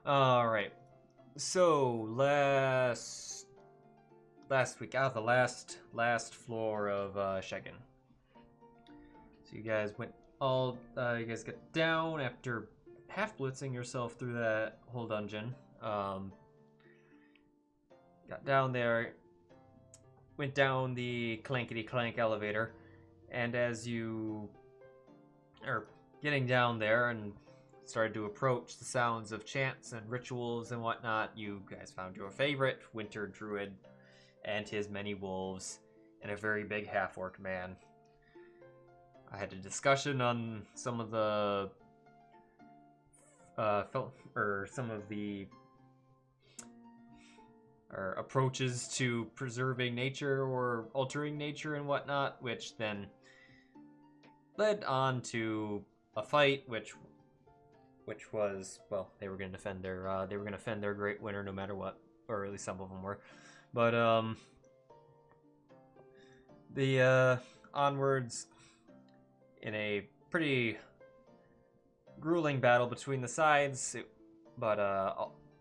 Alright. So, last week, the last floor of Shegen. So you guys went you guys got down after half blitzing yourself through that whole dungeon. Got down there, went down the clankety clank elevator, and as you are getting down there and started to approach the sounds of chants and rituals and whatnot, you guys found your favorite Winter Druid and his many wolves and a very big half-orc man. I had a discussion on some of the approaches to preserving nature or altering nature and whatnot, which then led on to a fight, which was, well, they were going to defend their great winter no matter what, or at least some of them were. But the onwards in a pretty grueling battle between the sides, but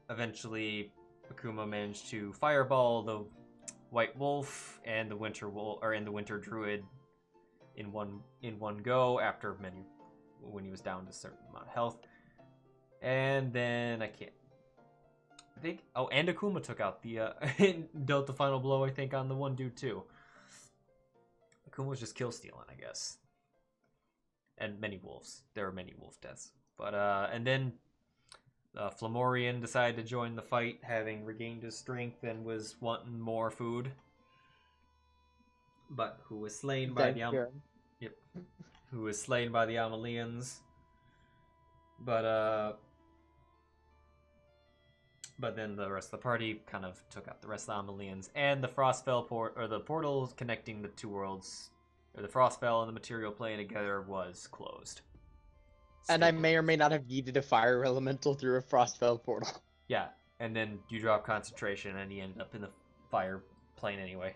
eventually Akuma managed to fireball the White Wolf and the Winter Druid in one go when he was down to a certain amount of health. And then and Akuma took out dealt the final blow, I think, on the one dude too. Akuma was just kill stealing, I guess. And many wolves. There were many wolf deaths. But and then Flamorian decided to join the fight, having regained his strength and was wanting more food. But who was slain by the Amalians. But then the rest of the party kind of took out the rest of the Amalians, and the Frostfell the portal connecting the two worlds, or the Frostfell and the material plane together, was closed. And I may or may not have yeeted a fire elemental through a Frostfell portal. Yeah, and then you drop concentration, and he ended up in the fire plane anyway.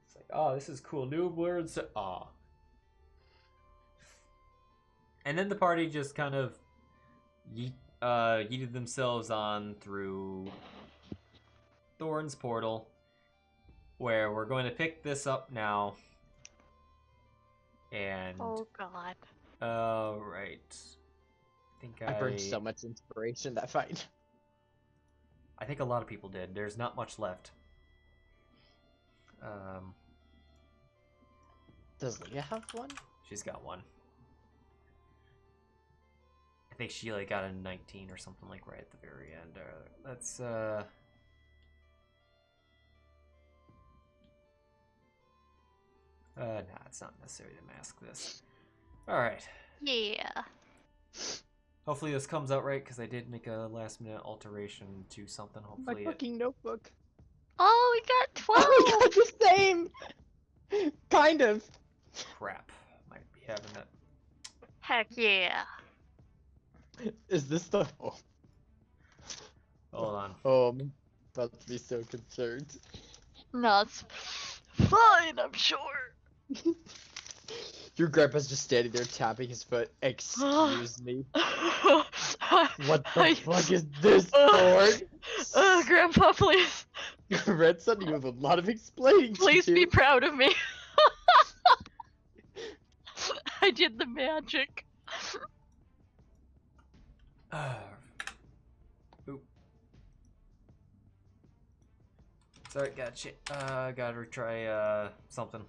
It's like, oh, this is cool. New words. And then the party just kind of yeeted themselves on through Thorn's portal, where we're going to pick this up now. And oh god. Right. I burned so much inspiration that fight. I think a lot of people did. There's not much left. Does Lia have one? She's got one. I think she got a 19 or something right at the very end. Let's nah, it's not necessary to mask this. Alright. Yeah. Hopefully this comes out right, because I did make a last minute alteration to something. Hopefully my fucking notebook. Oh, we got 12! Oh, we got the same! Kind of. Crap. Might be having that. Heck yeah. Is this the... Oh. Hold on. Oh, I'm about to be so concerned. No, it's fine, I'm sure. Your grandpa's just standing there tapping his foot. Excuse me. What the fuck is this, Thorn? Grandpa, please. Red Sun, you have a lot of explaining Please to do. be proud of me. I did the magic. Oop. Sorry, gotta retry something.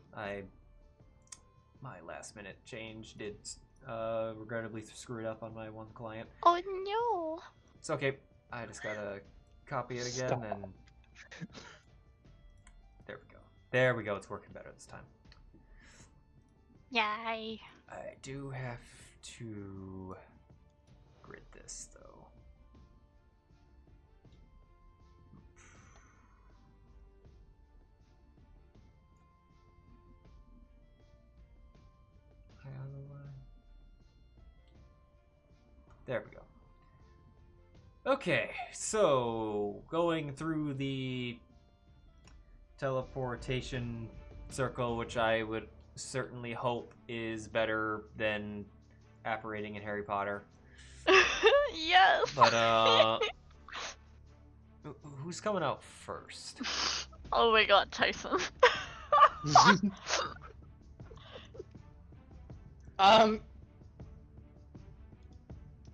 My last minute change did regrettably screw it up on my one client. Oh no. It's okay. I just gotta copy it again. Stop. And there we go. There we go. It's working better this time. Yay. I do have to grid this though. There we go. Okay, so going through the teleportation circle, which I would certainly hope is better than apparating in Harry Potter. Yes. But who's coming out first? Oh my god, Tycen.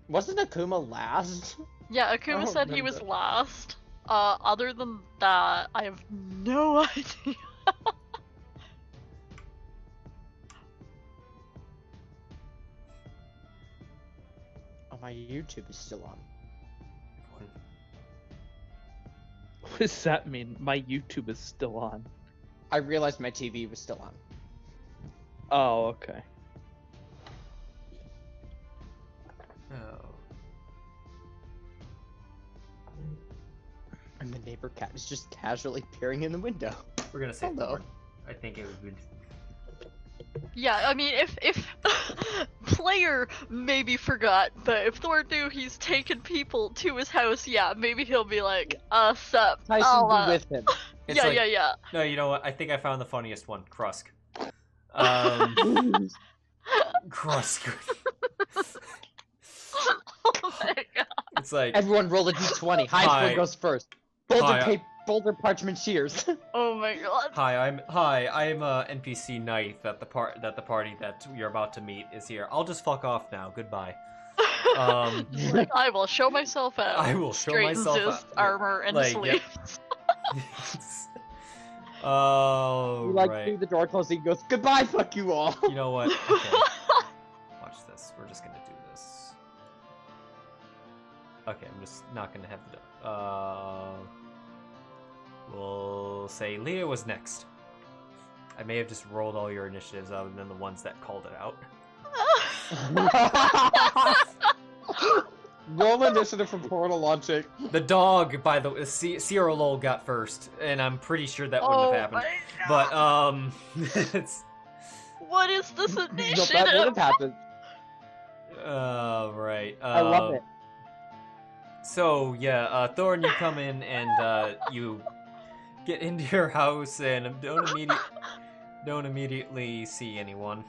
Wasn't Akuma last? Yeah, I Akuma don't said he was remember. last. Other than that, I have no idea. Oh, my YouTube is still on. What does that mean? My YouTube is still on. I realized my TV was still on. Oh, okay. Oh. And the neighbor cat is just casually peering in the window. We're gonna say Hello. Thorn. I think it would be. Yeah, I mean, if player maybe forgot, but if Thorn knew he's taken people to his house, yeah, maybe he'll be like, sup, Tycen, I'll, be with him. It's yeah, like- yeah. No, you know what? I think I found the funniest one. Krusk. Krusk. Oh my god. It's like, Everyone roll a d20. Hi. Highest one goes first. Boulder, Hi. boulder, parchment, shears. Oh my god. hi, I'm a NPC knight that the party that you're about to meet is here. I'll just fuck off now. Goodbye. I will show myself out. I will show Straightens myself his out. armor and Like, yeah. sleeves. Oh, He like right. through the door closing, he goes, "Goodbye, fuck you all." You know what? Okay. Watch this. We're just gonna do this. Okay, I'm just not gonna have to. We'll say Lia was next. I may have just rolled all your initiatives other than the ones that called it out. Roll initiative from portal launching. The dog, by the way, Sierra Lol got first, and I'm pretty sure that wouldn't have happened. My But it's what is this No, that would initiative? have happened. right. I love it. So yeah, Thorn, you come in and you get into your house and don't immediately see anyone.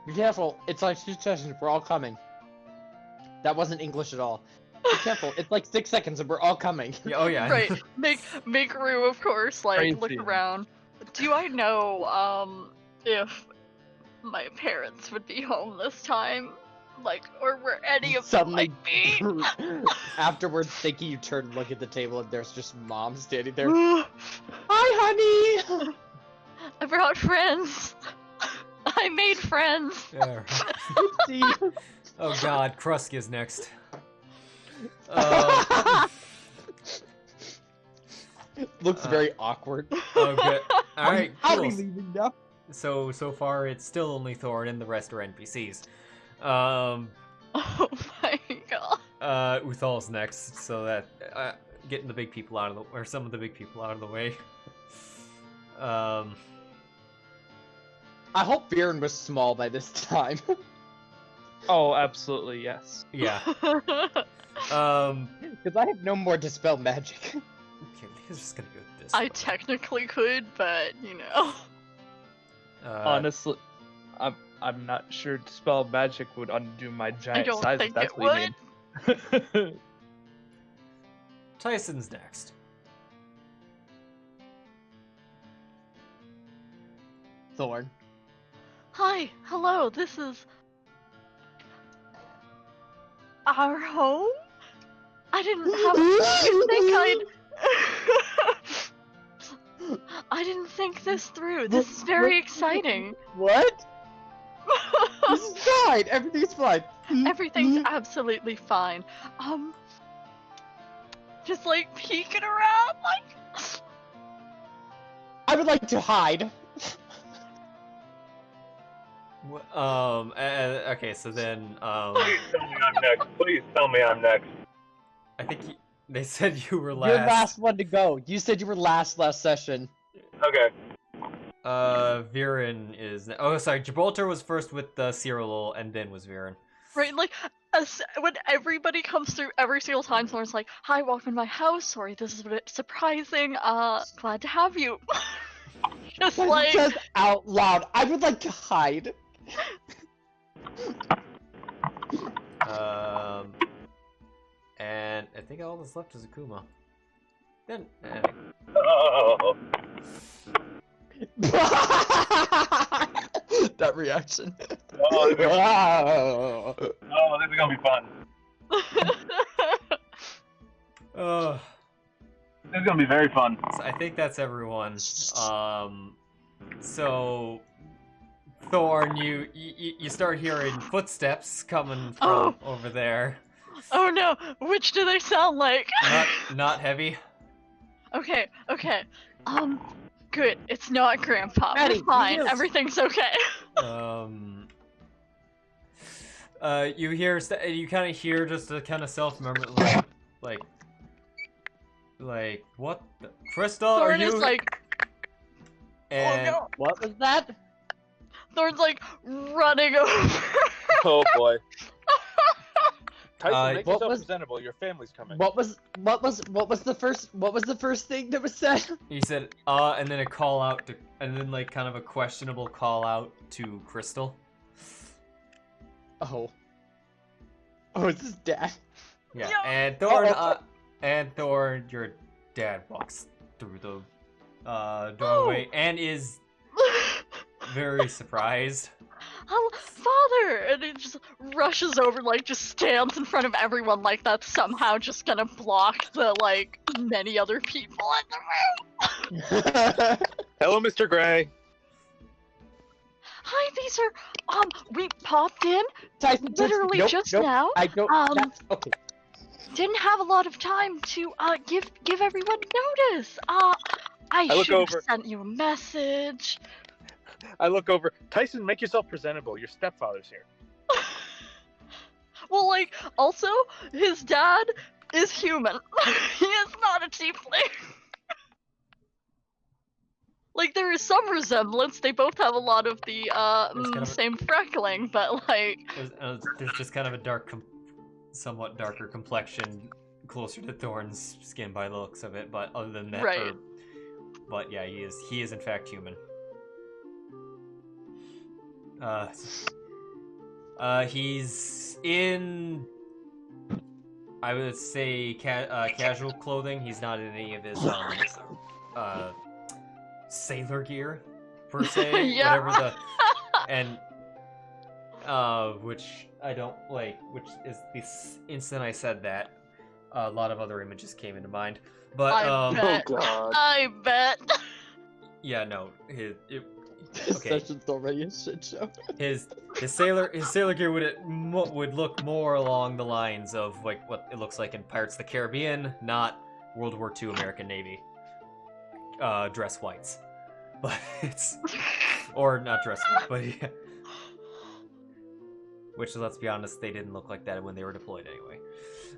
Be careful, it's like 2 sessions, we're all coming. That wasn't English at all. Be careful, it's like 6 seconds and we're all coming. Yeah, oh yeah. Right. Make room, of course. Like, look Crazy. around. Do I know if my parents would be home this time? Like, or were any of them Suddenly, like me? afterwards, thinking you turn and look at the table and there's just mom standing there. I Hi, honey! brought friends. I made friends. Yeah. Oopsie. Oh god, Krusk is next. Looks very awkward. Oh good. Alright, I'll be cool. leaving now. So far it's still only Thorn and the rest are NPCs. Oh my god. Uthal's next, so that getting the big people out of the or some of the big people out of the way. I hope Viran was small by this time. Oh, absolutely, yes. Yeah. Because I have no more Dispel Magic. Okay, Leah's just gonna go this I way. technically could, but you know. Honestly, I'm not sure Dispel Magic would undo my giant don't size. think If that's it what you mean. Tycen's next. Thorn. Hi, hello, this is our home? I didn't have I I didn't think this through. This is very exciting. What? This is fine. Everything's fine. Everything's absolutely fine. Just like peeking around, like. I would like to hide. Okay, so then, Please tell me I'm next. Please tell me I'm next. I think they said you were You're last one to go. You said you were last session. Okay. Viran is. Oh, sorry. Gibraltar was first with Cyril, and then was Viran. Right, like, when everybody comes through every single time, someone's like, hi, welcome to my house, sorry, this is a bit surprising, glad to have you. Just It like, says out loud. I would like to hide. think all that's left is Akuma. Then, Oh. That reaction. Oh, this is Wow. gonna be fun. This is gonna be very fun. So I think that's everyone. So Thorn, you start hearing footsteps coming from over there. Oh no, which do they sound like? Not heavy. Okay. Good. It's not Grandpa. Maddie, We're fine. yes. Everything's okay. You hear, you kind of hear just a kind of self-remember, like what? Crystal, are Thorn you? is like, And oh no. What was that? Thorn's like running over. Oh boy. Tycen, make what yourself was- presentable. Your family's coming. What was the first thing that was said? he said, and then a call out to, and then like kind of a questionable call out to Crystal. Oh, it's his dad. Yeah, No. and Thorn, your dad walks through the doorway and is very surprised. Father! And he just rushes over, like, just stands in front of everyone like that's somehow just gonna block the, like, many other people in the room. Hello, Mr. Gray. Hi, these are, we popped in Tycen, literally nope, just nope, now. I don't. That's okay. Didn't have a lot of time to, give everyone notice. I look should have over. sent you a message. I look over. Tycen, make yourself presentable. Your stepfather's here. Well, like, also, his dad is human. He is not a tiefling. Like, there is some resemblance. They both have a lot of the, kind of a- same freckling, but, like... There's just kind of a somewhat darker complexion, closer to Thorn's skin by the looks of it. But other than that, Right. but yeah, he is in fact human. He's in, I would say, casual clothing. He's not in any of his sailor gear per se. Yeah. Whatever and which I don't like. Which is this instant I said that, a lot of other images came into mind. But I bet. Oh god. I bet. yeah, no, This okay. session's already a shit show. His sailor gear would look more along the lines of like what it looks like in Pirates of the Caribbean, not World War II American Navy dress whites. But it's or not dress white, but yeah. Which, let's be honest, they didn't look like that when they were deployed anyway.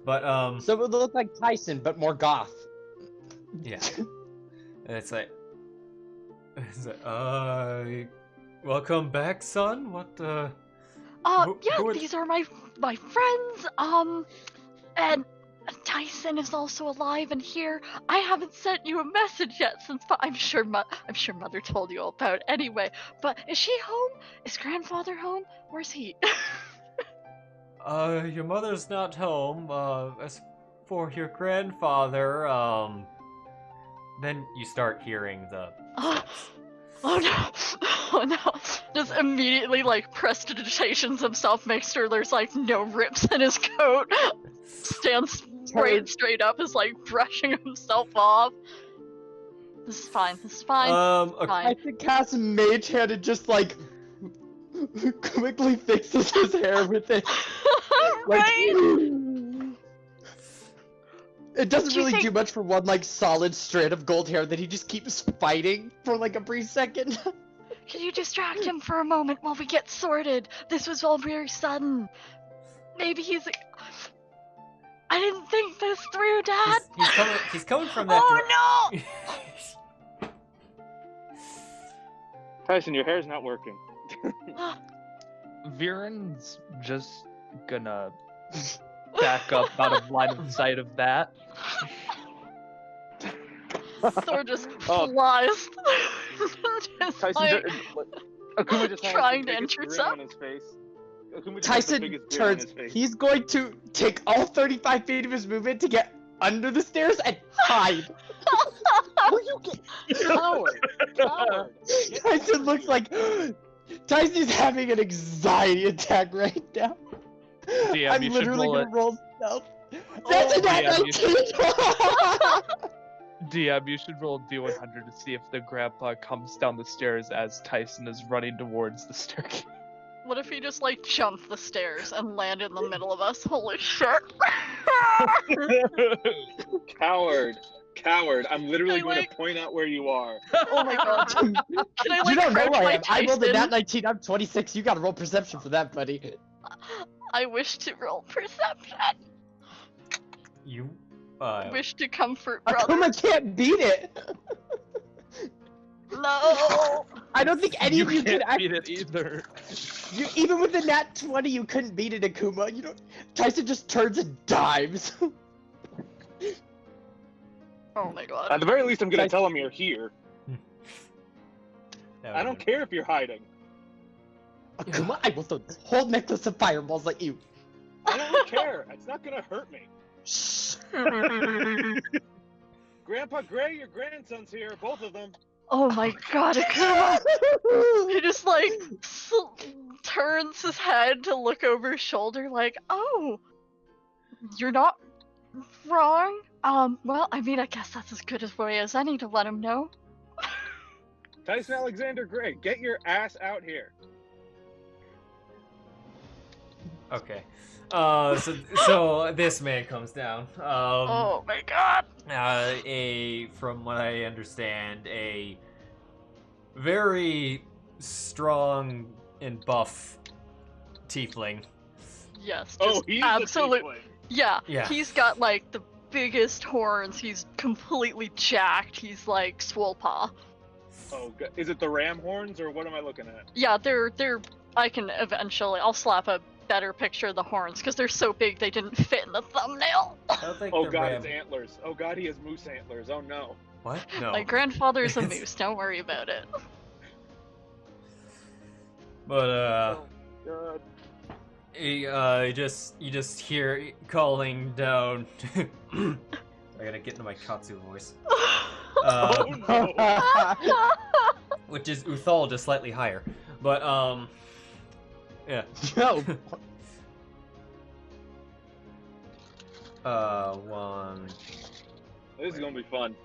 But So it would look like Tycen, but more goth. yeah. And it's like, welcome back, son. What Yeah, who are these are my friends. And Tycen is also alive and here. I haven't sent you a message yet since I'm sure Mother told you all about it anyway. But is she home? Is Grandfather home? Where's he? your mother's not home. As for your grandfather, then you start hearing the. Oh no! Oh no! Just immediately like prestidigitations himself, makes sure there's like no rips in his coat. Stands straight up, is like brushing himself off. This is fine. This is fine. Okay. Fine. I think Cass Mage Hand and just like quickly fixes his hair with it. Like, Right? it doesn't Do you really think- do much for one like solid strand of gold hair that he just keeps fighting for like a brief second. Can you distract him for a moment while we get sorted? This was all very sudden. Maybe he's. I didn't think this through, Dad. He's coming from that. Oh no! Tycen, your hair's not working. Viran's just gonna back up out of line of sight of that. Thor just Oh. flies. Just Tycen, like, Akuma just has trying the to biggest intercept? grin on his face. Akuma just has the Tycen biggest grin on turns. his face. He's going to take all 35 feet of his movement to get under the stairs and hide. Will you get coward? Coward. Tycen looks like Tycon's having an anxiety attack right now. DM, I'm you should literally roll gonna it. roll stealth. That's a nat DM, you 19! DM, you should roll a D100 to see if the grandpa comes down the stairs as Tycen is running towards the staircase. What if he just like jumped the stairs and landed in the middle of us? Holy shit! Coward. Coward. I'm literally I going like- to point out where you are. Oh my god! Can I like You don't know crouch who I my am. I rolled a Tycen? nat 19. I'm 26. You gotta roll perception for that, buddy. I wish to roll perception. You, Wish to comfort brother. Akuma can't beat it. No. I don't think any You of you can't can beat it either. You, even with the nat 20, you couldn't beat it, Akuma. You know, Tycen just turns and dives. Oh my god. At the very least, I'm going to tell him you're here. that I don't care if you're hiding. Akuma, I will throw this whole necklace of fireballs at you. I don't care. It's not going to hurt me. Shh. Grandpa Gray, your grandson's here. Both of them. Oh my god, Akuma! He just like turns his head to look over his shoulder, like, oh, you're not wrong. Well, I mean, I guess that's as good a way as any to let him know. Tycen Alexander Gray, get your ass out here. Okay. So this man comes down. Oh my god. From what I understand, a very strong and buff tiefling. Yes, just Oh, he's absolute. Yeah, Yeah. he's got like the biggest horns. He's completely jacked. He's like swole paw. Oh, God. Is it the ram horns or what am I looking at? Yeah, they're. I can eventually. I'll slap a better picture of the horns because they're so big they didn't fit in the thumbnail. I don't think Oh the God, ram... it's antlers. Oh God, he has moose antlers. Oh no. What? No. My grandfather's a moose. Don't worry about it. But Oh God. you just hear calling down. I gotta get into my Katsu voice. Oh no. Which is Uthal, just slightly higher. But yeah. Yo, One This is gonna be fun.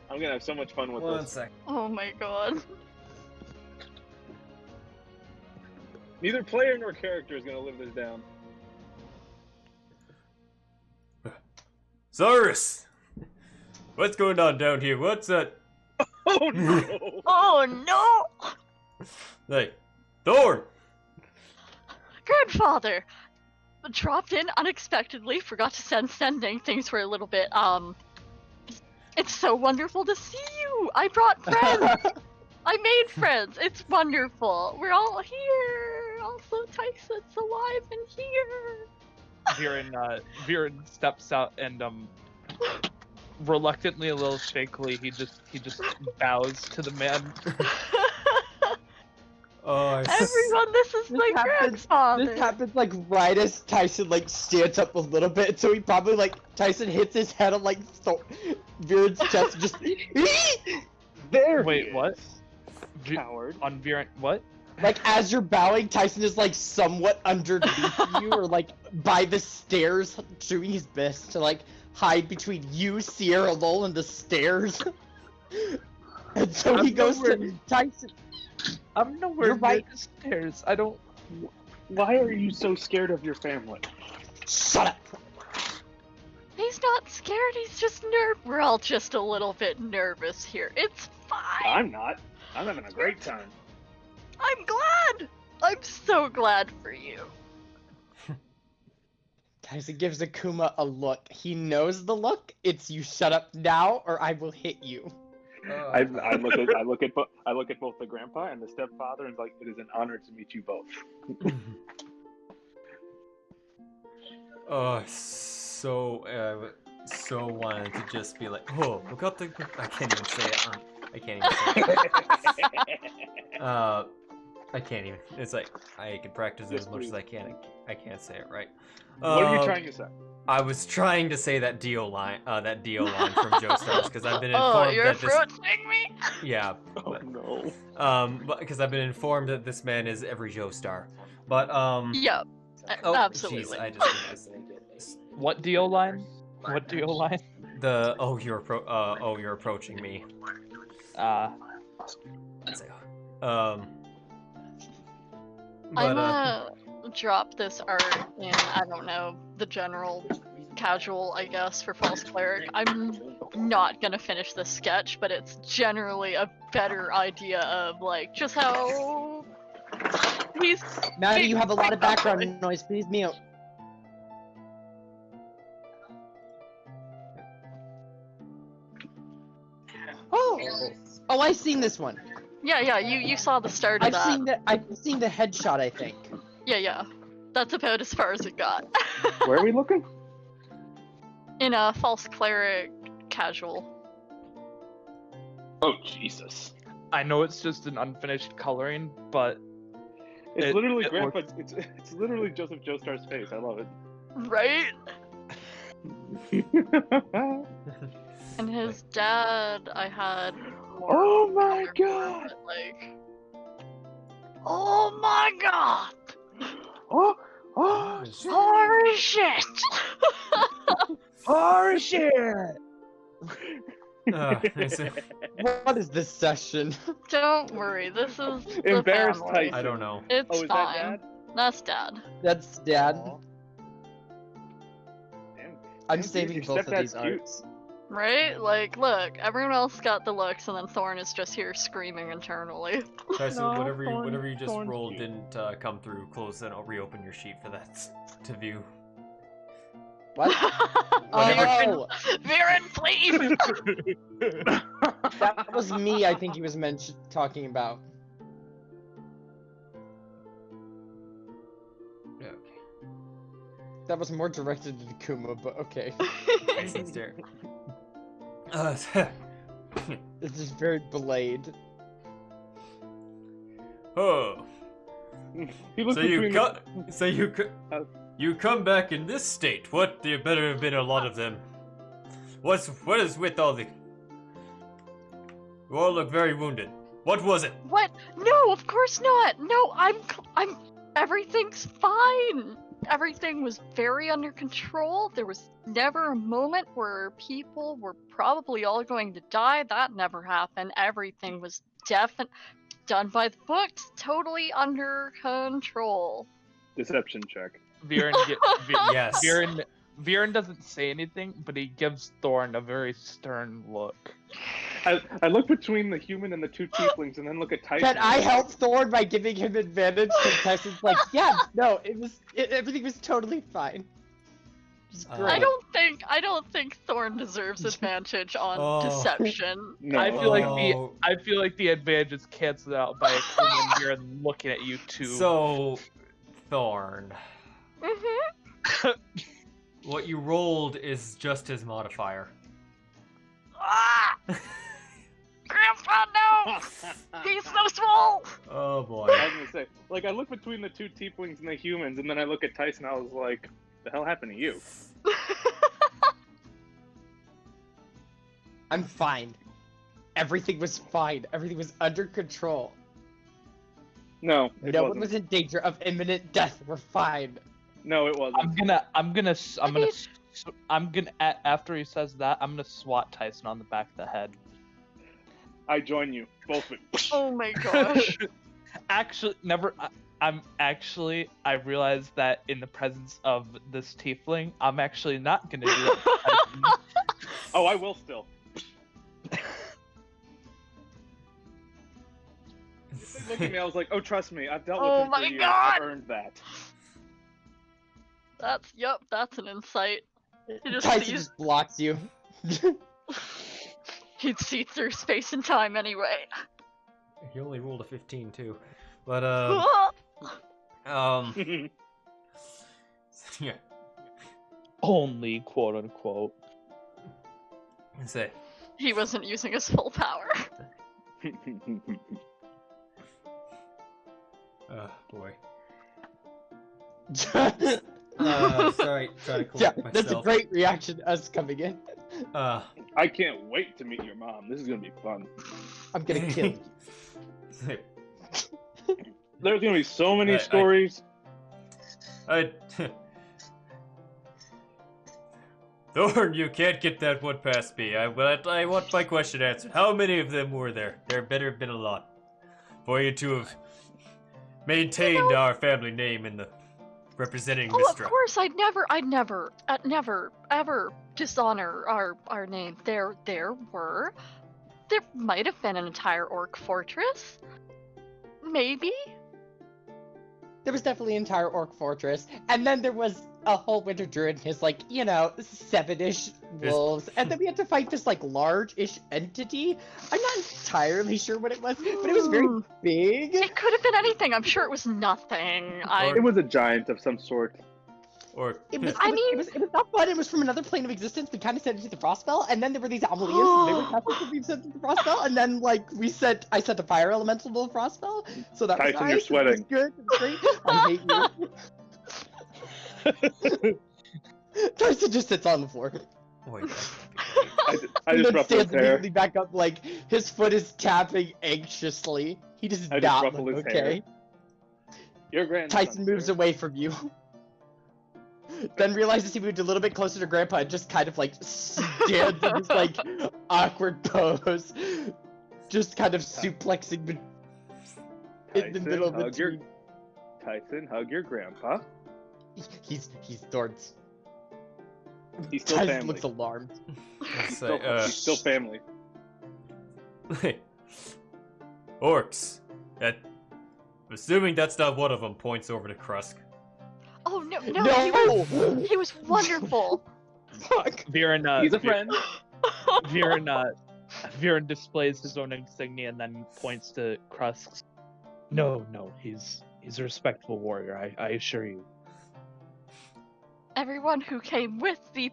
I'm gonna have so much fun with this. sec. Oh my god. Neither player nor character is gonna live this down. Cyrus! What's going on down here? What's that? Oh no. Oh no! Hey, Thorn! Grandfather! Dropped in unexpectedly, forgot to send sending. Things were a little bit, It's so wonderful to see you! I brought friends! I made friends! It's wonderful! We're all here! Also, Tycen's alive and here! Viran steps out and reluctantly, a little shakily, he just bows to the man. Oh, Everyone, this is my grandfather! This happens like right as Tycen like stands up a little bit, so he probably like Tycen hits his head on like Viran's chest, and just There. Wait, he what? is. Coward. On Viran, what? like as you're bowing, Tycen is like somewhat underneath you, or like by the stairs, doing his best to like hide between you, Sierra Lowell, and the stairs. And so he goes to Tycen. I'm nowhere You're near right. the stairs. I don't. Why are you so scared of your family? Shut up. He's not scared, he's just We're all just a little bit nervous here. It's fine! I'm not. I'm having a great time. I'm glad! I'm so glad for you. Tycen gives Akuma a look. He knows the look. It's you shut up now, or I will hit you. I look at both the grandpa and the stepfather and like, it is an honor to meet you both. Oh, so wanted to just be like, oh, we got the. I can't even say it. I can't even say it. I can't even. It's like I can practice it Yes, as much as please. I can. I can't say it right. What are you trying to say? I was trying to say that Dio line from Joestars because I've been Oh, informed you're that this. approaching me? Yeah. Oh no. But because I've been informed that this man is every Joestar. But Yep. Oh, Absolutely. jeez, I just What deal line? What deal line? the you're approaching me. Let's see. I'm But gonna drop this art in, I don't know, the general casual, I guess, for False Cleric. I'm not gonna finish this sketch, but it's generally a better idea of, like, just how he's... Maddie, you have a lot of background noise. Please mute. Oh, I've seen this one. Yeah, you saw the start of that. I've seen the headshot, I think. Yeah. That's about as far as it got. Where are we looking? In a False Cleric casual. Oh Jesus! I know it's just an unfinished coloring, but It's literally it Grandpa. It's literally Joseph Joestar's face. I love it. Right? And his dad, I had more Oh my color for, God! but, like... Oh my god! Oh Holy shit! Holy shit! What is this session? Don't worry, this is the Embarrassed family. Tyson. I don't know. It's Oh, is fine. that Dad? That's dad. That's Dad. Aw. Damn, I'm dude, saving your both of stepdad's these cute. arts. Right? Like, look, everyone else got the looks, and then Thorn is just here screaming internally. Tyson, No, whatever you just Thorn's rolled cute. didn't come through. Close and I'll reopen your sheet for that to view. What? Viran, Oh, Viran, please! that was me. I think he was talking about. Okay. That was more directed at Akuma, but okay. Tyson's there. This is very belayed. Oh. He looked So you between cut. So you come back in this state. What? There better have been a lot of them. What is with all the? You all look very wounded. What was it? What? No, of course not! No, I'm... Everything's fine! Everything was very under control. There was never a moment where people were probably all going to die. That never happened. Everything was done by the books, totally under control. Deception check. Yes. Viran doesn't say anything, but he gives Thorn a very stern look. I look between the human and the two tieflings, and then look at Tyson. Can I help Thorn by giving him advantage? Because Tyson's like, yeah, no, everything was totally fine. It's great. I don't think Thorn deserves advantage on deception. No. I feel like the advantage is canceled out by Akuma and Viran looking at you too. So, Thorn, Mm-hmm. what you rolled is just his modifier. Ah! Grandpa, no! He's so small! Oh boy. I was gonna say, like, I look between the two tieflings and the humans, and then I look at Tyson. I was like, "The hell happened to you?" I'm fine. Everything was fine. Everything was under control. No, it No wasn't. one was in danger of imminent death. We're fine. No, it wasn't. After he says that, I'm gonna swat Tyson on the back of the head. I join you, both of you. Oh my gosh. Actually, I realized that in the presence of this tiefling, I'm actually not gonna do it. to Tyson. Oh, I will still. Look at me. I was like, "Oh, trust me. I've dealt with Oh him for my years. God! I've earned that." That's an insight. He just Tyson sees, just blocks you. he'd see through space and time anyway. He only rolled a 15 too. But yeah. Only quote unquote. Say. He wasn't using his full power. Oh boy. Sorry, trying to Yeah, collect myself. that's a great reaction to us coming in. I can't wait to meet your mom. This is gonna be fun. I'm gonna kill you. There's gonna be so many I- stories. Thorn, you can't get that one past me. I want my question answered. How many of them were there? There better have been a lot. For you to have maintained our family name in the representing Oh, of Mistra. course, I'd never, ever dishonor our name. There might have been an entire orc fortress. Maybe? There was definitely an entire orc fortress, and then there was a whole winter druid and his, like, 7-ish wolves, and then we had to fight this, like, large-ish entity. I'm not entirely sure what it was, but it was very big. It could have been anything. I'm sure it was nothing. It was a giant of some sort. Or It was not fun. It was from another plane of existence. We kind of sent it to the Frostspell, and then there were these Amelias, and they were tested to be sent to the Frostspell, and then, like, I sent a fire elemental to the Frostspell, so that was Tycen, nice. you're sweating. It was good. It was great. I hate you. Tycen just sits on the floor. wait, I And just then ruffle his stands hair. immediately back up, like, his foot is tapping anxiously. He does I just not ruffle look his okay. Your grandson. Tycen moves sir. away from you. Then realizes he moved a little bit closer to Grandpa and just kind of, like, stands in this, like, awkward pose. Just kind of suplexing in the Tycen, middle of the hug your- tree. Tycen, hug your grandpa. He's Thorn's. He's still Tycen family. looks alarmed. He's He's still family. Orcs. Assuming that's not one of them, points over to Krusk. Oh no, No! he was wonderful. Fuck! Viran, He's a friend. Viran displays his own insignia and then points to Krusk. No, he's a respectful warrior. I assure you. Everyone who came with the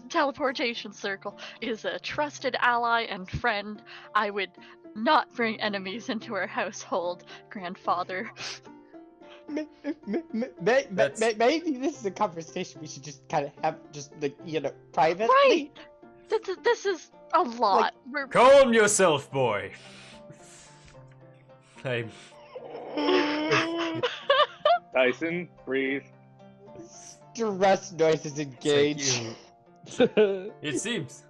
teleportation circle is a trusted ally and friend. I would not bring enemies into our household, grandfather. Maybe this is a conversation we should just kind of have, just, like, privately. Right. This is a lot. We're Calm yourself, boy. I'm Tycen, breathe. Stress noises engaged. It seems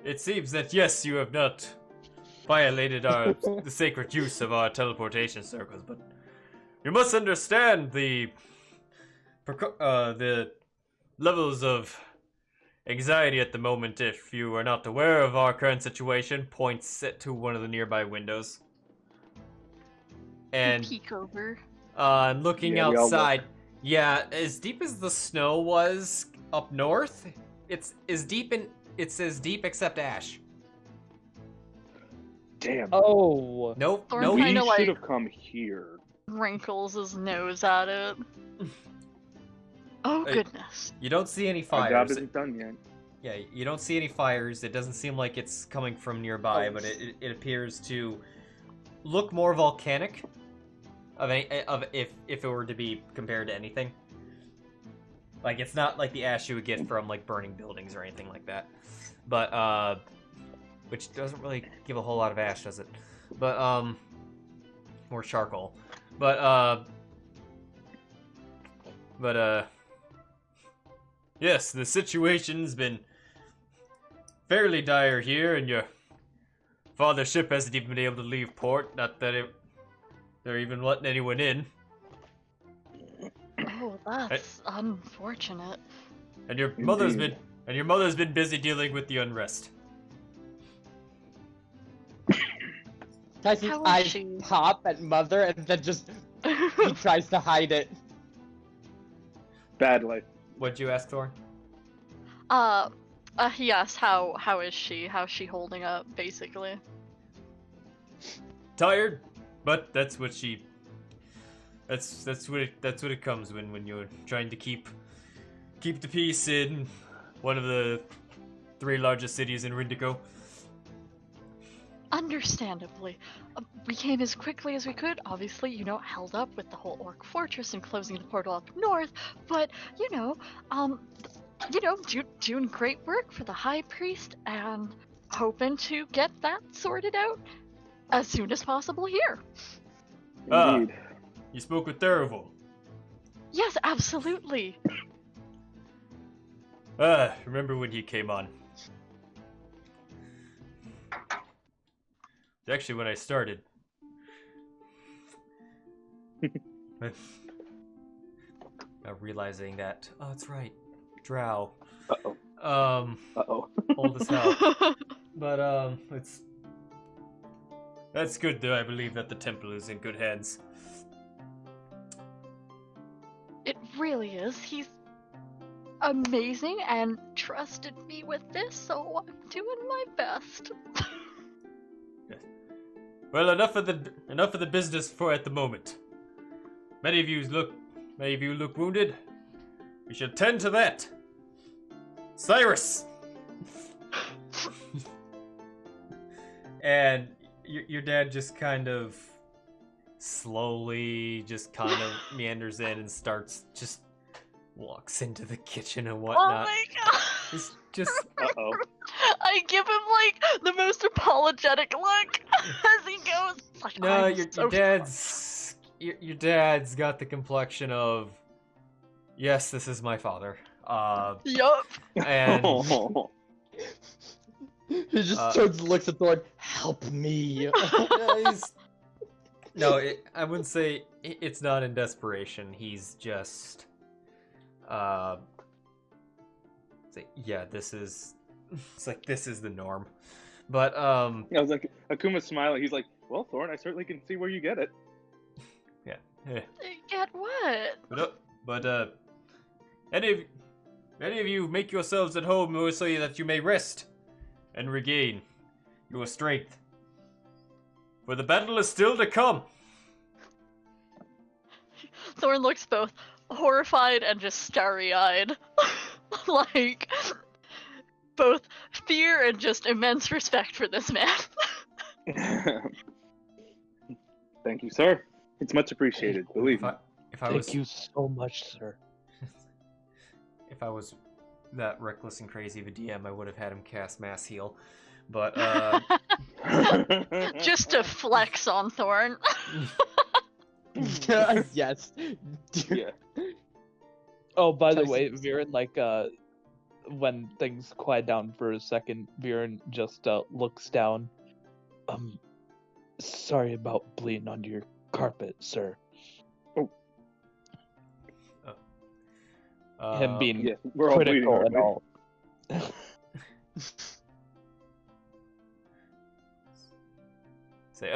that yes, you have not violated the sacred use of our teleportation circles, but you must understand the levels of anxiety at the moment. If you are not aware of our current situation, points to one of the nearby windows, and peek over. looking Yeah, we all outside. Yeah, as deep as the snow was up north, it's as deep except ash. Damn. Oh. Nope, Thorn nope. we kinda, should like- have come here. Wrinkles his nose at it. Oh Hey. goodness. You don't see any Our job fires. isn't done yet. Yeah, you don't see any fires. It doesn't seem like it's coming from nearby, Oh. but it appears to look more volcanic. If it were to be compared to anything, like it's not like the ash you would get from like burning buildings or anything like that, but which doesn't really give a whole lot of ash, does it? But more charcoal, but yes, the situation's been fairly dire here, and your father's ship hasn't even been able to leave port. Not that they're even letting anyone in. Oh, that's unfortunate. And your mother's Indeed. been busy dealing with the unrest. Tyson's How is eyes she? pop at Mother, and then just he tries to hide it. Badly. What'd you ask, Thorn? He asked how is she? How's she holding up, basically? Tired, but that's what it comes when you're trying to keep the peace in one of the 3 largest cities in Rindico. Understandably. We came as quickly as we could, obviously, held up with the whole Orc Fortress and closing the portal up north, but, doing great work for the High Priest and hoping to get that sorted out as soon as possible here. Indeed. You spoke with Theravel. Yes, absolutely. Remember when he came on? It's actually when I started. Now realizing that, that's right, Drow. Uh-oh. Old as hell. But, that's good though, I believe that the temple is in good hands. It really is. He's amazing and trusted me with this, so I'm doing my best. Well, enough of the business for at the moment. Many of you look wounded. We should tend to that. Cyrus. And your dad just kind of slowly just kind of meanders in and just walks into the kitchen and whatnot. Oh my god! It's just Uh-oh. I give him the most apologetic look as he goes. Like, no, I'm your so your dad's got the complexion of, yes, this is my father. Yup. And He just turns and looks at Thorn. Help me. no, I wouldn't say it's not in desperation. He's just, yeah, this is the norm. But I was like, Akuma's smiling. He's like, well, Thorn, I certainly can see where you get it. yeah. Get what? But any of you make yourselves at home so that you may rest and regain your strength. For the battle is still to come. Thorn looks both horrified and just starry-eyed. Like, both fear and just immense respect for this man. Thank you, sir. It's much appreciated, believe me. Thank you so much, sir. If I was that reckless and crazy of a DM, I would have had him cast Mass Heal. But, Just to flex on Thorn. Yes. Yeah. Oh, by the Tyson- way, Viran, when things quiet down for a second, Viran just looks down. Sorry about bleeding on your carpet, sir. Him being Yeah, we're all bleeding, critical aren't and we? all. say,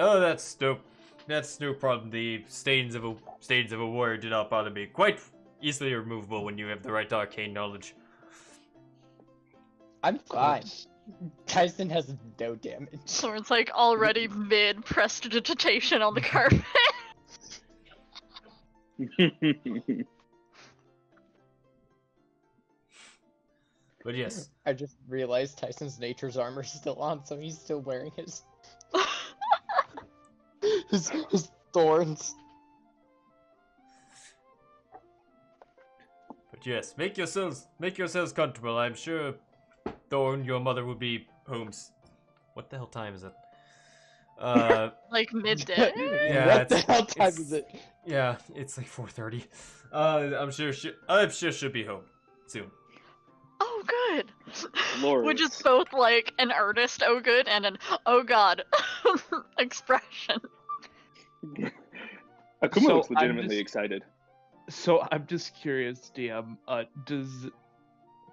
that's no problem. The stains of a warrior do not bother me. Quite easily removable when you have the right arcane knowledge. I'm fine. Tyson has no damage. Thorn's already mid-prestidigitation on the carpet. But yes, I just realized Tyson's nature's armor is still on, so he's still wearing his his thorns. but yes, make yourselves comfortable. I'm sure Thorn, your mother will be home. What the hell time is it? Midday? Yeah, What the hell time it's- is it? Yeah, it's 4:30. I'm sure she'll be home soon. Oh, good. Glorious. Which is both an earnest oh good and an oh god expression. Akuma So, looks I'm legitimately just- excited. So I'm just curious, DM.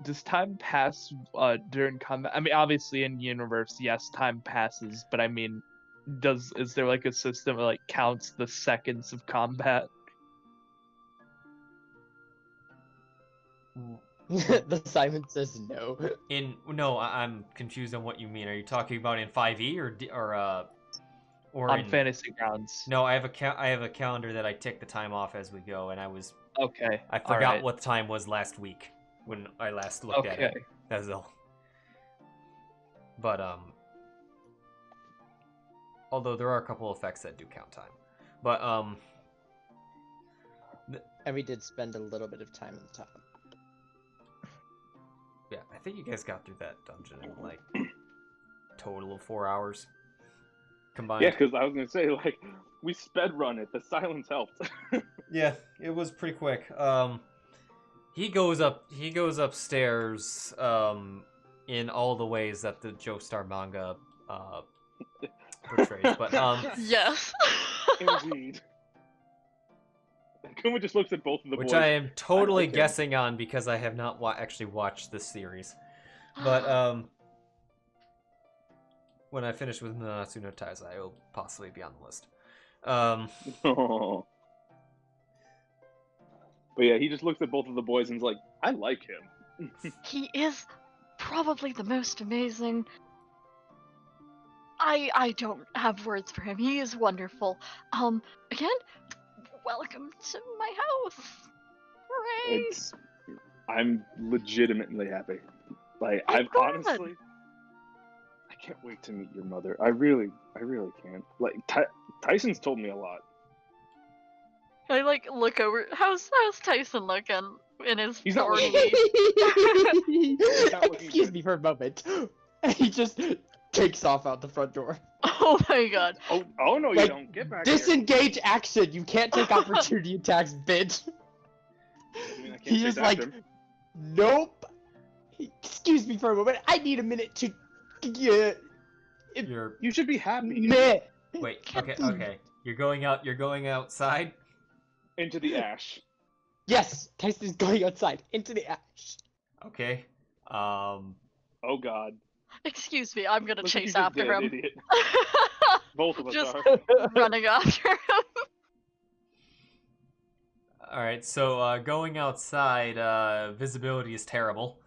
Does time pass during combat? I mean, obviously in universe, yes, time passes, but I mean, is there a system that counts the seconds of combat? The Simon says no. No, I'm confused on what you mean. Are you talking about in 5e or On in Fantasy Grounds. No, I have a calendar that I tick the time off as we go, and I Okay. forgot alright. what time was last week when I last looked at it. Okay. That's all. But although there are a couple effects that do count time. But And we did spend a little bit of time in the top. yeah, I think you guys got through that dungeon in like total of 4 hours combined. Yeah, because I was gonna say like we sped run it. The silence helped. Yeah, it was pretty quick. He goes upstairs in all the ways that the Joestar manga portrays. But Yes. Indeed. Akuma just looks at both of the which boys. I am totally I like him. guessing on because I have not actually watched this series. But when I finish with Nanatsu no Taizai, it'll possibly be on the list. Oh. But yeah, he just looks at both of the boys and is like, I like him. He is probably the most amazing. I don't have words for him. He is wonderful. Again, welcome to my house. Hooray! I'm legitimately happy. Like I'm I've glad. honestly, I can't wait to meet your mother. I really can't. Like Tyson's told me a lot. I like look over. How's Tycen looking in his He's not Thorn looking weed? not looking Excuse good. me for a moment. And he just takes off out the front door. Oh my god! Oh no, you Like, don't get back here. Disengage action. You can't take opportunity attacks, bitch. I mean, I can't He's chase just after like, him. nope. Excuse me for a moment. I need a minute to get. You're You should be happy. Meh. wait, okay. You're going outside? Into the ash. Yes, Tyson's going outside into the ash. Okay. Oh god. Excuse me, I'm gonna Look what you chase just after did, him. idiot. Both of us Just are. running after him. Alright, so going outside, visibility is terrible.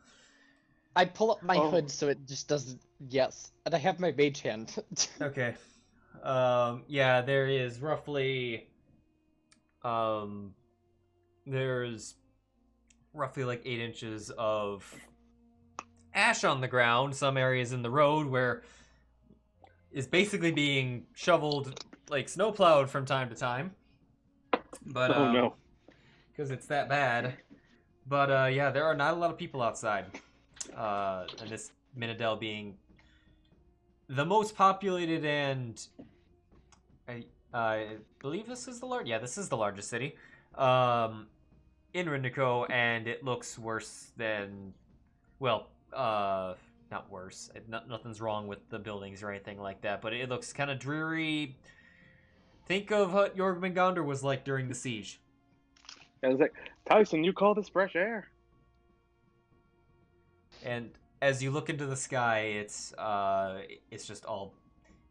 I pull up my Oh. hood so it just doesn't. Yes, and I have my mage hand. Okay. Yeah, there is roughly there's roughly like 8 inches of ash on the ground, some areas in the road where is basically being shoveled, like snowplowed from time to time. But Oh no. because it's that bad. But yeah, there are not a lot of people outside. And this Minadel being the most populated, and I believe this is the this is the largest city in Rindico, and it looks worse than, well, not worse. Nothing's wrong with the buildings or anything like that, but it looks kind of dreary. Think of what Jormungandr was like during the siege. I was like, Tyson, you call this fresh air? And as you look into the sky, it's just all,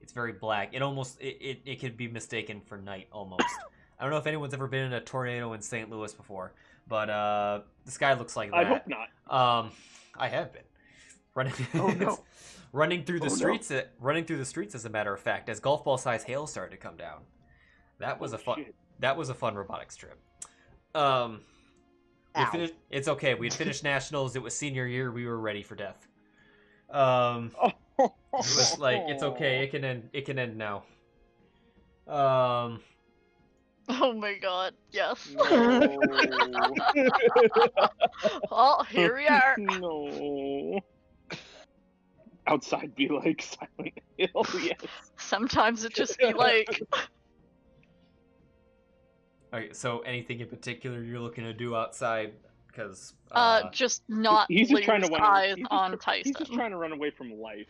it's very black. It could be mistaken for night almost. I don't know if anyone's ever been in a tornado in St. Louis before, but the sky looks like that. I hope not. I have been running. Oh, no. running through the Oh, no. streets. Running through the streets, as a matter of fact, as golf ball size hail started to come down. That was Oh, a fun. shit. That was a fun robotics trip. Ow. It's okay. We had finished nationals. It was senior year. We were ready for death. It was like, it's okay. It can end now. Oh my god, yes. No. Oh, here we are. No. Outside be like Silent Hill, yes. Sometimes it just be like, Okay, so anything in particular you're looking to do outside? Because just not He's just lose trying to eyes he's just on He's Tyson. just trying to run away from life.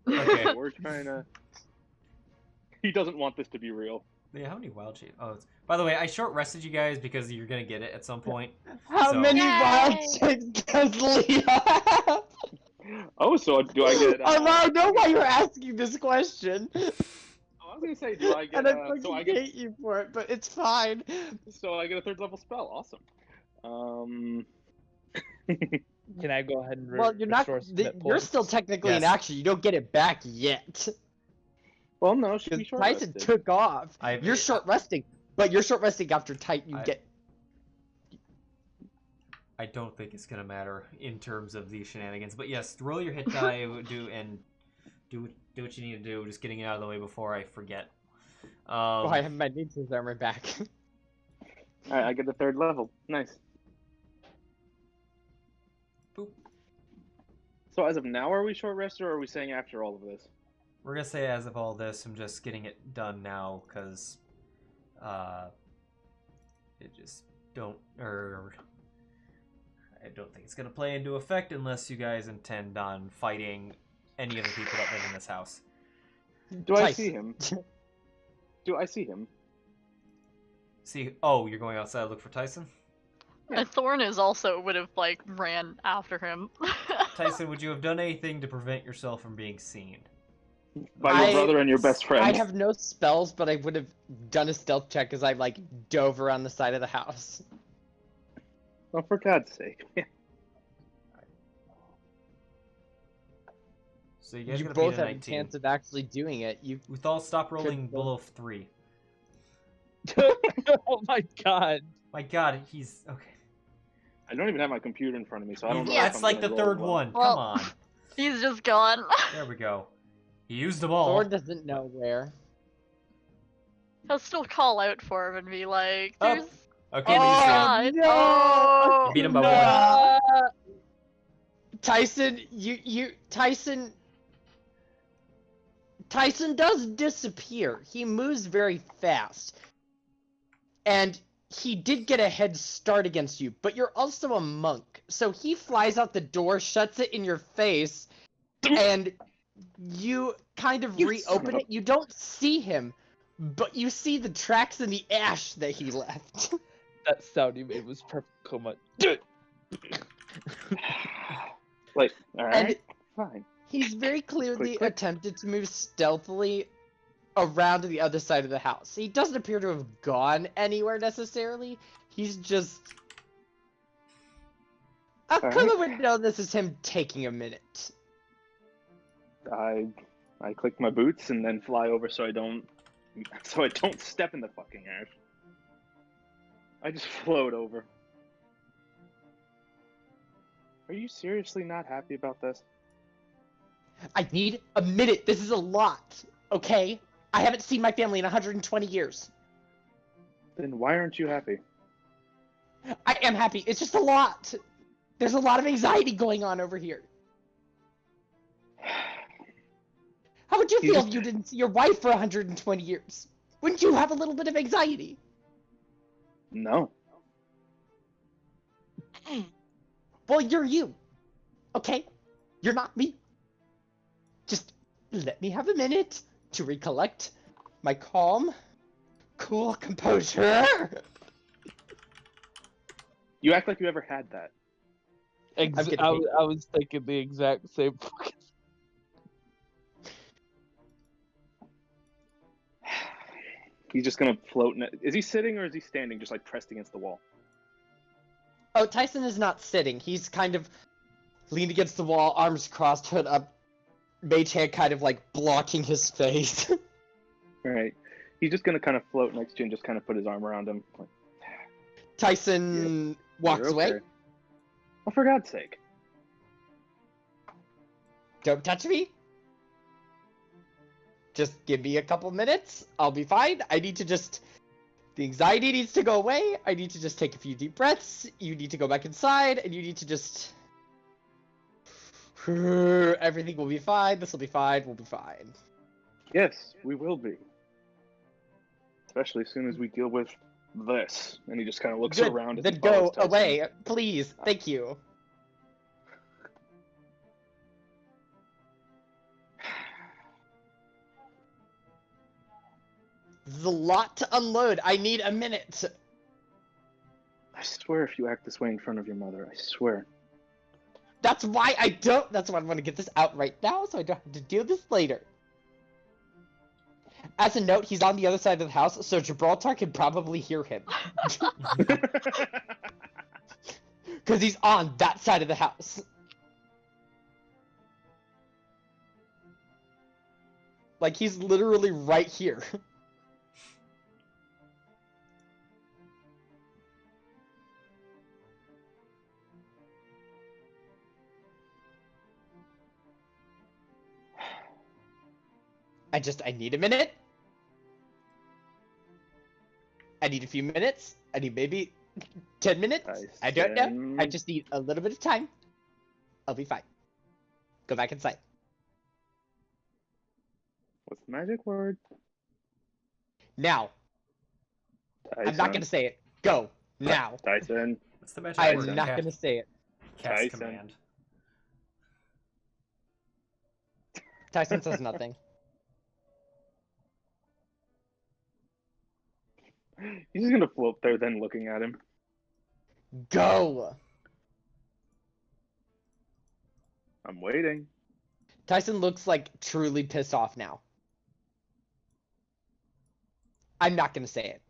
okay. We're trying to. He doesn't want this to be real. Yeah, how many wild shapes? Oh, by the way, I short rested you guys because you're gonna get it at some point. How So- many Yay! wild shapes does Lia have? Oh, so do I get? Oh, now I know why you're asking this question. I was gonna say, do I get? And I So I fucking get. hate you for it, but it's fine. So I get a 3rd level spell. Awesome. Can I go ahead and Well, you're not. restore some hit You're points? still technically in Yes. action. You don't get it back yet. Well, no, she Because be short Tyson rested. took off. I've- You're short resting, but you're short resting after you I- get. I don't think it's gonna matter in terms of these shenanigans. But yes, roll your hit die, do, and do what you need to do. Just getting it out of the way before I forget. Oh, I have my nature's armor back. Alright, I get the 3rd level. Nice. Boop. So as of now, are we short rested, or are we saying after all of this? We're gonna say as of all this, I'm just getting it done now because, it just I don't think it's gonna play into effect unless you guys intend on fighting any of the people that live in this house. Do I Nice. see him? Do I see him? See, oh, you're going outside to look for Tycen? And Thorn is also would have like ran after him. Tycen, would you have done anything to prevent yourself from being seen? By your brother and your best friend. I have no spells, but I would have done a stealth check as I like dove around the side of the house. Oh, for God's sake. So you guys You gonna both beat a have a 19. chance of actually doing it. You Uthal, stop rolling Could- below 3. Oh my god. My god, he's... Okay. I don't even have my computer in front of me, so I don't know. Yeah. if That's I'm like gonna the roll 3rd well. one. Well- Come on. He's just gone. There we go. He used them all. Thor doesn't know where. He'll still call out for him and be like, Oh, "There's Okay, oh, we see him. God. no! Oh, You beat him by No! one. Tycen, Tycen does disappear. He moves very fast. And he did get a head start against you, but you're also a monk. So he flies out the door, shuts it in your face, and you kind of You reopen son of it. You don't see him, but you see the tracks in the ash that he left. That sound you made was perfect, Kuma. Like, And alright, fine. he's very clearly click. attempted to move stealthily around to the other side of the house. He doesn't appear to have gone anywhere necessarily. He's just... Akuma would know this is him taking a minute. I click my boots and then fly over so I don't step in the fucking ash. I just float over. Are you seriously not happy about this? I need a minute. This is a lot. Okay? I haven't seen my family in 120 years. Then why aren't you happy? I am happy. It's just a lot. There's a lot of anxiety going on over here. How would you You feel just- if you didn't see your wife for 120 years? Wouldn't you have a little bit of anxiety? No. Well, you're you. Okay? You're not me. Just let me have a minute to recollect my calm, cool composure. You act like you ever had that. getting I hate. was thinking the exact same fucking. He's just gonna float. Is he sitting or is he standing, just like pressed against the wall? Oh, Tycen is not sitting. He's kind of leaned against the wall, arms crossed, hood up, mage hand kind of like blocking his face. All right. He's just gonna kind of float next to you and just kind of put his arm around him. Like, Tycen walks "You're away. okay." Oh, for God's sake! Don't touch me. Just give me a couple minutes. I'll be fine. I need to just... The anxiety needs to go away. I need to just take a few deep breaths. You need to go back inside, and you need to just... Everything will be fine. This will be fine. We'll be fine. Yes, we will be. Especially as soon as we deal with this. And he just kind of looks Good. around. as Then he go follows Tycen. away. Please. Thank you. This is a lot to unload. I need a minute. I swear, if you act this way in front of your mother, I swear. That's why I don't. That's why I want to get this out right now, so I don't have to deal with this later. As a note, he's on the other side of the house, so Gibraltar can probably hear him. Because he's on that side of the house. Like, he's literally right here. I need a minute. I need a few minutes. I need maybe 10 minutes. I don't know. I just need a little bit of time. I'll be fine. Go back inside. What's the magic word? Now. I'm not going to say it. Go. Now. Tycen. What's the magic I word? am not going to say it. Cast Tycen. command. Tycen says nothing. He's just gonna float there, then looking at him. Go! I'm waiting. Tycen looks like truly pissed off now. I'm not going to say it.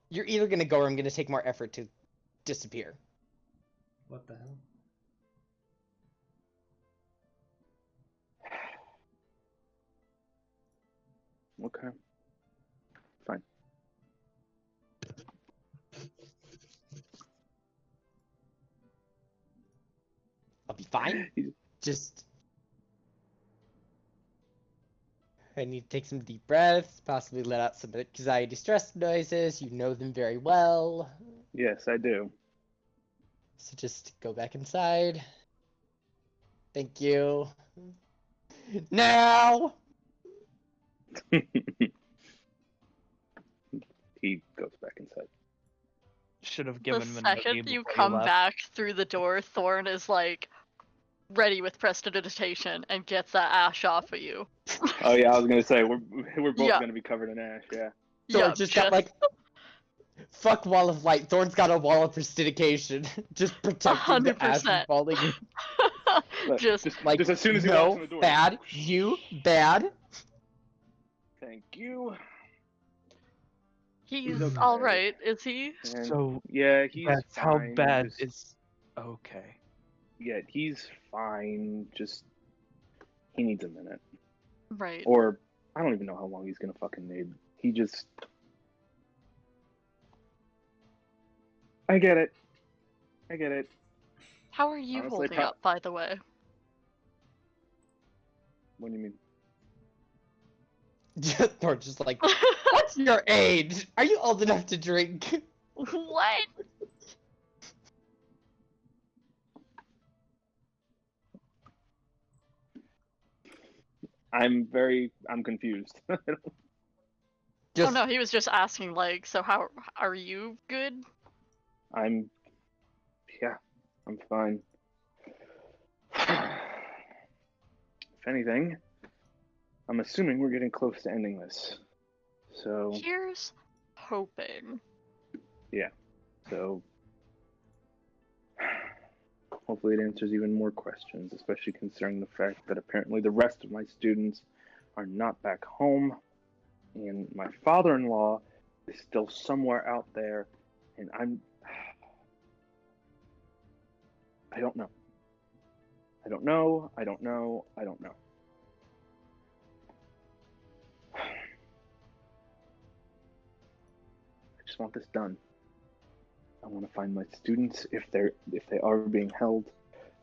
You're either going to go or I'm going to take more effort to disappear. What the hell? Okay. Fine. I'll be fine. Just... I need to take some deep breaths, possibly let out some anxiety stress noises. You know them very well. Yes, I do. So just go back inside. Thank you. Now! He goes back inside. Should have The given him a second nugget you before he come left. back through the door, Thorn is like ready with prestidigitation and gets that ash off of you. Oh yeah, I was gonna say we're both Yeah. gonna be covered in ash. Yeah. Thorn just got like... Fuck Wall of Light. Thorn's got a wall of prestidigitation. Just protecting the ash from 100%. falling in. Look, Just Like, just as soon as he no, walks in the door. bad. You, bad. Thank you. he's okay. all right, is he? And So yeah, he's that's how fine. bad Just- is. Okay. Yeah, he's fine. Just he needs a minute, Right. or I don't even know how long he's gonna fucking need. He just. I get it. I get it. How are you honestly, holding up, by the way? What do you mean? Thorn's just like, what's your age? Are you old enough to drink? What? I'm confused. Just, Oh no, he was just asking like, so how are you good? Yeah, I'm fine. If anything, I'm assuming we're getting close to ending this. So, Here's hoping. so hopefully it answers even more questions, especially considering the fact that apparently the rest of my students are not back home, and my father-in-law is still somewhere out there, and I don't know. I don't know. I don't know. I don't know. I just want this done. I want to find my students if they are being held.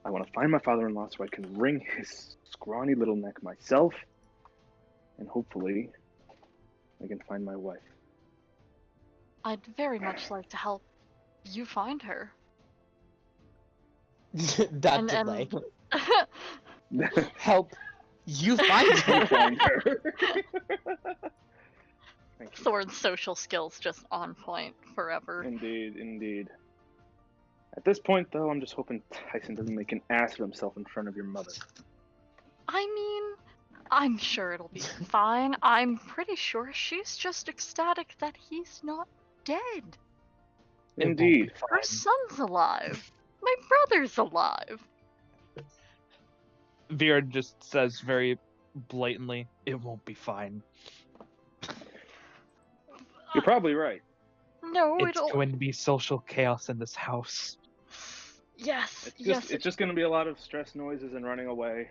I want to find my father-in-law so I can wring his scrawny little neck myself, and hopefully I can find my wife. I'd very much like to help you find her. that And- delay. Help you find You her. find her. Thank you. Thorn's social skills just on point forever. Indeed, indeed. At this point, though, I'm just hoping Tycen doesn't make an ass of himself in front of your mother. I mean, I'm sure it'll be fine. I'm pretty sure she's just ecstatic that he's not dead. It won't Indeed. be Her fine. son's alive. My brother's alive. Viran just says very blatantly, "It won't be fine. You're probably right. No, It's it'll. going to be social chaos in this house." Yes, It's just going to be a lot of stress noises and running away.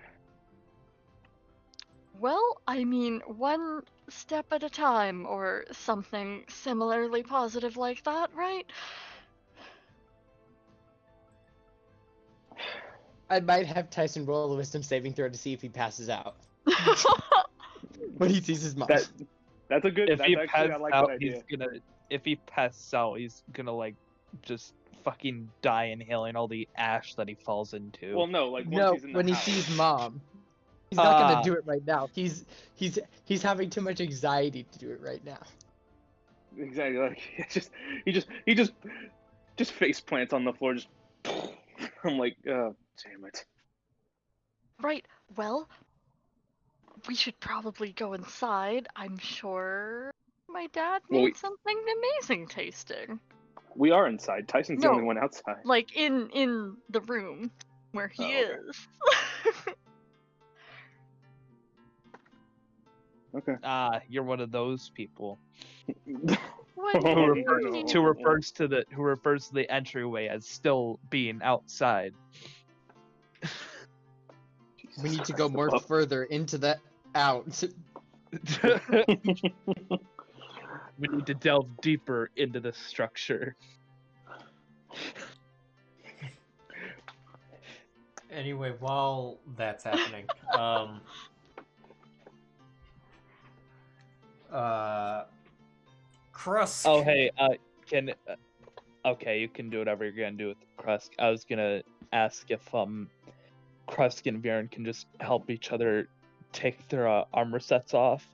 Well, I mean, one step at a time, or something similarly positive like that, right? I might have Tycen roll a wisdom saving throw to see if he passes out when he sees his mom. That's a good. If That's he actually, passes I like out, that idea. he's gonna. If he passes out, he's gonna like just fucking die inhaling all the ash that he falls into. Well, no, like once No, he's in the when he house. sees mom. He's not gonna Ah. do it right now. He's having too much anxiety to do it right now. Exactly. Like he just face plants on the floor. Just I'm like, oh, damn it. Right, well, we should probably go inside. I'm sure my dad Well, made something amazing tasting. We are inside. Tyson's the No. only one outside. Like, in the room where he Oh, okay. is. Okay. You're one of those people What do Oh, you no. mean? who refers to the entryway as still being outside. We need to go more further into the out. We need to delve deeper into the structure. Anyway, while that's happening, Krusk. Oh hey, okay, you can do whatever you're gonna do with Krusk. I was gonna ask if Krusk and Viran can just help each other take their armor sets off,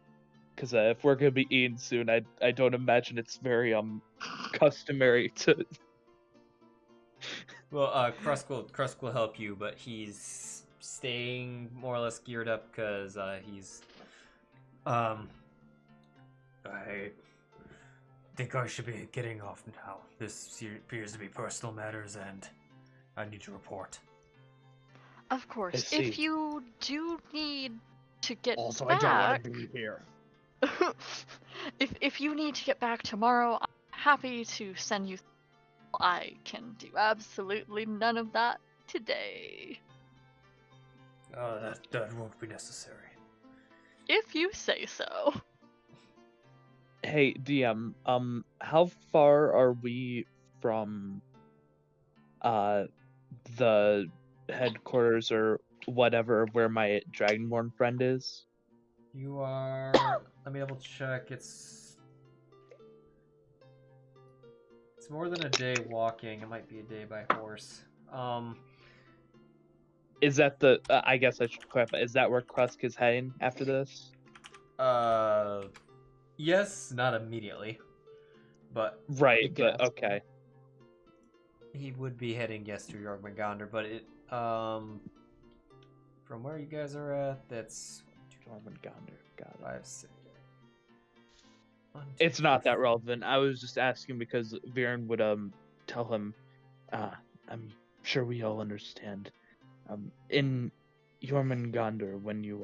because if we're gonna be eating soon, I don't imagine it's very customary to. Well, Krusk will help you, but he's staying more or less geared up because he's I think I should be getting off now. This appears to be personal matters, and I need to report. Of course, I if see. you do need to get Also, back, I don't want to be here. if you need to get back tomorrow, I'm happy to send you. I can do absolutely none of that today. That won't be necessary. If you say so. Hey DM, how far are we from the headquarters or whatever where my Dragonborn friend is? You are. Let me double check. It's more than a day walking. It might be a day by horse. Is that the? I guess I should clarify. Is that where Krusk is heading after this? Yes, not immediately, but Right, guess. but okay. he would be heading to Jormungandr. But it from where you guys are at, that's Jormungandr, got it. 5, 6. It's not that relevant. I was just asking because Viran would tell him. I'm sure we all understand. In Jormungandr, when you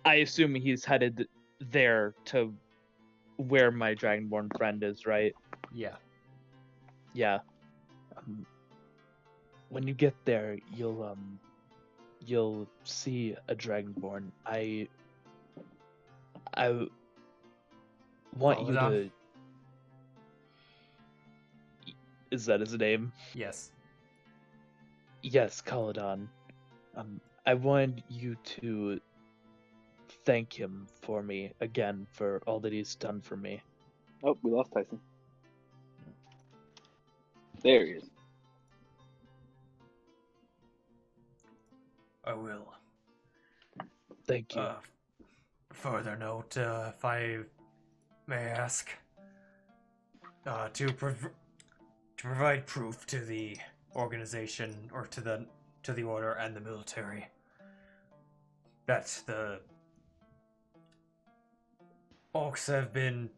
I assume he's headed there to where my Dragonborn friend is, right? Yeah. Yeah. When you get there, you'll see a Dragonborn. I want you Caladon? to. Is that his name? Yes. Yes, Caladon. I wanted you to thank him for me again for all that he's done for me. Oh, we lost Tyson. There he is. I will. Thank you. Further note, if I may ask, to provide proof to the organization or to the order and the military that the orcs have been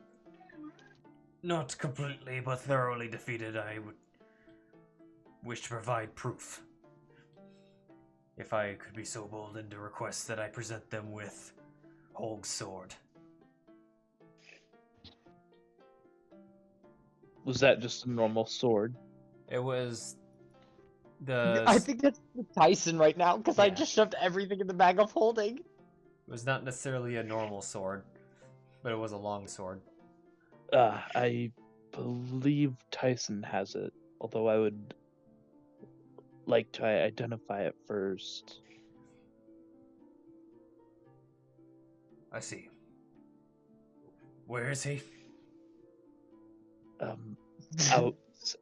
not completely but thoroughly defeated. I would wish to provide proof. If I could be so bold and to request that I present them with Holg's sword. Was that just a normal sword? It was I think that's Tyson right now because I Yeah. just shoved everything in the bag of holding. It was not necessarily a normal sword, but it was a long sword. I believe Tyson has it, although I would like to identify it first. I see. Where is he?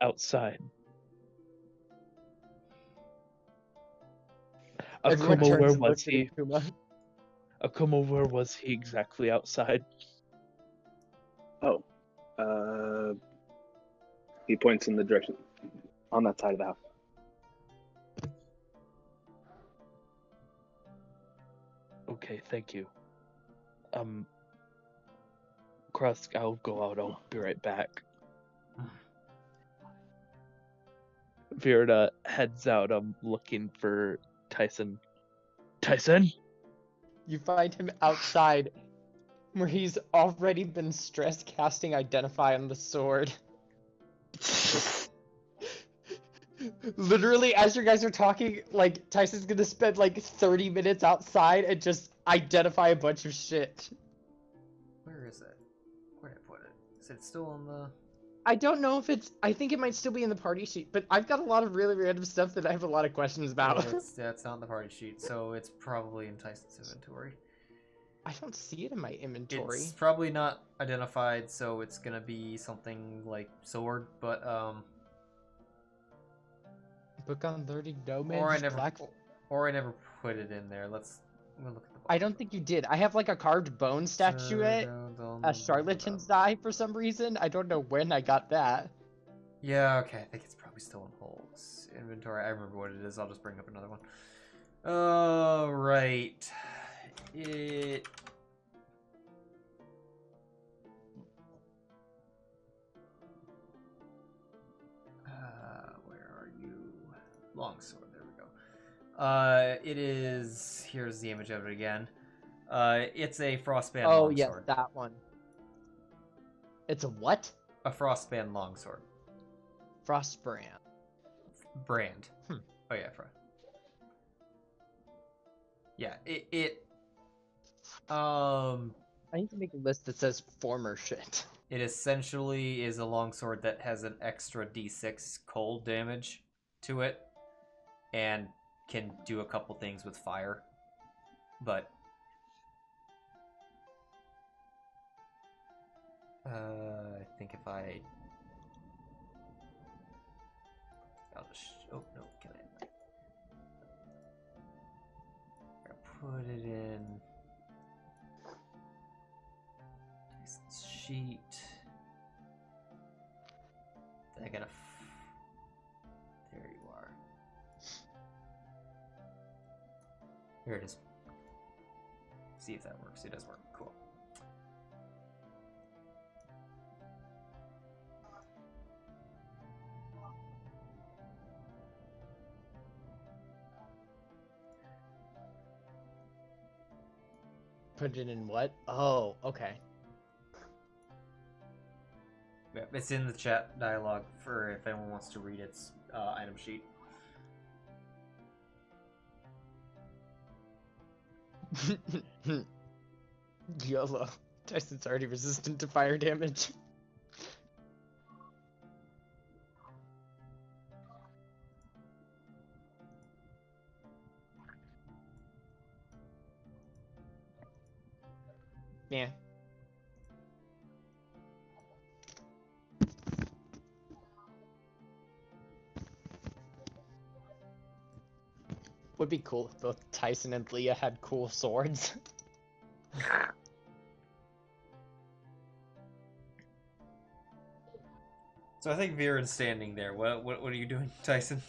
Outside. Everyone Akuma, where turns and was looks at he? Akuma. Akuma, where was he exactly outside? Oh. He points in the direction on that side of the house. Okay, thank you. Krusk, I'll go out. I'll be right back. Viran heads out. Looking for Tycen. Tycen? You find him outside, where he's already been stress casting Identify on the sword. Literally, as you guys are talking, like, Tyson's gonna spend like 30 minutes outside and just identify a bunch of shit. Where is it? Where did I put it? Is it still on the... I don't know if it's. I think it might still be in the party sheet, but I've got a lot of really random stuff that I have a lot of questions about. Yeah, it's not in the party sheet, so it's probably in Tyson's inventory. I don't see it in my inventory. It's probably not identified, so it's gonna be something like sword, but Book on learning Nomad. or I never put it in there. We'll look at the I don't think you did. I have like a carved bone statuette, a charlatan's die for some reason. I don't know when I got that. Yeah, okay. I think it's probably still in Hull's inventory. I remember what it is. I'll just bring up another one. Right. It... where are you? Longsword. There we go. It is... Here's the image of it again. It's a Frostband Oh, longsword. yes, that one. It's a what? A Frostband longsword. Frostbrand. Brand. Hmm. Oh, yeah, yeah, I need to make a list that says former shit. it essentially is a longsword that has an extra d6 cold damage to it and can do a couple things with fire. But I think if I'll just... Oh, no, can I... Put it in this sheet. I gotta... There you are. Here it is. See if that works. It does work. Cool. Put it in what? Oh, okay. Yeah, it's in the chat dialogue for if anyone wants to read its item sheet. YOLO. Tyson's already resistant to fire damage. Yeah. Would be cool if both Tycen and Lia had cool swords. So I think Viran's standing there. What are you doing, Tycen?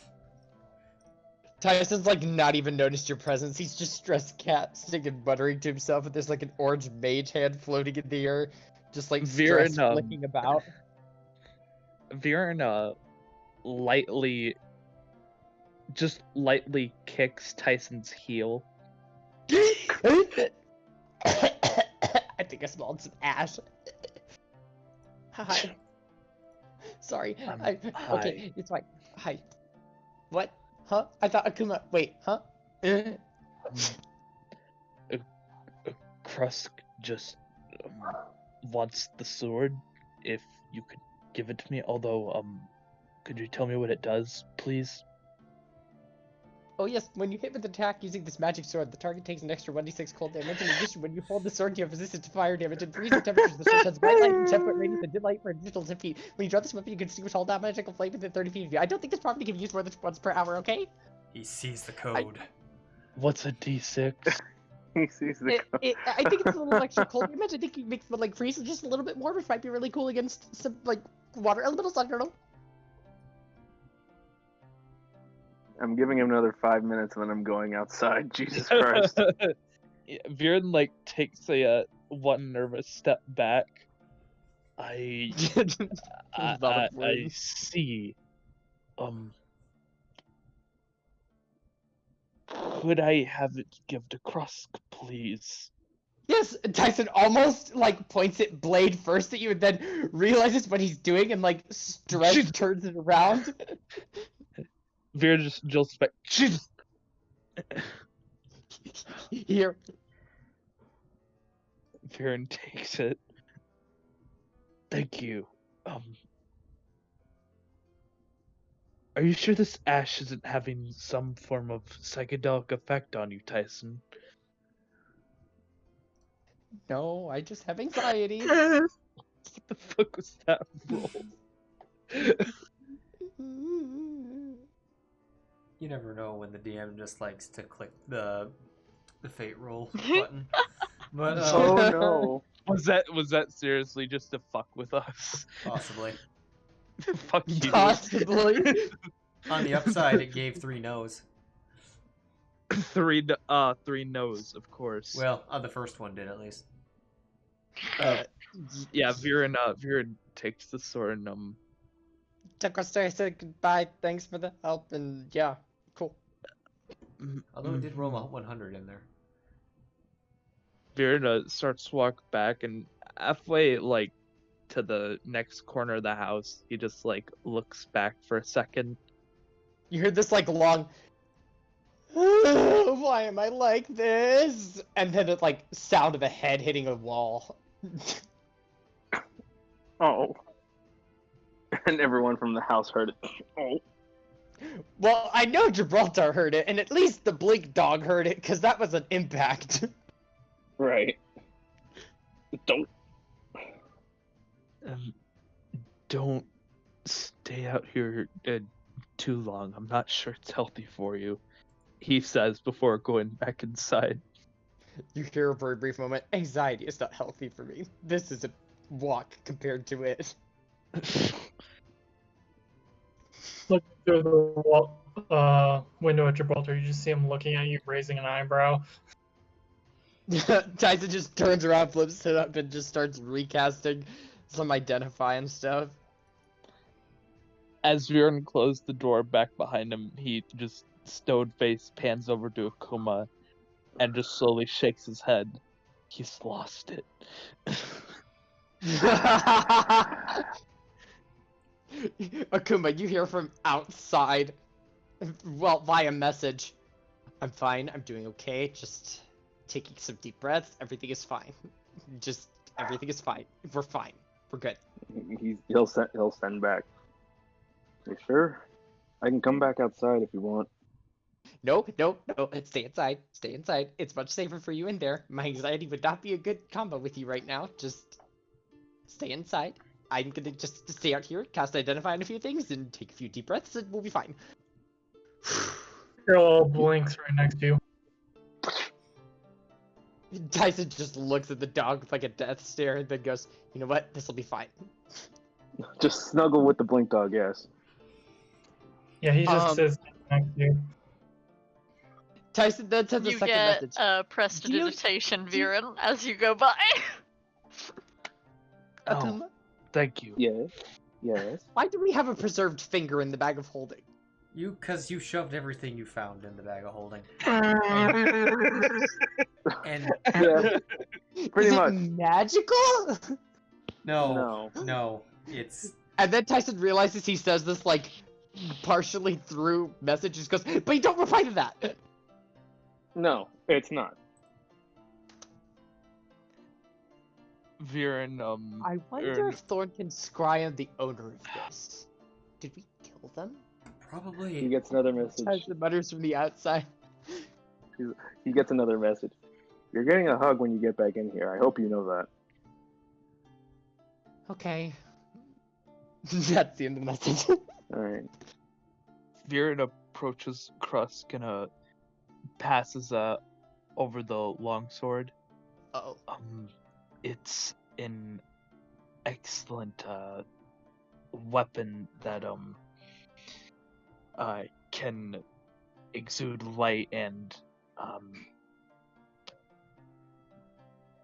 Tyson's like not even noticed your presence. He's just stress casting and muttering to himself, and there's like an orange mage hand floating in the air, just like stress Viran, flicking about. Viran lightly kicks Tyson's heel. I think I smelled some ash. Hi. Sorry. Hi. Okay, it's fine. Hi. What? Huh? I thought Akuma. Wait, huh? Krusk just wants the sword. If you could give it to me, although could you tell me what it does, please? Oh yes, when you hit with an attack using this magic sword, the target takes an extra 1d6 cold damage. In addition, when you hold the sword, you have resistance to fire damage and freezing temperatures. The sword has bright light and 10-foot radius and dim light for an additional 10 feet. When you draw this weapon, you can extinguish all that magical flame within 30 feet of you. I don't think this property can be used more than once per hour, okay? He sees the code. What's a d6? He sees the I think it's a little extra cold damage. I think it makes the like freeze just a little bit more, which might be really cool against some like water elementals. I don't know. I'm giving him another 5 minutes and then I'm going outside. Jesus Christ. Yeah, Viran like takes a one nervous step back. I see. Could I have it give to Krusk, please? Yes, Tycen almost like points it blade first at you and then realizes what he's doing and like turns it around. Viran just jolts back. Here. Viran takes it. Thank you. Are you sure this ash isn't having some form of psychedelic effect on you, Tycen? No, I just have anxiety. What the fuck was that roll? You never know when the DM just likes to click the fate roll button. But Oh no. Was that seriously just to fuck with us? possibly. Fuck you. Possibly. On the upside, it gave 3 no's. Three no's, of course. Well, the first one did at least. Yeah, Viran takes the sword and Techrester said goodbye, thanks for the help, and yeah, cool. Although it did roll a 100 in there. Viran starts to walk back, and halfway like to the next corner of the house, he just like looks back for a second. You hear this like long, why am I like this? And then it like sound of a head hitting a wall. Oh. And everyone from the house heard it. Oh. Well, I know Gibraltar heard it, and at least the Blink dog heard it, because that was an impact. Right. Don't. Don't stay out here too long. I'm not sure it's healthy for you, he says before going back inside. You hear for a brief moment, anxiety is not healthy for me. This is a walk compared to it. Look through the window at Gibraltar, you just see him looking at you, raising an eyebrow. Tycen just turns around, flips it up, and just starts recasting some identifying stuff. As Viran closed the door back behind him, he just stone-faced pans over to Akuma and just slowly shakes his head. He's lost it. Akuma, you hear from outside. Well, via message. I'm fine, I'm doing okay, just taking some deep breaths, everything is fine. Just, everything is fine. We're fine. We're good. He'll send back. You sure? I can come back outside if you want. No, stay inside. Stay inside. It's much safer for you in there. My anxiety would not be a good combo with you right now. Just stay inside. I'm gonna just stay out here, cast Identify on a few things, and take a few deep breaths, and we'll be fine. Girl blinks right next to you. Tycen just looks at the dog with like a death stare, and then goes, "You know what? This'll be fine." Just snuggle with the blink dog, yes. Yeah, he just sits next to you. Tycen then sends a You second get message. prestidigitation, Viran, as you go by. Akuma, Thank you. Yes. why do we have a preserved finger in the bag of holding? Cause you shoved everything you found in the bag of holding. And Yeah. Pretty Is much. it magical? no, it's And then Tycen realizes he says this like partially through messages, goes, "But you don't reply to that." No, it's not. Viran, I wonder if Thorn can scry on the owner of this. Did we kill them? Probably. He gets another message. Tyson mutters from the outside. He gets another message. You're getting a hug when you get back in here. I hope you know that. Okay. That's the end of the message. Alright. Viran approaches Krusk and passes over the longsword. Oh. It's an excellent weapon that can exude light and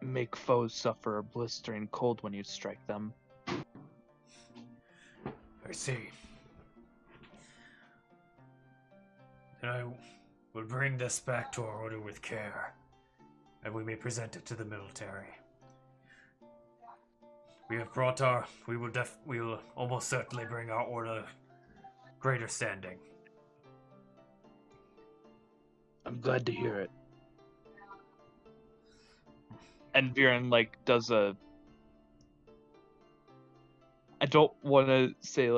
make foes suffer a blistering cold when you strike them. I see. Then I will bring this back to our order with care, and we may present it to the military. We will almost certainly bring our order greater standing. I'm glad to hear it. And Viran does a, I don't want to say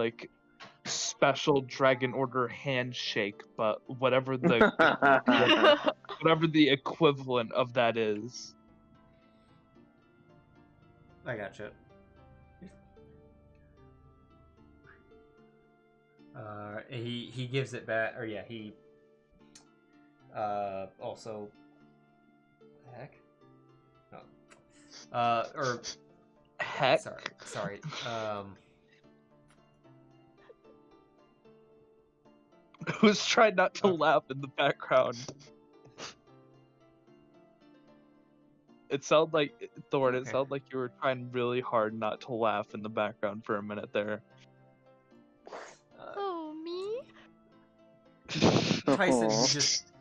special Dragon Order handshake, but whatever the whatever the equivalent of that is. I gotcha. He gives it back, or yeah, he also heck no or heck sorry who's trying not to laugh in the background. It sounded like Thorn. It sounded like you were trying really hard not to laugh in the background for a minute there. Oh, me? Tycen just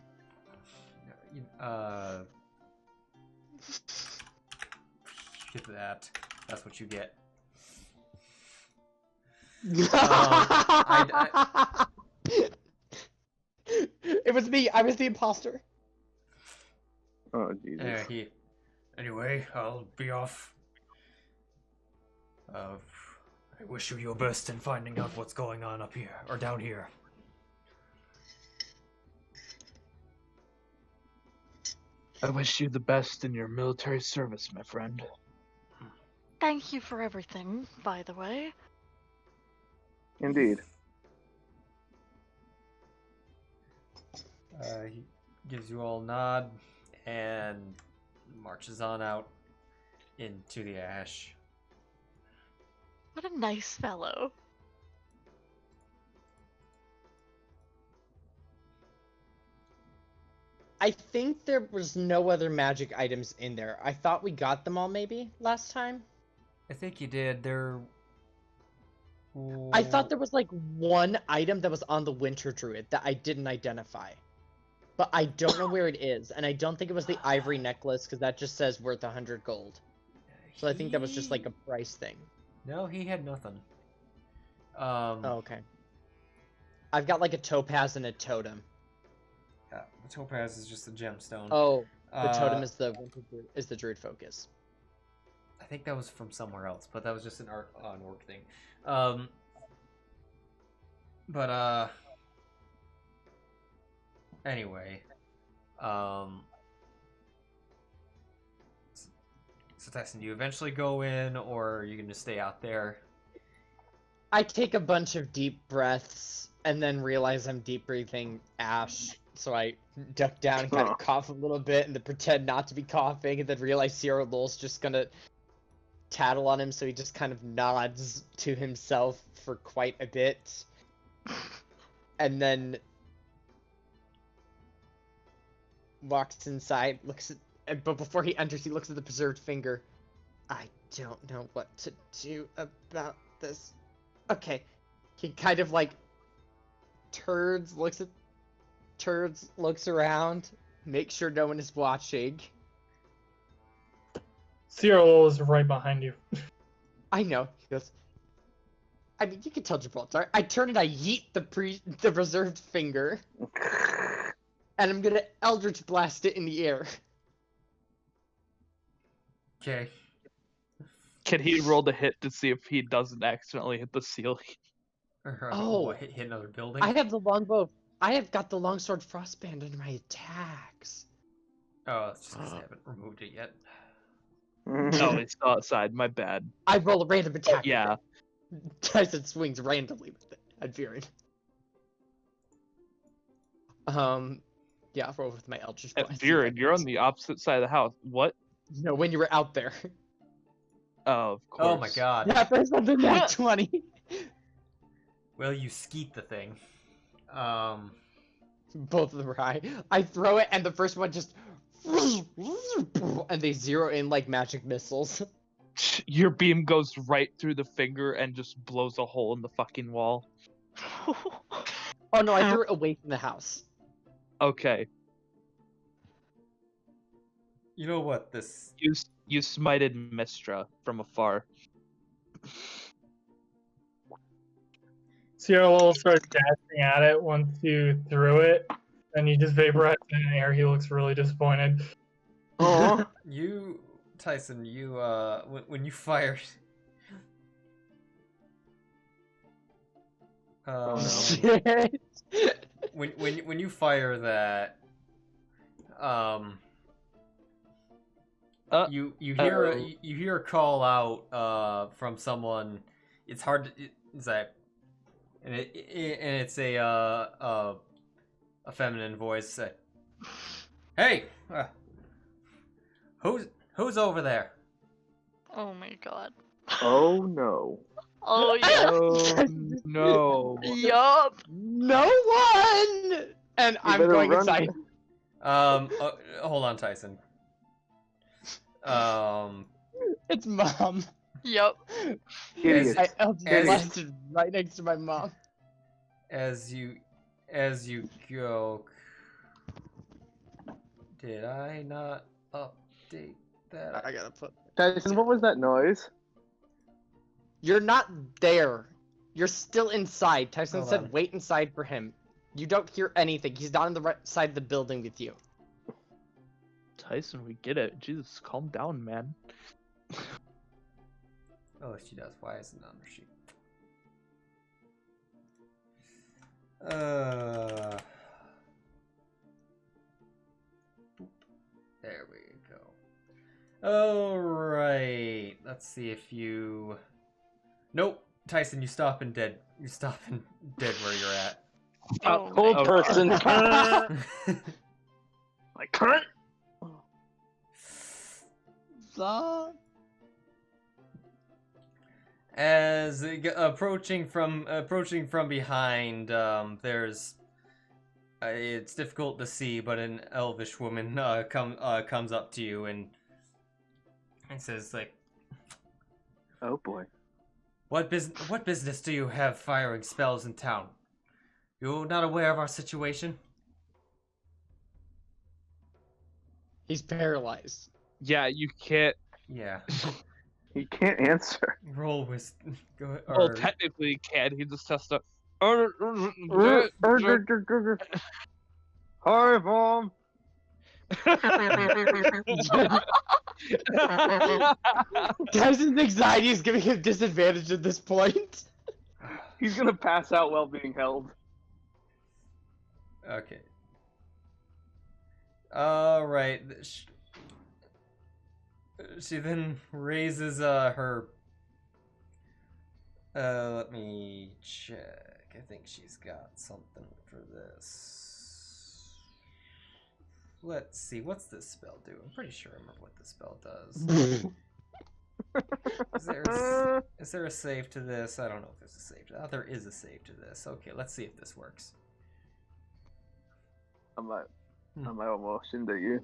get that. That's what you get. It was me. I was the imposter. Oh, Jesus. Anyway, I'll be off. I wish you your best in finding out what's going on up here, or down here. I wish you the best in your military service, my friend. Thank you for everything, by the way. Indeed. He gives you all a nod and marches on out into the ash. What a nice fellow. I think there was no other magic items in there. I thought we got them all maybe last time. I think you did. I thought there was one item that was on the Winter Druid that I didn't identify. But I don't know where it is, and I don't think it was the ivory necklace because that just says worth 100 gold. So I think that was just a price thing. No, he had nothing. Oh, okay. I've got a topaz and a totem. Yeah, the topaz is just a gemstone. Oh, the totem is the druid focus. I think that was from somewhere else, but that was just an orc thing. Anyway, so Tycen, do you eventually go in, or are you gonna stay out there? I take a bunch of deep breaths and then realize I'm deep breathing ash, so I duck down and kind of cough a little bit and then pretend not to be coughing, and then realize Sierra Lowell's just gonna tattle on him, so he just kind of nods to himself for quite a bit, and then walks inside, but before he enters, he looks at the preserved finger. I don't know what to do about this. Okay. He kind of looks around, makes sure no one is watching. Cyril is right behind you. I know. He goes, I mean, you can tell Gibraltar. I turn and I yeet the preserved finger. And I'm gonna Eldritch Blast it in the air. Okay. Can he roll the hit to see if he doesn't accidentally hit the ceiling? Oh. hit another building? I have the longbow. I have got the longsword frostband under my attacks. Oh, it's just because I haven't removed it yet. Oh, it's still outside. My bad. I roll a random attack. Yeah. Tycen swings randomly with it at Viran. Yeah, I'll roll with my Eldritch Blast. Viran, you're on the opposite side of the house. What? No, when you were out there. Oh, of course. Oh my god. Yeah, first one did that 20. Well, you skeet the thing. Both of them are high. I throw it, and the first one just... And they zero in like magic missiles. Your beam goes right through the finger and just blows a hole in the fucking wall. Oh no, I threw it away from the house. Okay. You know what this... You smited Mistra from afar. Sierra will start dashing at it once you threw it, and he just vaporizes in the air. He looks really disappointed. Oh, You, Tycen, you, when you fired... Shit. when you fire that, you hear a call out from someone. It's hard to it's that, and it's a feminine voice. Hey, who's over there? Oh my god. oh no. Oh yeah. Oh no. Yup. No one! And I'm better going run. inside. Hold on, Tycen. It's mom. Yup. Idiot. I Eldritch As- Blasted right next to my mom. As you go, did I not update that? I gotta put... Tycen, what was that noise? You're not there. You're still inside. Tycen Hold said on. wait inside for him. You don't hear anything. He's not on the right side of the building with you. Tycen, we get it. Jesus, calm down, man. Oh, she does. Why isn't it on her sheet? There we go. Alright. Let's see if you... Nope. Tycen, you stopping dead. You're stopping dead where you're at. Oh Cold my person. Like, current. As approaching from behind, there's it's difficult to see, but an elvish woman comes up to you and says like, Oh boy. what business do you have firing spells in town? You're not aware of our situation? He's paralyzed. Yeah, you can't. Yeah. He can't answer. Roll with go Well, or technically, he can. He just has to. Hi, Mom. Tycen's anxiety is giving him disadvantage at this point. He's gonna pass out while being held. okay. All right. She then raises her. Let me check. I think she's got something for this. Let's see. What's this spell do? I'm pretty sure I remember what this spell does. Is there a save to this? I don't know if there's a save to. Oh, there is a save to this. Okay, let's see if this works. I might almost into you.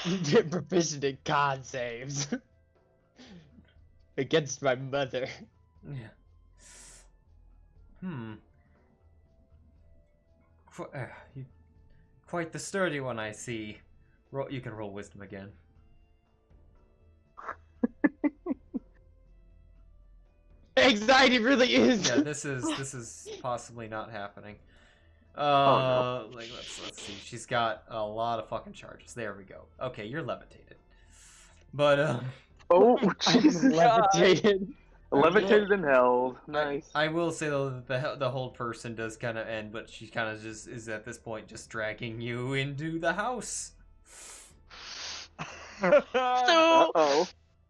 You get proficient in con saves. Against my mother. Yeah. Quite the sturdy one, I see. You can roll wisdom again. Anxiety really is. Yeah, this is possibly not happening. Oh, Like let's see. She's got a lot of fucking charges. There we go. Okay, you're levitated. But Oh, I'm Jesus. levitated. Levitated and held. Nice. I will say though that the hold person does kind of end, but she kind of just is at this point just dragging you into the house. So, Uh-oh.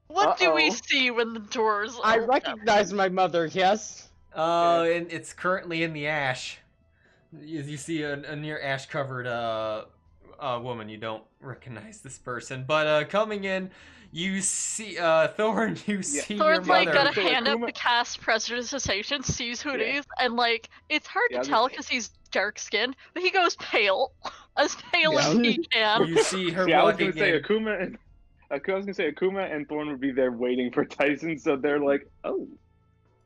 what do we Uh-oh. see when the doors I open? recognize my mother, yes. And it's currently in the ash. You see a near ash covered woman. You don't recognize this person, but coming in, you see Thorn. You see your Thorn's like mother. got a So hand up Akuma- to cast prestidigitation, sees who it Yeah. is, and like it's hard Yeah, to tell because he's dark skinned, but he goes pale, as pale as Yeah. he can. You see her Yeah, I was walking gonna say in. Akuma and Thorn would be there waiting for Tycen, so they're like, oh.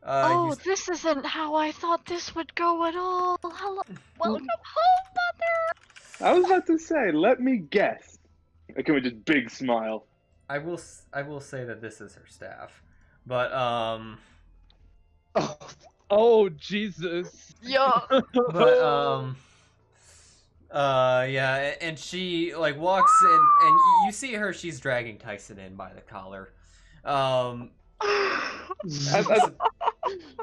Oh, You this isn't how I thought this would go at all. Hello, welcome home, mother. I was about to say, let me guess. Akuma just big smile. I will say that this is her staff, but Oh, Oh Jesus! Yeah. yeah, and she like walks in, and you see her. She's dragging Tycen in by the collar. I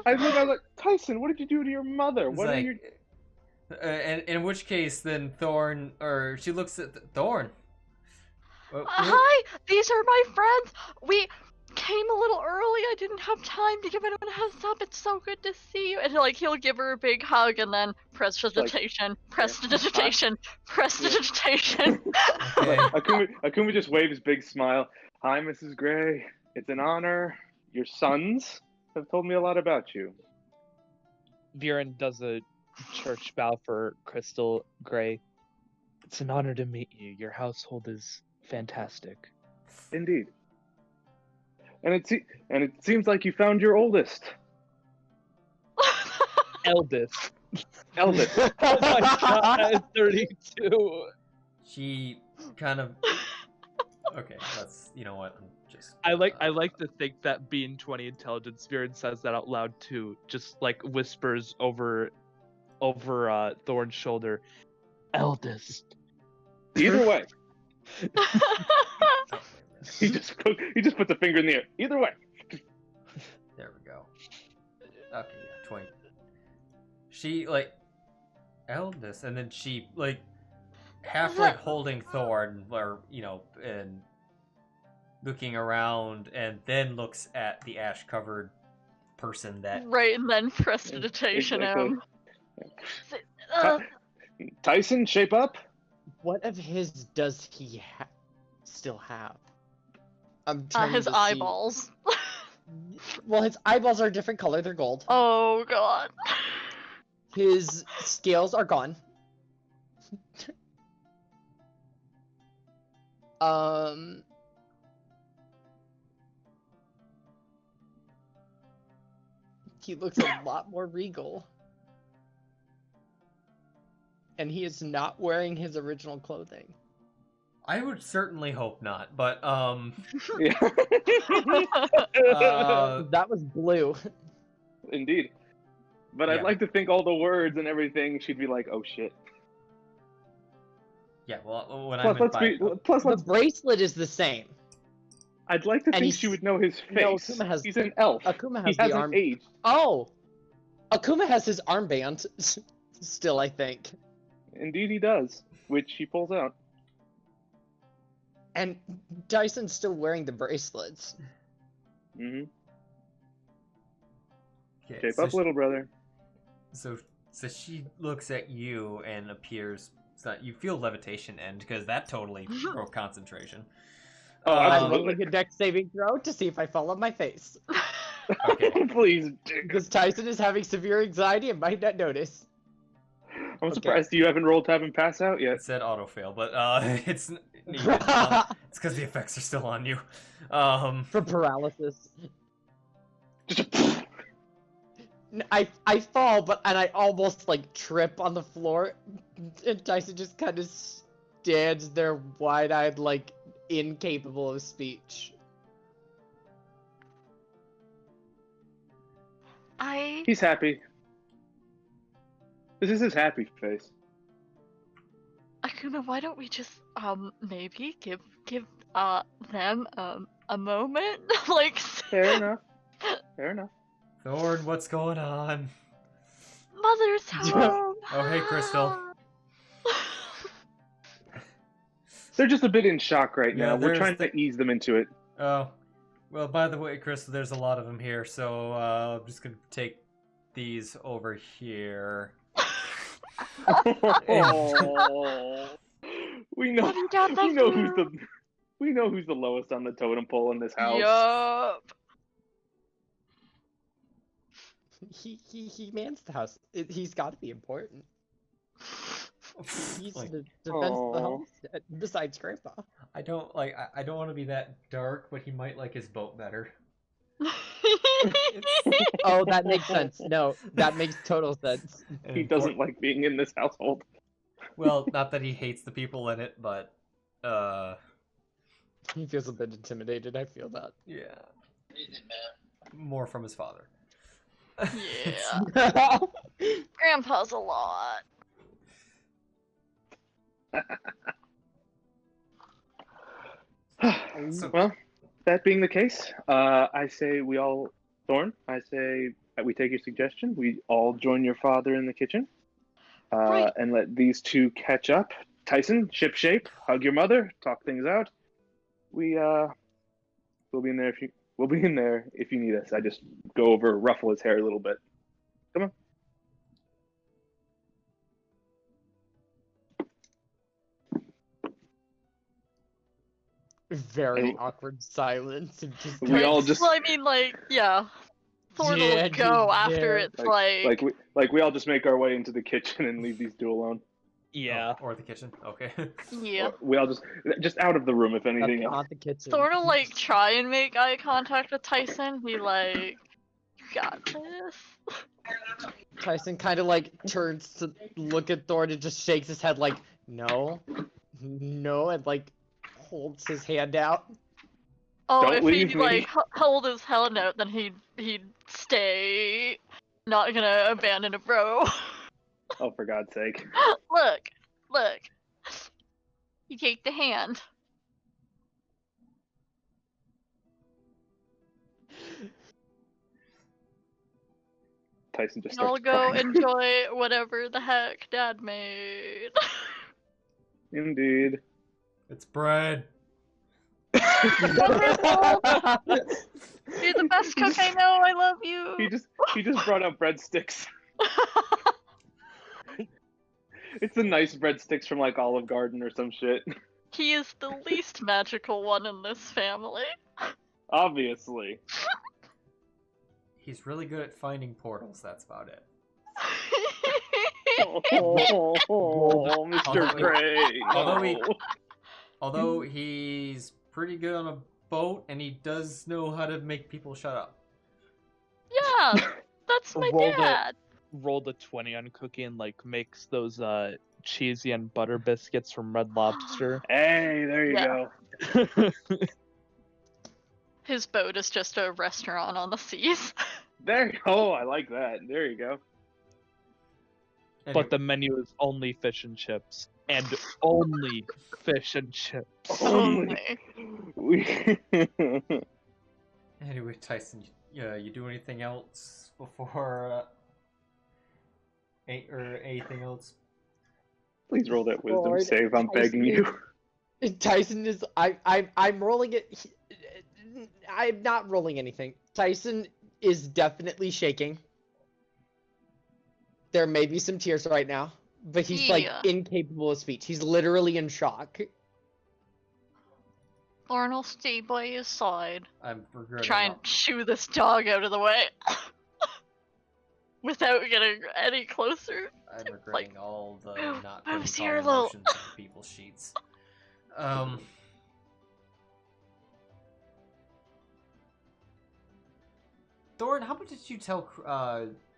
was like, Tycen, what did you do to your mother? It's What are like, you? and in which case, then Thorn, or she looks at Thorn. Hi, these are my friends. We came a little early. I didn't have time to give anyone a heads up. It's so good to see you. And like he'll give her a big hug and then prestidigitation, prestidigitation, prestidigitation. Okay. Akuma just waves big smile. Hi, Mrs. Gray. It's an honor. Your sons have told me a lot about you. Viran does a church bow for Crystal Gray. It's an honor to meet you. Your household is fantastic. Indeed. And it seems like you found your oldest. Eldest. Eldest. Oh my god, 32. She kind of. Okay, that's you know what. I'm just. I like to think that being 20 intelligence, Viran says that out loud too. Just like whispers over Thorn's shoulder. Eldest. Either way. He just puts a finger in the air. Either way. There we go. Okay, yeah, 20. She like eldest, and then she like half like holding Thorn, or and looking around, and then looks at the ash-covered person that. Right, and then prestidigitation him. Tycen, shape up. what of his does he still have? I'm trying His to see. eyeballs. Well, his eyeballs are a different color. They're gold. Oh god. His scales are gone. He looks a lot more regal. And he is not wearing his original clothing. I would certainly hope not, but Yeah. That was blue. Indeed. But Yeah. I'd like to think all the words and everything, she'd be like, oh shit. yeah. Well, when Plus, I'm The bracelet is the same. I'd like to And think he's- she would know his No, face. Akuma has- He's an elf. Akuma He has the hasn't arm. aged. Oh! Akuma has his armband still, I think. Indeed he does. Which he pulls out. And Dyson's still wearing the bracelets. Mm-hmm. okay, Shape so up, little brother. So she looks at you and appears. So you feel levitation end because that totally broke concentration. Oh, I'm absolutely. rolling a dex saving throw to see if I fall on my face. Okay. Please do. Because Tycen is having severe anxiety and might not notice. I'm surprised you haven't rolled to have him pass out yet. It said auto fail, but it's it's because the effects are still on you. For paralysis. Just a I fall, and I almost like trip on the floor, and Tycen just kind of stands there wide-eyed, like incapable of speech. He's happy. This is his happy face. Akuma, why don't we just maybe give them a moment? Like Fair enough. Fair enough. Thorn, what's going on? Mother's home. Oh, hey, Crystal. They're just a bit in shock right Yeah, now. We're there's trying to ease them into it. Oh, well, by the way, Crystal, there's a lot of them here, so I'm just gonna take these over here. Oh, we know Dad, thank you. we know who's the lowest on the totem pole in this house. Yup. He mans the house. He's got to be important. He's Like, the defense of the house, besides Grandpa. I don't want to be that dark, but he might like his boat better. Oh, that makes sense. No, that makes total sense. And He doesn't like being in this household. Well, not that he hates the people in it, but He feels a bit intimidated. I feel that. yeah, more from his father. Yeah. Grandpa's a lot. Well, that being the case, I say Thorn, I say that we take your suggestion. We all join your father in the kitchen, Right. and let these two catch up. Tycen, shipshape, hug your mother, talk things out. We'll be in there if you need us. I just go over, ruffle his hair a little bit. Come on. Very And- awkward silence. And just We all just Well, I mean, like, yeah. Thorn will go after it's we all just make our way into the kitchen and leave these two alone. Yeah. Or the kitchen. Okay. yeah. We all just out of the room if anything else. not the kitchen. Thorn will, like, try and make eye contact with Tycen. Be like, you got this. Tycen kind of like turns to look at Thorn and just shakes his head like, no, and like holds his hand out. Oh, Don't if leave he'd, me. like, hold his hand out, then he'd stay. Not gonna abandon a bro. Oh, for God's sake. Look. You take the hand. Tycen just I'll starts go crying. enjoy whatever the heck Dad made. Indeed. It's bread. Wonderful! You're the best cook I know. I love you. He just brought out breadsticks. It's the nice breadsticks from like Olive Garden or some shit. He is the least magical one in this family. Obviously. He's really good at finding portals. That's about it. Oh, Mr. Gray. Although he's pretty good on a boat, and he does know how to make people shut up. Yeah, that's my dad. Rolled a 20 on cooking and like makes those cheesy and butter biscuits from Red Lobster. Hey, there you Yeah. go. His boat is just a restaurant on the seas. There you go. I like that. There you go. Anyway, But the menu is only fish and chips. And only fish and chips. Only. anyway, Tycen, you do anything else before anything else? Please roll that wisdom Lord, save. I'm begging you. Tycen is I'm rolling it. I'm not rolling anything. Tycen is definitely shaking. There may be some tears right now, but he's like Yeah. incapable of speech. He's literally in shock. Thorn will stay by his side. I'm regretting. Try and shoo this dog out of the way. Without getting any closer. I'm regretting all the not I'm putting serious. color emotions on people's sheets. Thorn, how much did you tell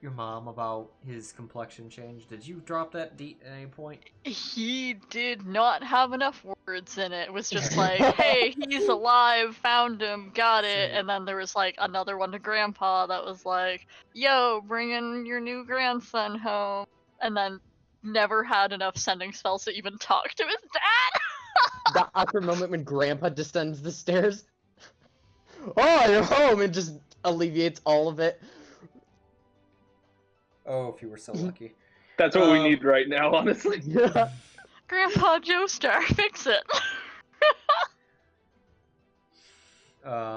your mom about his complexion change? Did you drop that deet at any point? He did not have enough words in it. It was just like, hey, he's alive, found him, got it. And then there was like another one to Grandpa that was like, yo, bring in your new grandson home. And then never had enough sending spells to even talk to his dad. That awkward moment when Grandpa descends the stairs. Oh, I'm home, and just alleviates all of it. Oh, if you were so lucky. That's what we need right now, honestly. Grandpa Joestar, fix it.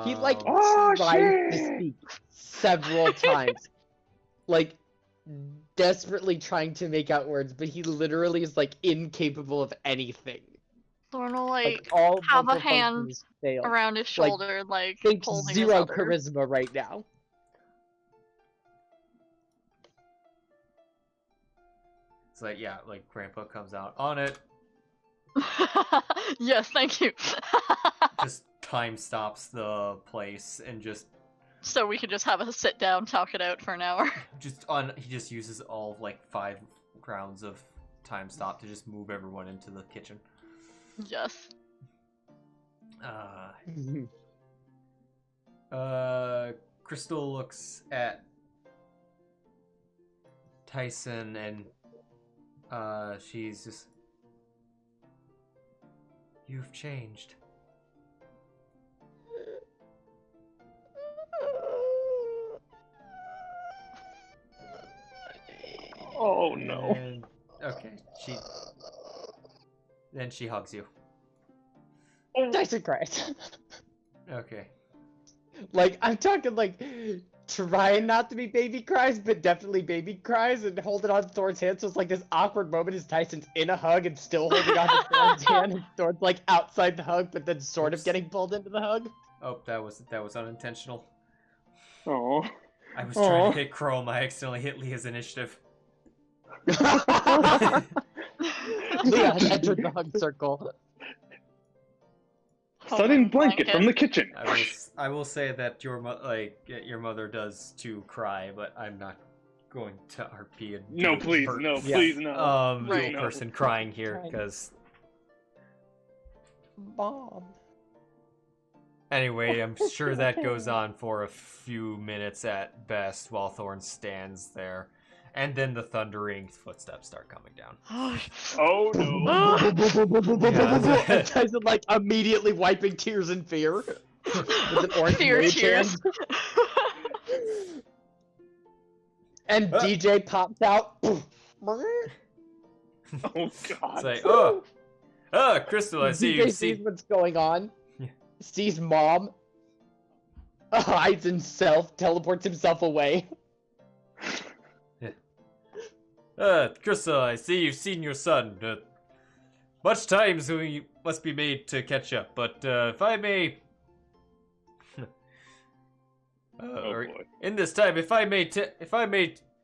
He like Oh, tries to shit! speak several times, like desperately trying to make out words, but he literally is like incapable of anything. Thorn will Like all have a vocal hand functions fail. around his shoulder, like Think holding zero his other. charisma right now. It's like, yeah, like Grandpa comes out on it, Yes, thank you. just time stops the place, and just So we could just have a sit down, talk it out for an hour. he just uses all like 5 rounds of time stop to just move everyone into the kitchen. Yes. Crystal looks at Tycen and she's just, you've changed. Oh no. And, okay, then she hugs you. Tycen cries. Okay. Like, I'm talking like trying not to be baby cries, but definitely baby cries, and holding on to Thorn's hand. So it's like this awkward moment as Tycen's in a hug and still holding on to Thorn's hand, and Thorn's like outside the hug, but then sort of getting pulled into the hug. Oh, that was unintentional. Oh. I was trying to hit Chrome. I accidentally hit Leah's initiative. Leah has entered the hug circle. Sudden blanket from the kitchen. I will say that your mother does too cry, but I'm not going to RP and No, please, no, please, no. Right. do a person crying here, because Mom. anyway, I'm sure that goes on for a few minutes at best while Thorn stands there. And then the thundering footsteps start coming down. Oh no. And Tycen like immediately wiping tears in fear. With an orange Fear mage tears. hand. And DJ pops out. Oh god. It's like, Crystal, I see DJ you. sees what's going on. Yeah. Sees Mom. Hides himself. Teleports himself away. Crystal, I see you've seen your son. Much time must be made to catch up, but if I may... boy. in this time, if I may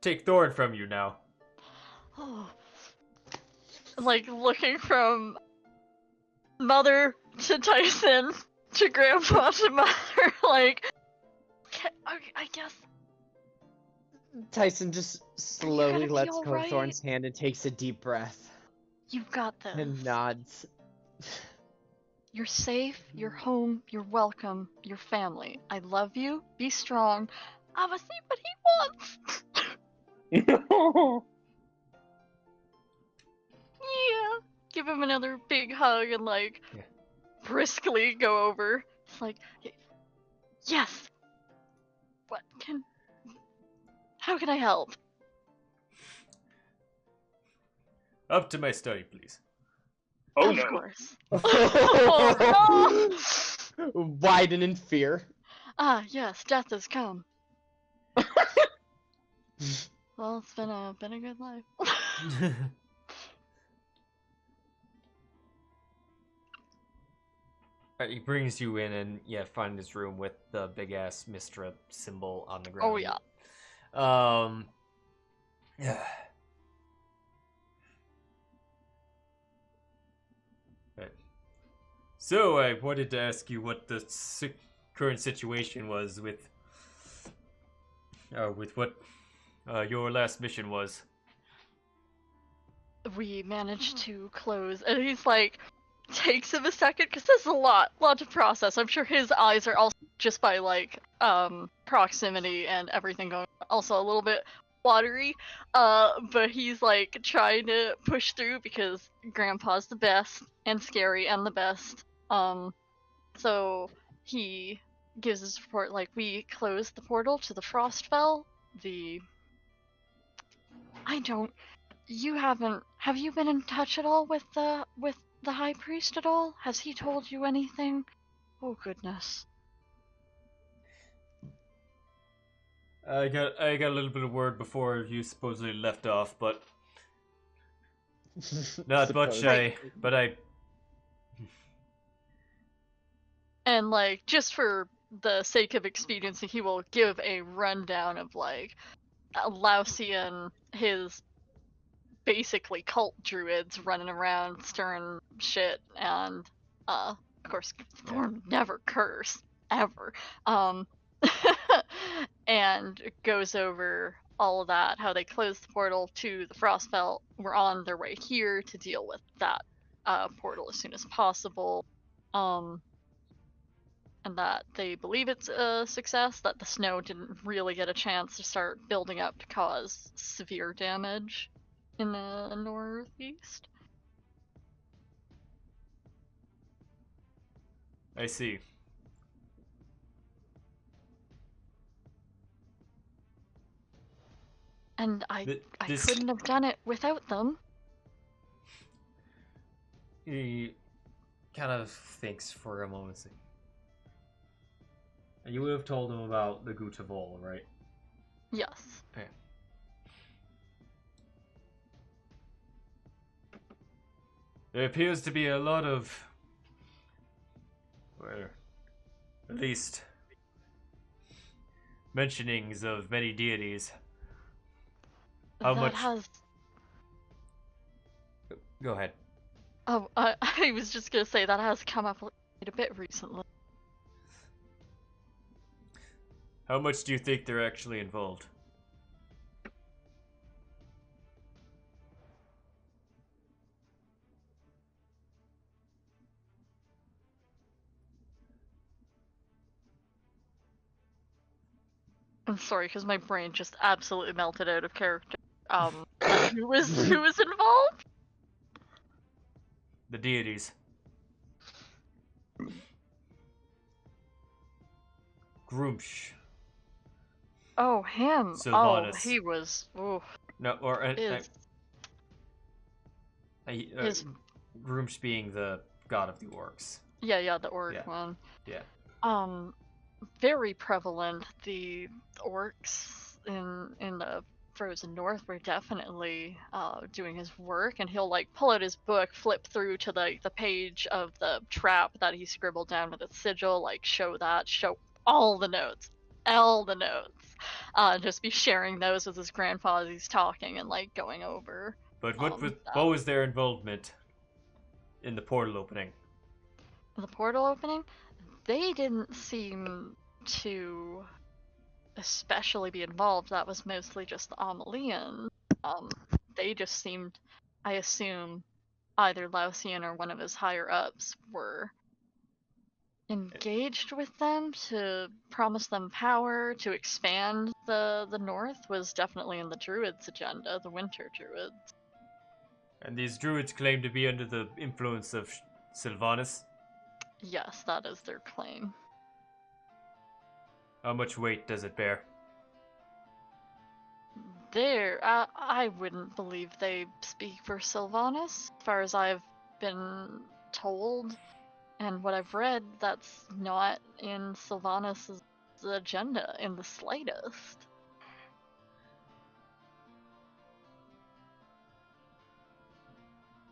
take Thorn from you now. Like looking from mother to Tycen to grandpa to mother, like, I guess. Tycen just slowly be lets go of alright. Thorn's hand and takes a deep breath. You've got this. And nods. You're safe, you're home, you're welcome, you're family. I love you, be strong. I'ma see what he wants. Yeah. Give him another big hug and like briskly go over. It's like, yes. How can I help? Up to my study, please. Oh of no. course. Widen in fear. Ah, yes, death has come. Well, it's been a good life. He brings you in and find his room with the big ass Mistra symbol on the ground. Oh yeah. Yeah. Right. So I wanted to ask you what the current situation was with what your last mission was. We managed to close, and he's like, takes him a second, because this is a lot to process. I'm sure his eyes are also, just by like, proximity and everything going on, also a little bit watery, but he's like trying to push through because Grandpa's the best, and scary, and the best, so he gives his report like, we closed the portal to the Frostfell. I don't. You haven't. Have you been in touch at all with the High Priest at all? Has he told you anything? Oh goodness. I got a little bit of word before you supposedly left off, but not much. But I. And like, just for the sake of expediency, he will give a rundown of like Laosi and his basically cult druids running around stirring shit, and of course Thorn never curse ever. And goes over all of that, how they closed the portal to the Frostfell, were on their way here to deal with that portal as soon as possible. And that they believe it's a success, that the snow didn't really get a chance to start building up to cause severe damage in the northeast. I see. And I This- couldn't have done it without them. He kind of thinks for a moment. And you would have told him about the Gutavol, right? Yes. Okay. There appears to be a lot of, well, at least mentionings of many deities. How that much? has. Go ahead. Oh, I was just gonna say that has come up a bit recently. How much do you think they're actually involved? I'm sorry, because my brain just absolutely melted out of character. Who was involved? The deities. Groomsh. Oh, him. Sylvanas. Oh, he was. Ooh, No, or his, his. Groomsh being the god of the orcs. Yeah, the orc Yeah. one. Yeah. Very prevalent. The orcs in the frozen north were definitely doing his work, and he'll like pull out his book, flip through to the page of the trap that he scribbled down with its sigil, like show all the notes, just be sharing those with his grandpa as he's talking and like going over. But what was their involvement in the portal opening? The portal opening? They didn't seem to especially be involved. That was mostly just the Amalian. They just seemed, I assume, either Lausian or one of his higher ups were engaged with them to promise them power to expand the north. Was definitely in the druids' agenda, the winter druids. And these druids claim to be under the influence of Sylvanas. Yes, that is their claim. How much weight does it bear? I wouldn't believe they speak for Sylvanas. As far as I've been told and what I've read, that's not in Sylvanas' agenda in the slightest.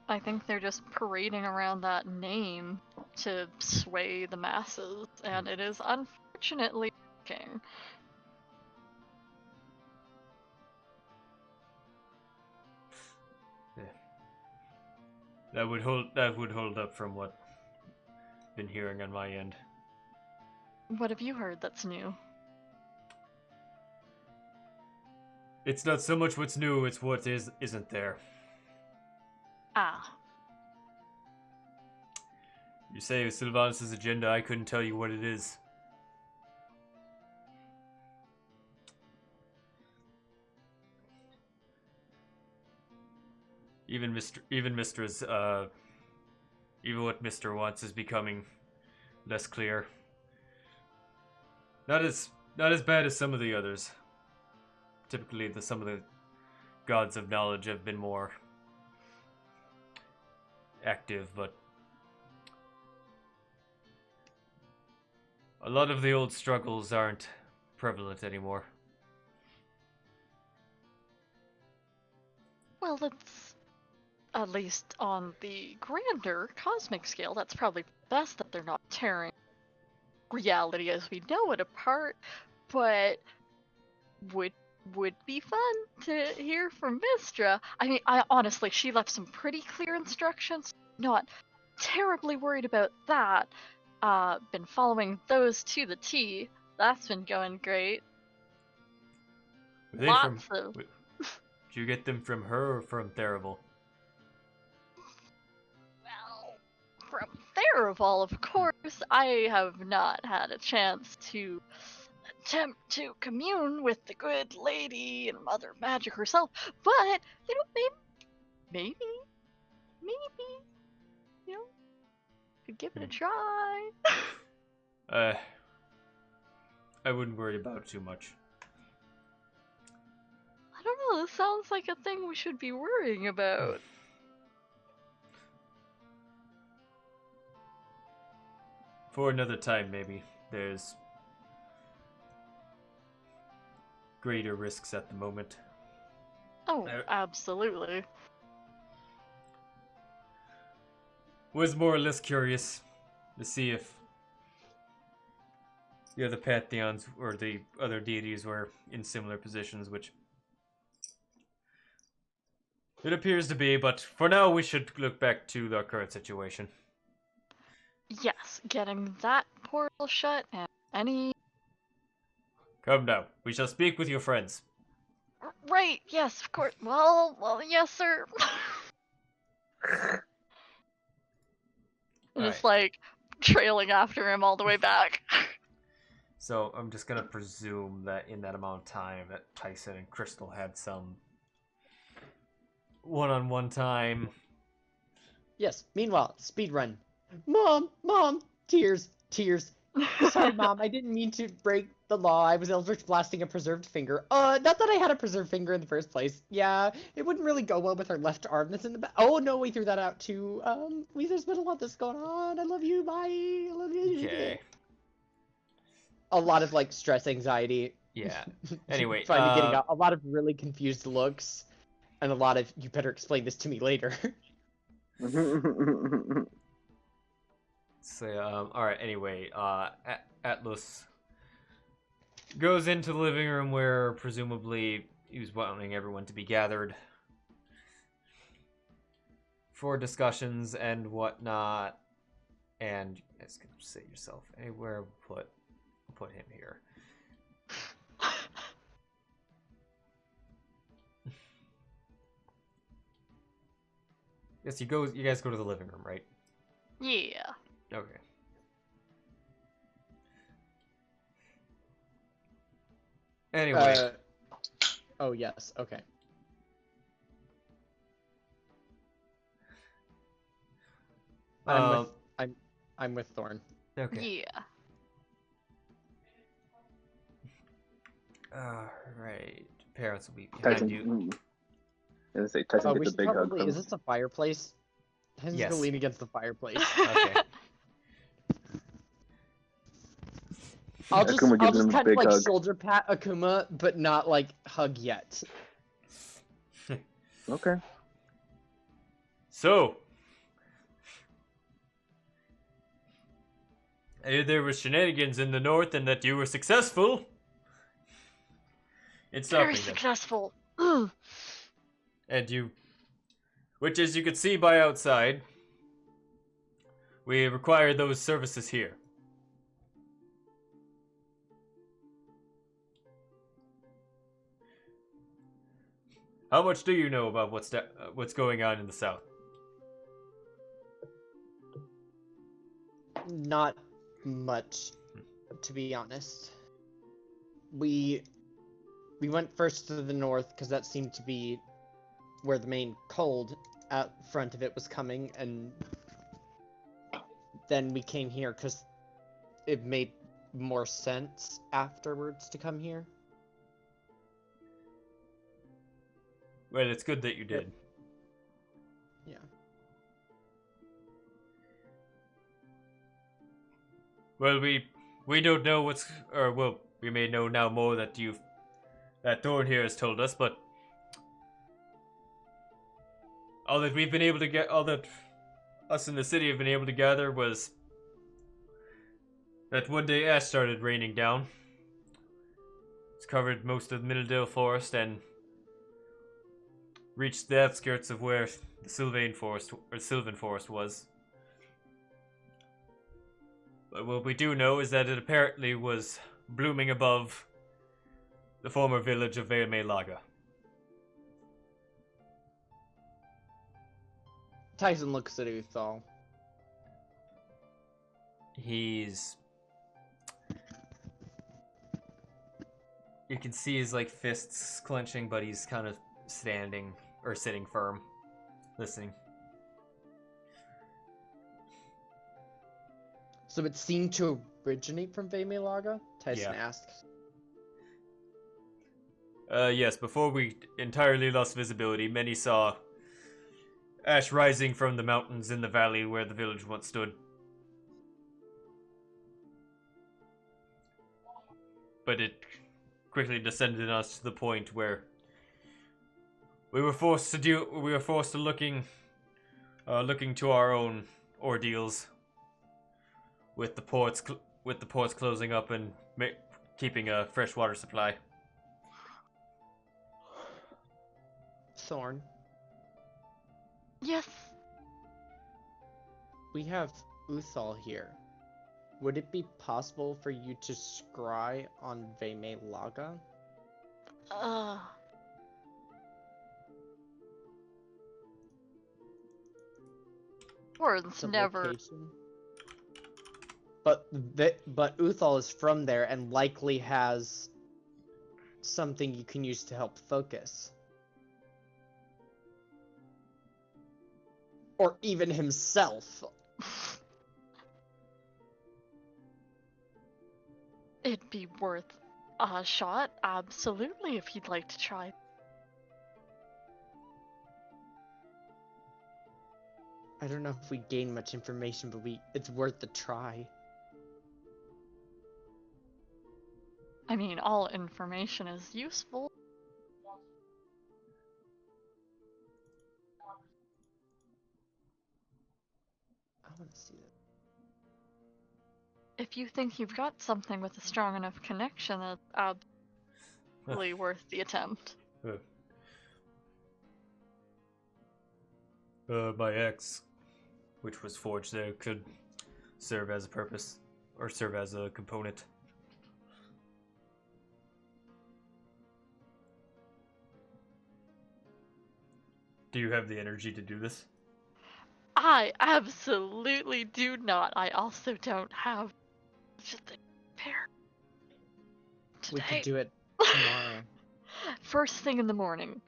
I think they're just parading around that name to sway the masses, and it is unfortunately working. That would hold up from what I've been hearing on my end. What have you heard that's new? It's not so much what's new, it's what isn't there. Ah. You say it's Sylvanas' agenda, I couldn't tell you what it is. Even what Mr. wants is becoming less clear. Not as bad as some of the others. Typically, some of the gods of knowledge have been more active, but a lot of the old struggles aren't prevalent anymore. Well, it's at least on the grander cosmic scale, that's probably best that they're not tearing reality as we know it apart, but would be fun to hear from Mistra. I mean, honestly, she left some pretty clear instructions. Not terribly worried about that. Been following those to the T. That's been going great. Lots of... Did you get them from her or from Therival? Well, from Therival, of course. I have not had a chance to attempt to commune with the good lady and Mother Magic herself, but, you know, maybe, you know, could give it a try. I wouldn't worry about it too much. I don't know, this sounds like a thing we should be worrying about. For another time, maybe. There's greater risks at the moment. Oh, absolutely. Was more or less curious to see if the other pantheons or the other deities were in similar positions, which it appears to be, but for now we should look back to the current situation. Yes, getting that portal shut and any... Come now, we shall speak with your friends. Right, yes, of course. Well, yes, sir. Just like trailing after him all the way back. So I'm just gonna presume that in that amount of time that Tycen and Crystal had some one-on-one time. Yes. Meanwhile, speed run. Mom, tears. Sorry, Mom, I didn't mean to break the law. I was Eldritch blasting a preserved finger. Not that I had a preserved finger in the first place. Yeah, it wouldn't really go well with our left arm that's in the back. Oh, no, we threw that out too. There's been a lot that's going on. I love you, bye. I love you. Okay. A lot of, like, stress, anxiety. Yeah. Anyway, Finally getting out. A lot of really confused looks. And a lot of, you better explain this to me later. So, alright, anyway, Atlas goes into the living room where presumably he was wanting everyone to be gathered for discussions and whatnot. And you guys can say yourself anywhere, put him here. Yes, you guys go to the living room, right? Yeah. Okay. Anyway. Oh yes. Okay. I'm with Thorn. Okay. Yeah. Alright. Parents will be behind you. Tycen gets a big hug from... Is this a fireplace? Tyson's Yes. gonna lean against the fireplace. Okay. I'll just Akuma gives him a kind of big like hug. shoulder pat Akuma, but not like hug yet. Okay. So, there were shenanigans in the north and that you were successful. It's Very successful. And which as you can see by outside, we require those services here. How much do you know about what's going on in the south? Not much, to be honest. We went first to the north because that seemed to be where the main cold out front of it was coming, and then we came here because it made more sense afterwards to come here. Well, it's good that you did. Yeah. Well, we don't know we may know now more that Thorn here has told us, but all that us in the city have been able to gather was that one day ash started raining down. It's covered most of the Middledale Forest and reached the outskirts of where the Sylvan Forest was. But what we do know is that it apparently was blooming above the former village of Vaimei-Laga. Tycen looks at Uthal. You can see his fists clenching, but he's kind of standing or sitting firm, listening. So it seemed to originate from Vaimei-Laga? Tycen Yeah. asks. Yes, before we entirely lost visibility, many saw ash rising from the mountains in the valley where the village once stood. But it quickly descended us to the point where we were forced to looking to our own ordeals with the ports closing up and keeping a fresh water supply. Thorn, Yes. we have Uthal here. Would it be possible for you to scry on Vaimei-Laga? Words The never. location? But Uthal is from there and likely has something you can use to help focus. Or even himself. It'd be worth a shot, absolutely, if you'd like to try. I don't know if we gain much information, but it's worth the try. I mean, all information is useful. I want to see that. If you think you've got something with a strong enough connection, that's absolutely worth the attempt. My X, which was forged there, could serve as a purpose, or serve as a component. Do you have the energy to do this? I absolutely do not. I also don't have such a thing prepared We today. could do it tomorrow. First thing in the morning.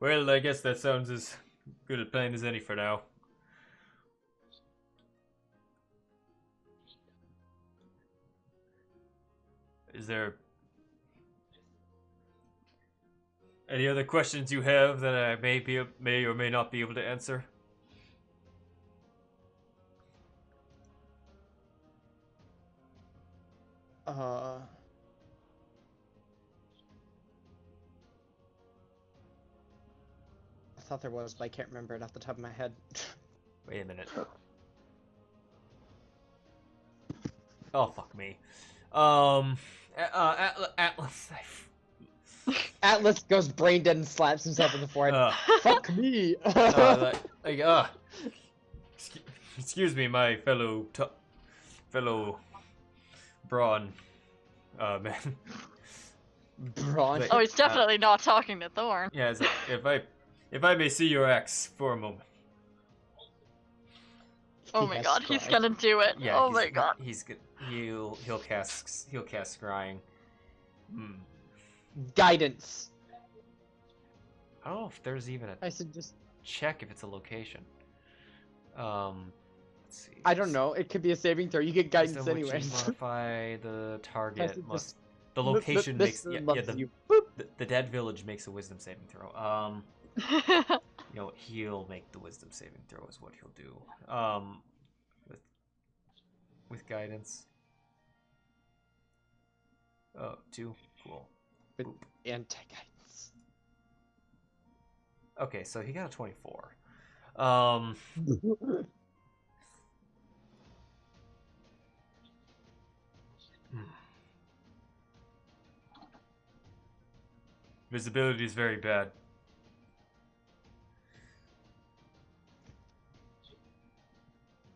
Well, I guess that sounds as good a plan as any for now. Is there any other questions you have that I may or may not be able to answer? I thought there was, but I can't remember it off the top of my head. Wait a minute. Oh, fuck me. Atlas. Atlas goes brain dead and slaps himself in the forehead. Fuck me! Excuse me, my fellow brawn, man. Brawn. Oh, he's definitely not talking to Thorn. Yeah, if I may see your axe for a moment. Oh He my has god, he's scry. gonna do it. Yeah, Oh my god. He'll cast scrying. Guidance. I don't know if there's even a I said just check if it's a location. Let's see. I don't know. It could be a saving throw. You get guidance Wisdom, which anyways. modify the target Tyson just- must. The location this makes. loves The, you. the dead village makes a wisdom saving throw. You know, he'll make the wisdom saving throw is what he'll do. With guidance. Oh, 2. Cool. With Boop. anti-guidance. Okay, so he got a 24. Visibility is very bad.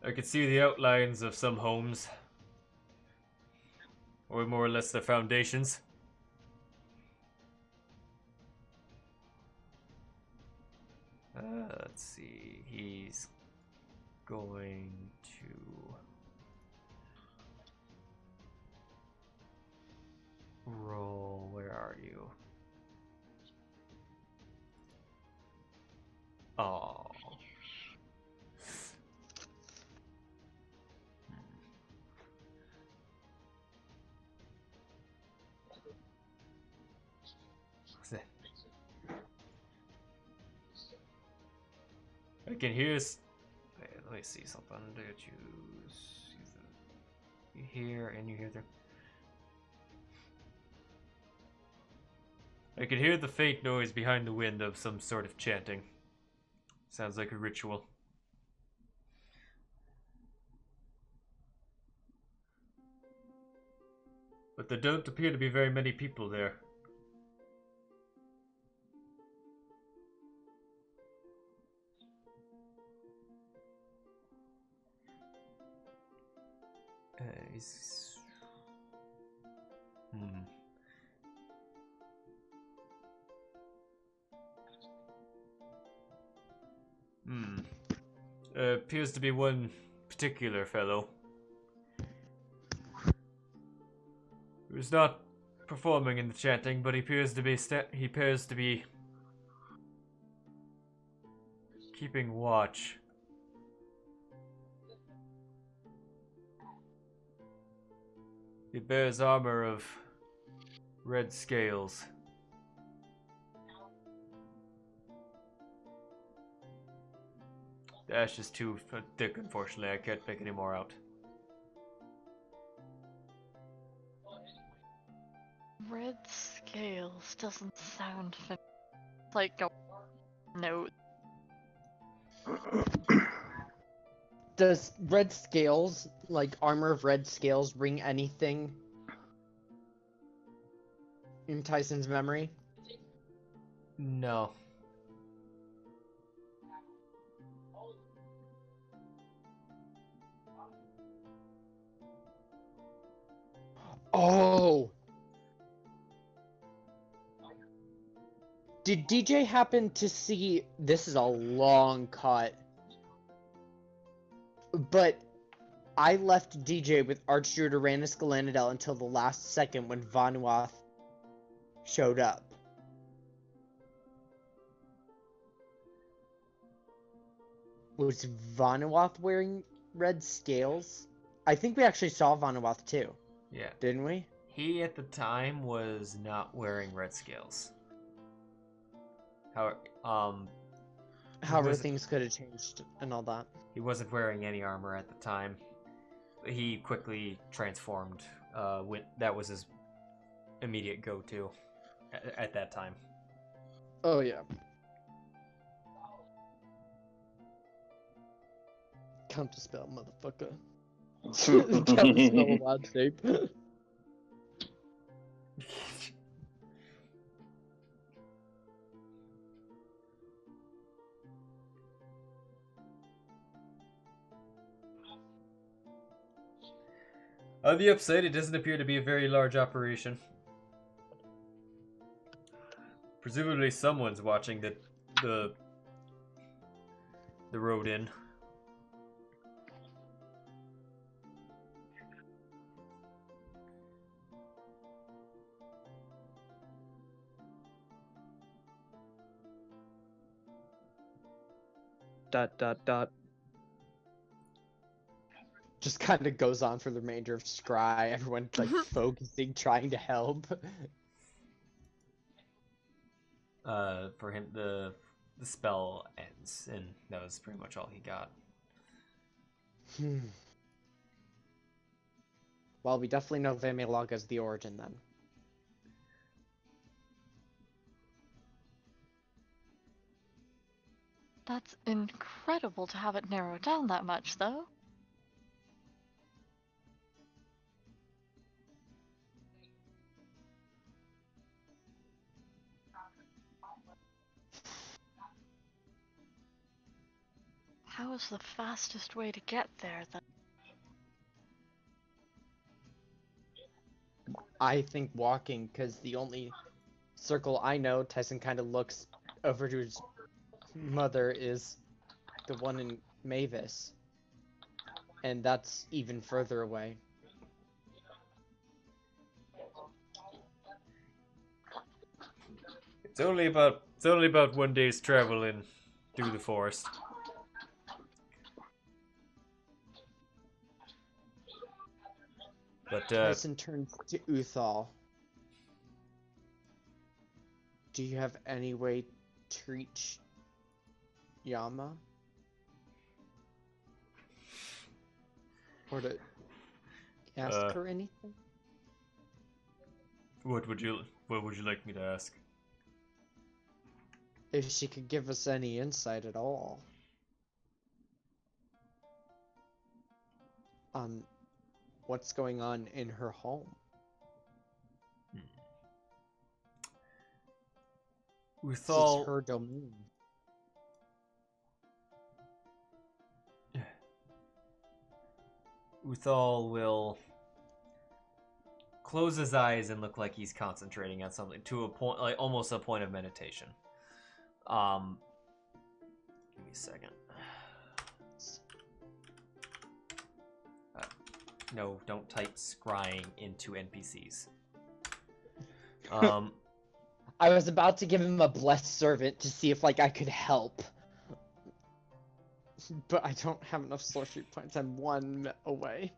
I can see the outlines of some homes. Or more or less their foundations. Let's see. He's going to roll. Where are you? Oh. I can hear. Wait, let me see something. Do you choose? You hear and you hear the. I can hear the faint noise behind the wind of some sort of chanting. Sounds like a ritual. But there don't appear to be very many people there. Appears to be one particular fellow who's not performing in the chanting, but he appears to be keeping watch. He bears armor of red scales. The ash is too thick, unfortunately. I can't make any more out. Red scales doesn't sound like a note. Does red scales, like armor of red scales, ring anything in Tycen's memory? No. Oh! Did DJ happen to see... This is a long cut. But I left DJ with Archdruid Uranus Galanadel until the last second when Vanuath showed up. Was Vanuath wearing red scales? I think we actually saw Vanuath too. Yeah. Didn't we? He at the time was not wearing red scales. However, things could have changed and all that. He wasn't wearing any armor at the time. He quickly transformed. That was his immediate go-to at that time. Oh yeah. Counterspell, motherfucker. Counterspell wild shape. On the upside, it doesn't appear to be a very large operation. Presumably someone's watching the road in. dot dot dot. Just kind of goes on for the remainder of Scry. Everyone like focusing, trying to help. For him, the spell ends, and that was pretty much all he got. Well, we definitely know Vaimei-Laga is the origin then. That's incredible to have it narrowed down that much, though. How is the fastest way to get there, then? I think walking, because the only circle I know, Tycen kind of looks over to his mother, is the one in Mavis. And that's even further away. It's only about 1 day's travel in through the forest. But Tycen turns to Uthal. Do you have any way to reach Yama? Or to ask her anything? what would you like me to ask? If she could give us any insight at all on what's going on in her home. This is her domain. Uthal will close his eyes and look like he's concentrating on something to a point, like almost a point of meditation. Give me a second. No, don't type scrying into NPCs. I was about to give him a blessed servant to see if, like, I could help. But I don't have enough sorcery points. I'm 1 away.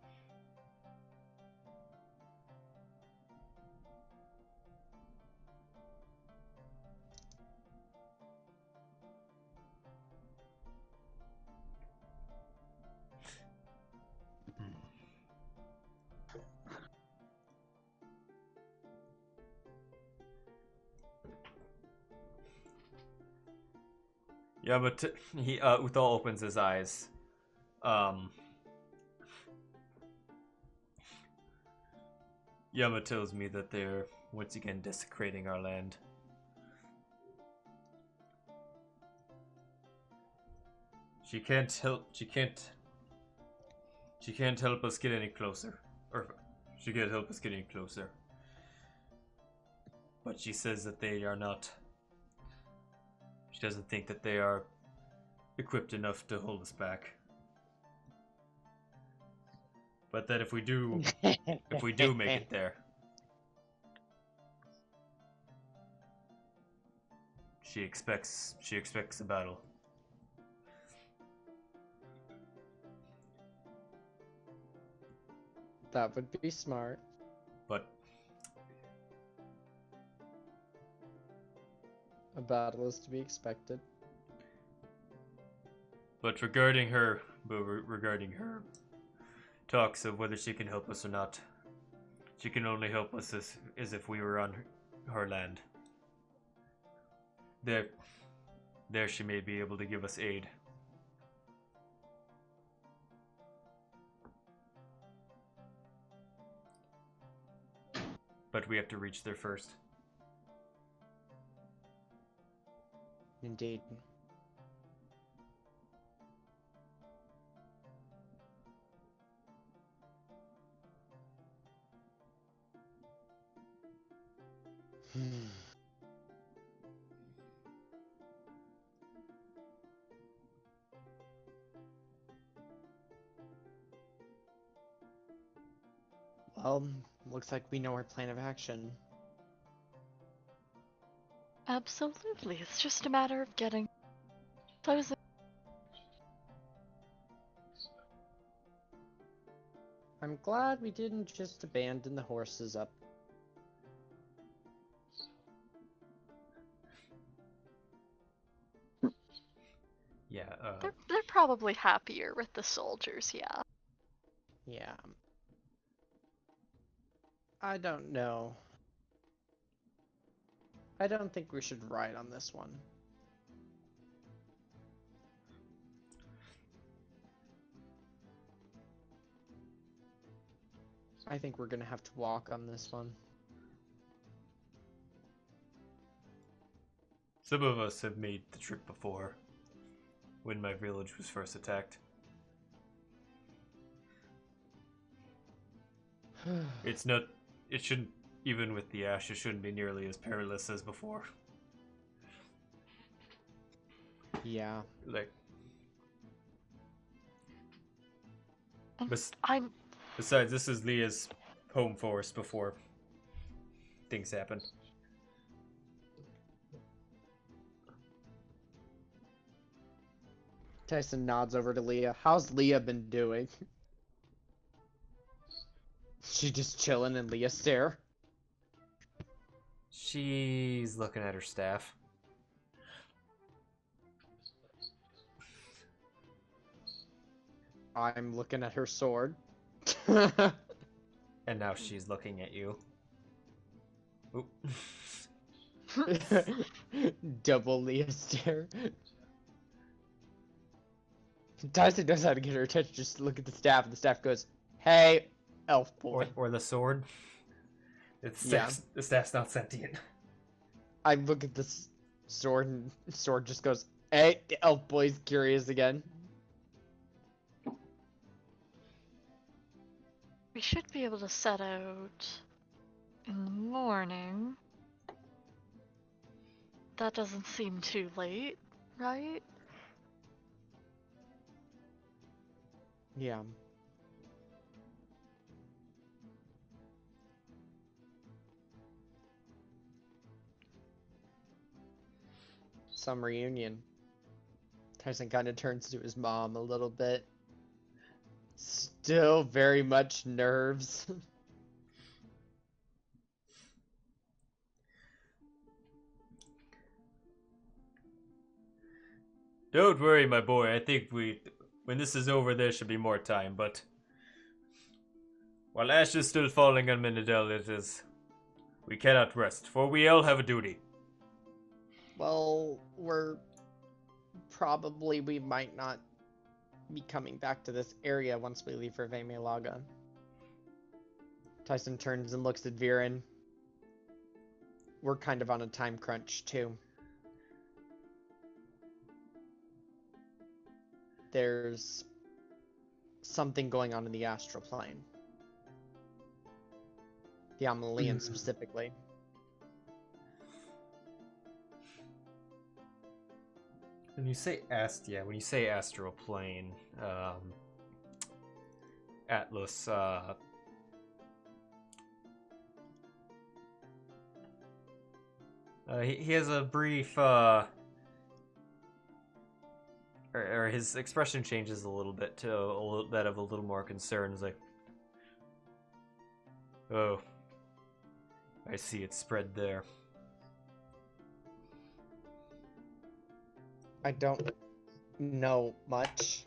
Yeah, but Uthal opens his eyes. Yama tells me that they're once again desecrating our land. She can't help us get any closer. Or she can't help us get any closer. But she says that they are not. She doesn't think that they are equipped enough to hold us back. But that if we do make it there, she expects a battle. That would be smart. But a battle is to be expected. But regarding her talks of whether she can help us or not, she can only help us as if we were on her land. There she may be able to give us aid. But we have to reach there first. Indeed. Well, looks like we know our plan of action. Absolutely, it's just a matter of getting closing. glad we didn't just abandon the horses up. Yeah, They're probably happier with the soldiers, yeah. Yeah. I don't know. I don't think we should ride on this one. I think we're gonna have to walk on this one. some of us have made the trip before, when my village was first attacked. It's not, it shouldn't, even with the ash, it shouldn't be nearly as perilous as before. Yeah. Like, besides, this is Lia's home forest before things happen. Tycen nods over to Lia. How's Lia been doing? She just chilling and Lia stare? She's looking at her staff. I'm looking at her sword. And now she's looking at you. Oop. Double Lia stare. Tycen knows how to get her attention. Just look at the staff, and the staff goes, "Hey, elf boy." Or the sword. Yeah. The staff's not sentient. I look at this sword, and the sword just goes, "Hey, the elf boy's curious again." We should be able to set out in the morning. That doesn't seem too late, right? Yeah. Some reunion. Tycen kind of turns to his mom a little bit. Still very much nerves. Don't worry, my boy. I think when this is over, there should be more time, but while ash is still falling on Minadel, we cannot rest, for we all have a duty. Well, we might not be coming back to this area once we leave for Vaimei-Laga. Tycen turns and looks at Viran. We're kind of on a time crunch, too. There's something going on in the astral plane. The Amalian specifically. When you say astral plane, Atlas, he has a brief, or his expression changes a little bit to that of a little more concern. It's like, oh, I see it spread there. I don't know much.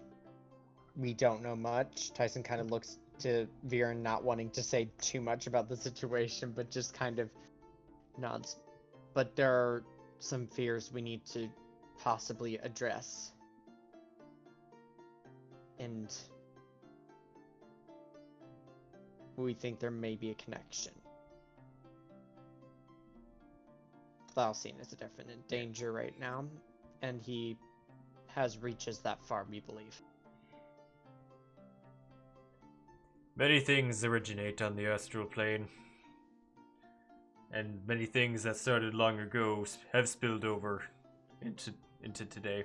We don't know much. Tycen kind of looks to Viran, not wanting to say too much about the situation, but just kind of nods. But there are some fears we need to possibly address. And we think there may be a connection. Thalcine is a definite danger right now, and he has reaches that far, we believe. Many things originate on the astral plane, and many things that started long ago have spilled over into today.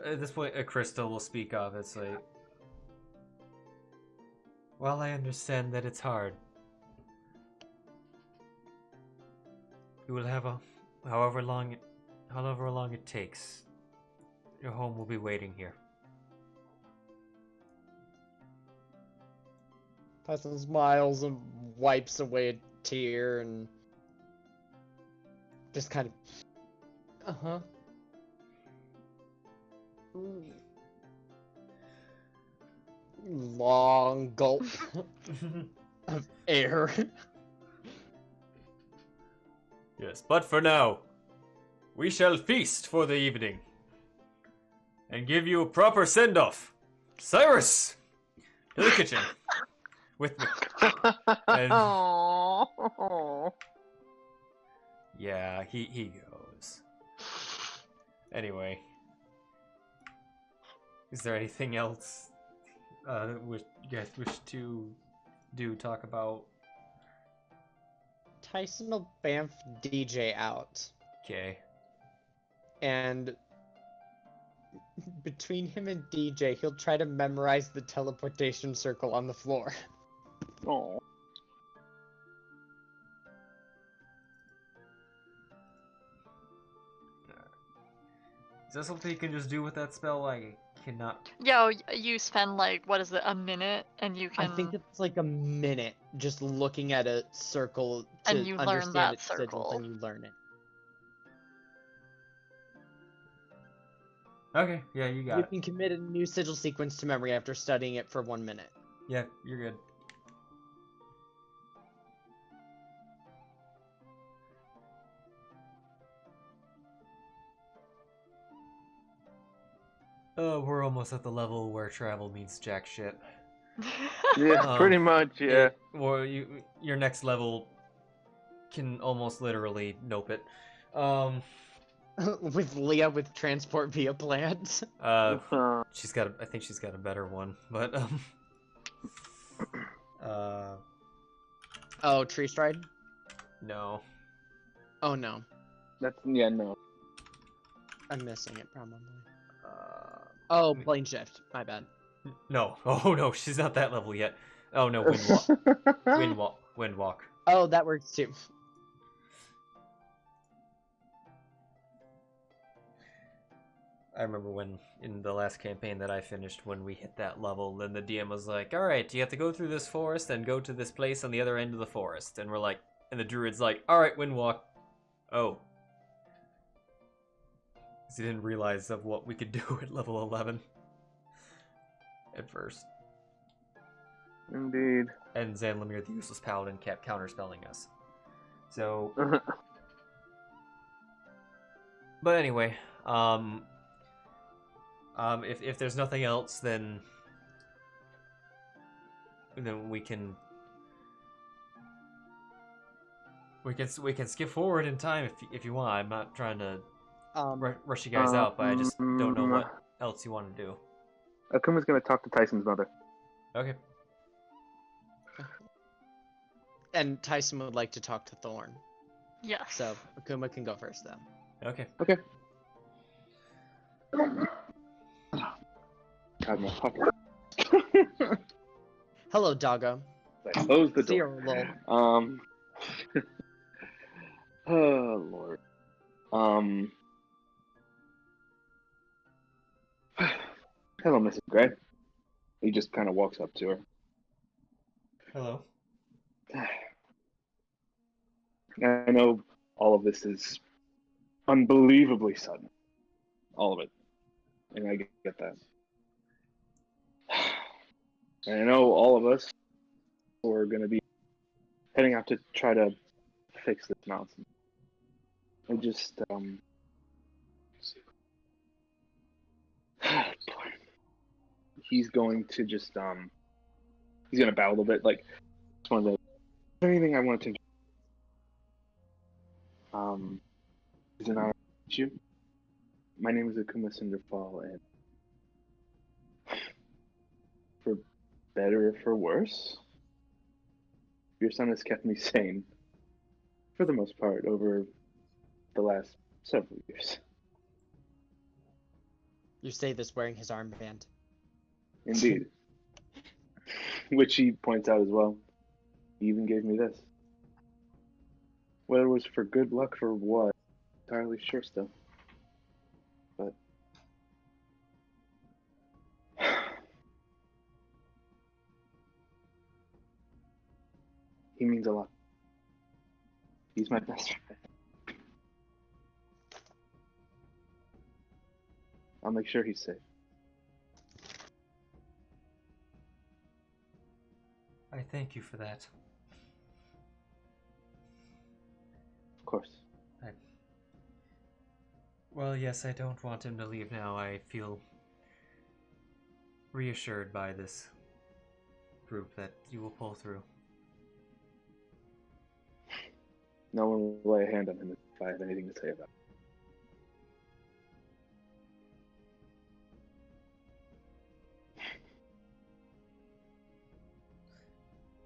At this point, a crystal will speak of. It's like, well, I understand that it's hard. You will have however long it takes. Your home will be waiting here. Tyson smiles and wipes away a tear and just kind of, long gulp of air. Yes, but for now, we shall feast for the evening and give you a proper send-off. Cyrus, to the kitchen with me. And yeah, he goes. Anyway, is there anything else you guys wish to talk about? Tyson will bamf DJ out. Okay. And between him and DJ, he'll try to memorize the teleportation circle on the floor. Oh. Is that something you can just do with that spell? I cannot. Yo, you spend like, what is it, a minute, and you can. I think it's like a minute just looking at a circle to And you learn understand that its sigils, circle. and you learn it. Okay, yeah, you got You it. can commit a new sigil sequence to memory after studying it for 1 minute. Yeah, you're good. We're almost at the level where travel means jack shit. Yeah, pretty much, yeah. Or your next level can almost literally nope it. With Lia with transport via plans. I think she's got a better one, but Oh, tree stride? no. Oh no. No. I'm missing it probably. Oh, plane shift. My bad. No. Oh no, she's not that level yet. Oh no, wind walk. Oh, that works too. I remember when in the last campaign that I finished, when we hit that level, then the DM was like, "Alright, you have to go through this forest and go to this place on the other end of the forest." And we're like, and the druid's like, "Alright, wind walk." Oh. Because he didn't realize of what we could do at level 11. At first. Indeed. And Zanlamir, the useless paladin, kept counterspelling us. So. But anyway, if there's nothing else, then we can skip forward in time if you want. I'm not trying to rush you guys out, but I just don't know what else you want to do. Akuma's gonna talk to Tyson's mother. Okay. And Tyson would like to talk to Thorn. Yes. So Akuma can go first then. Okay. Okay. God, my pocket. Hello, doggo. I closed the door. Zero, lol. Oh Lord. Hello, Mrs. Gray. He just kind of walks up to her. Hello. I know all of this is unbelievably sudden. All of it. And I get that. And I know all of us are going to be heading out to try to fix this mountain. I just, he's going to just, he's going to bow a little bit, like, just wanted to, is there anything I wanted to, is it an honor to meet you? My name is Akuma Cinderfall, and for better or for worse, your son has kept me sane, for the most part, over the last several years. You say this wearing his armband. Indeed. Which he points out as well. He even gave me this. Whether it was for good luck for what, entirely sure still. But he means a lot. He's my best friend. I'll make sure he's safe. I thank you for that. Of course. Well, yes, I don't want him to leave now. I feel reassured by this group that you will pull through. No one will lay a hand on him if I have anything to say about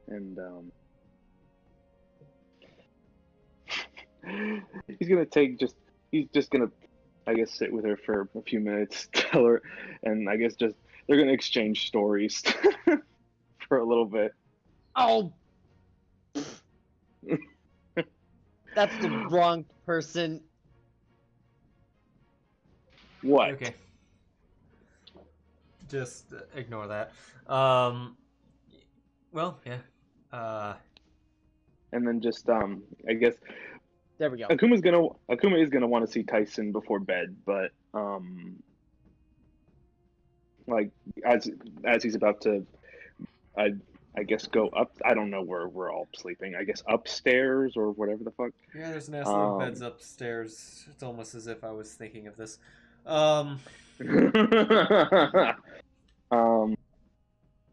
it. And he's just gonna, I guess, sit with her for a few minutes, tell her, and I guess just they're gonna exchange stories for a little bit. Oh! That's the wrong person. What? Okay. Just ignore that. Well, yeah. And then just I guess There we go. Akuma is gonna want to see Tycen before bed, but like as he's about to, I guess go up. I don't know where we're all sleeping. I guess upstairs or whatever the fuck. Yeah, there's nice little beds upstairs. It's almost as if I was thinking of this.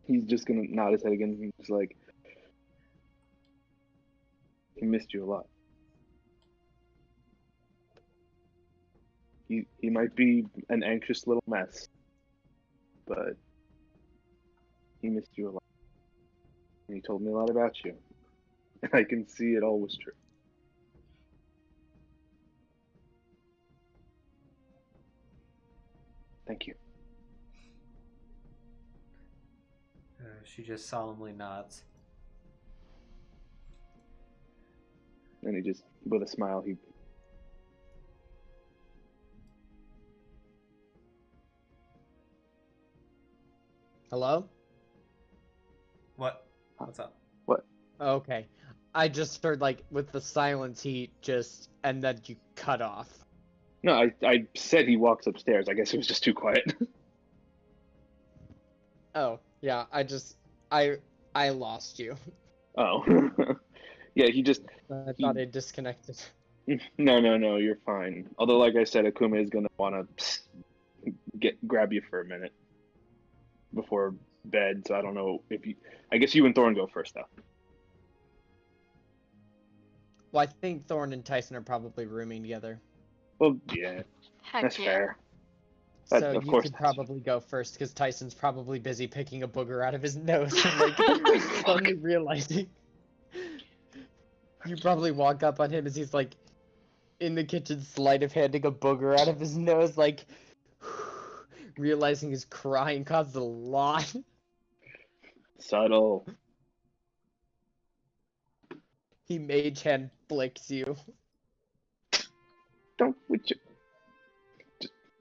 He's just gonna nod his head again. He's like, he missed you a lot. He might be an anxious little mess, but he missed you a lot. And he told me a lot about you. And I can see it all was true. Thank you. She just solemnly nods. And he just, with a smile, he... Hello? What? What's up? What? Okay. I just heard, like, with the silence, and then you cut off. No, I said he walks upstairs. I guess it was just too quiet. Oh, yeah, I lost you. Oh. Yeah, he just... I thought it disconnected. No, you're fine. Although, like I said, Akuma is going to want to grab you for a minute before bed, so I don't know if you... I guess you and Thorn go first, though. Well, I think Thorn and Tycen are probably rooming together. Well, yeah, Heck that's yeah. fair. So of you course could that's- probably go first, because Tyson's probably busy picking a booger out of his nose and, like, suddenly realizing. You probably walk up on him as he's, like, in the kitchen sleight of handing a booger out of his nose, like, realizing his crying caused a lot. Subtle. He mage hand flicks you. Don't... Just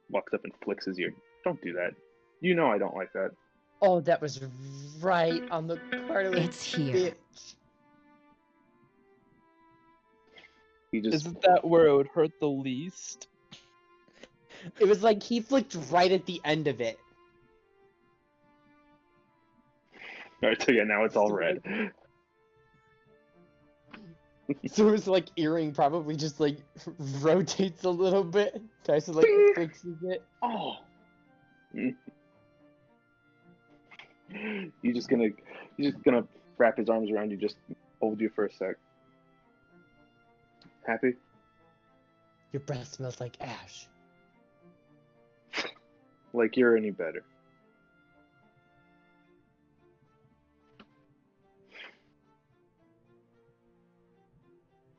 walks up and flicks his ear. Don't do that. You know I don't like that. Oh, that was right on the cartilage. It's here. Bitch. He just... Isn't that where it would hurt the least? It was like he flicked right at the end of it. Alright, so yeah, now it's all red. So his, like, earring probably just, like, rotates a little bit. Tyson, like, fixes it. Oh! He's just gonna wrap his arms around you, just hold you for a sec. Happy? Your breath smells like ash. Like you're any better.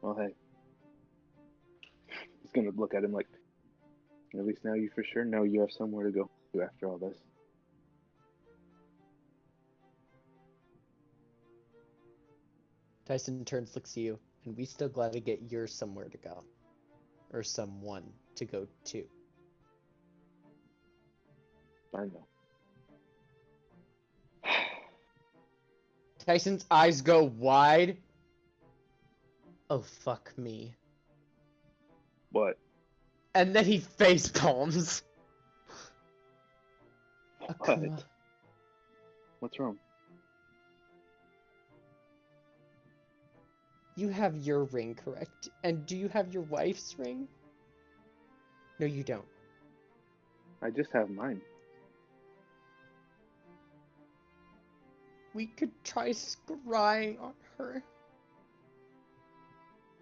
Well, hey. He's gonna look at him like, at least now you for sure know you have somewhere to go to after all this. Tyson turns, looks at you. and we still gotta get yours somewhere to go. Or someone to go to. I know. Tyson's eyes go wide. Oh, fuck me. What? And then he face palms. What? Akuma, What's wrong? you have your ring, correct? And do you have your wife's ring? No, you don't. I just have mine. We could try scrying on her.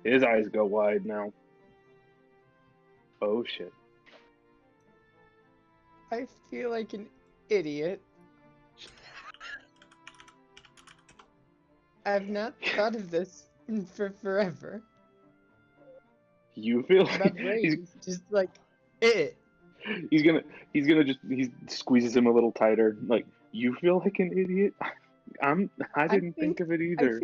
His eyes go wide now. Oh shit. I feel like an idiot. I've not thought of this for forever. You feel My like brain is just like, it. he's gonna he squeezes him a little tighter. Like, you feel like an idiot? I didn't think of it either.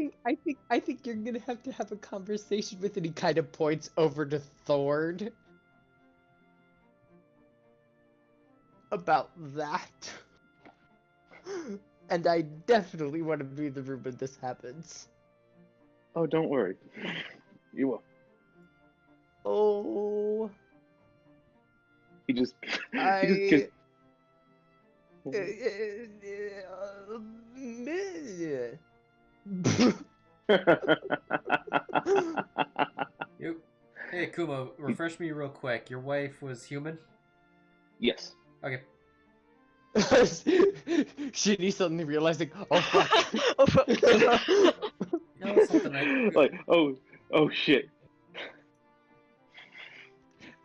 I think you're gonna have a conversation with it. He kind of points over to Thorn about that. And I definitely want to be in the room when this happens. Oh, don't worry. You will. Oh, He just I. kissed. You. Hey, Kuma, refresh me real quick. Your wife was human? Yes. Okay. Shitty suddenly realizing, oh fuck. Oh, fuck. No, it's something I... Like, oh shit.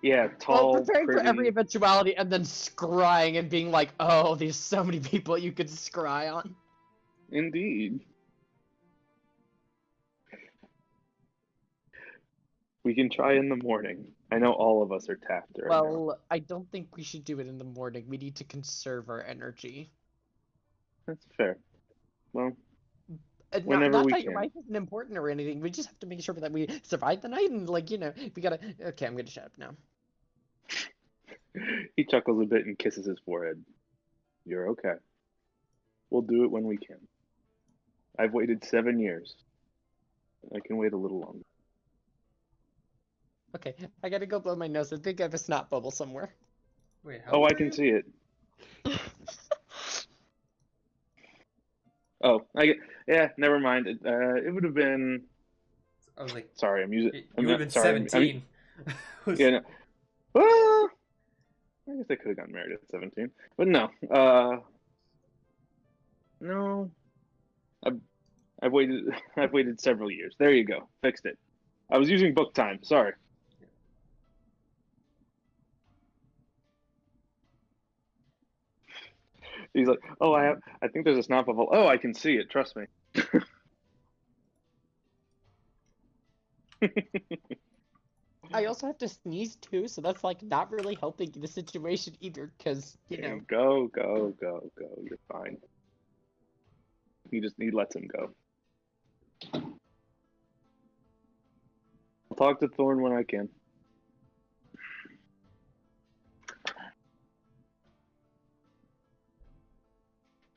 Yeah, tall, Well, preparing pretty. for every eventuality and then scrying and being like, oh, there's so many people you could scry on. Indeed. We can try in the morning. I know all of us are tapped right now. Well, I don't think we should do it in the morning. We need to conserve our energy. That's fair. Well, Not, whenever not we that your can. wife isn't important or anything. We just have to make sure that we survive the night and, like, we gotta. Okay, I'm gonna shut up now. He chuckles a bit and kisses his forehead. You're okay. We'll do it when we can. I've waited 7 years. I can wait a little longer. Okay, I gotta go blow my nose. I think I have a snot bubble somewhere. Wait, how Oh, old I are can you? see it. Oh, yeah, never mind. It would have been. I was like... Sorry, I'm using. You I'm would have not been sorry. 17. Yeah, no. Well, I guess I could have gotten married at 17, but no. No. I've waited. I've waited several years. There you go. Fixed it. I was using book time. Sorry. He's like, oh, I think there's a snot bubble. Oh, I can see it. Trust me. I also have to sneeze too, so that's like not really helping the situation either, because, Go. You're fine. He lets him go. I'll talk to Thorn when I can.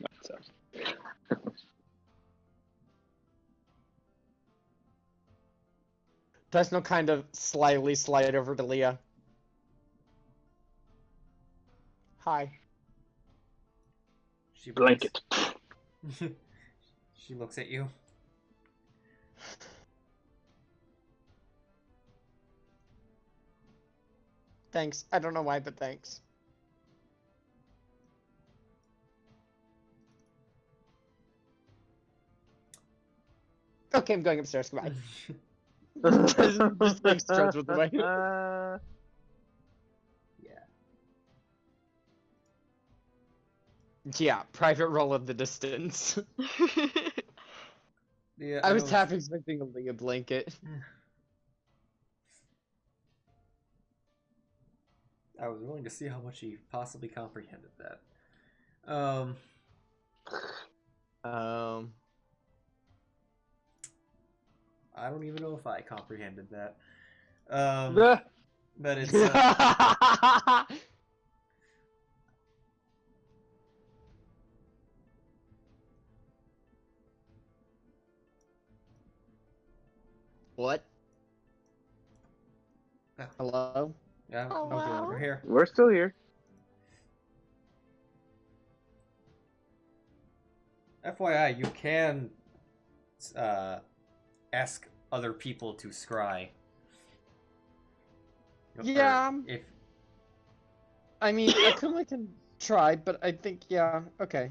That sucks. Tyson will kind of slyly slide over to Lia. Hi. She Blanket. She looks at you. Thanks. I don't know why, but thanks. Okay, I'm going upstairs. Goodbye. Just like struts with the way. Yeah, private roll of the distance. Yeah, I was know half expecting a Lia blanket. I was willing to see how much he possibly comprehended that. I don't even know if I comprehended that. Ugh. But it's What? Yeah. Hello? yeah, Oh, no, wow. we're here. We're still here. FYI, you can ask other people to scry. Or Yeah. If I mean, Akuma can try, but I think, yeah, okay.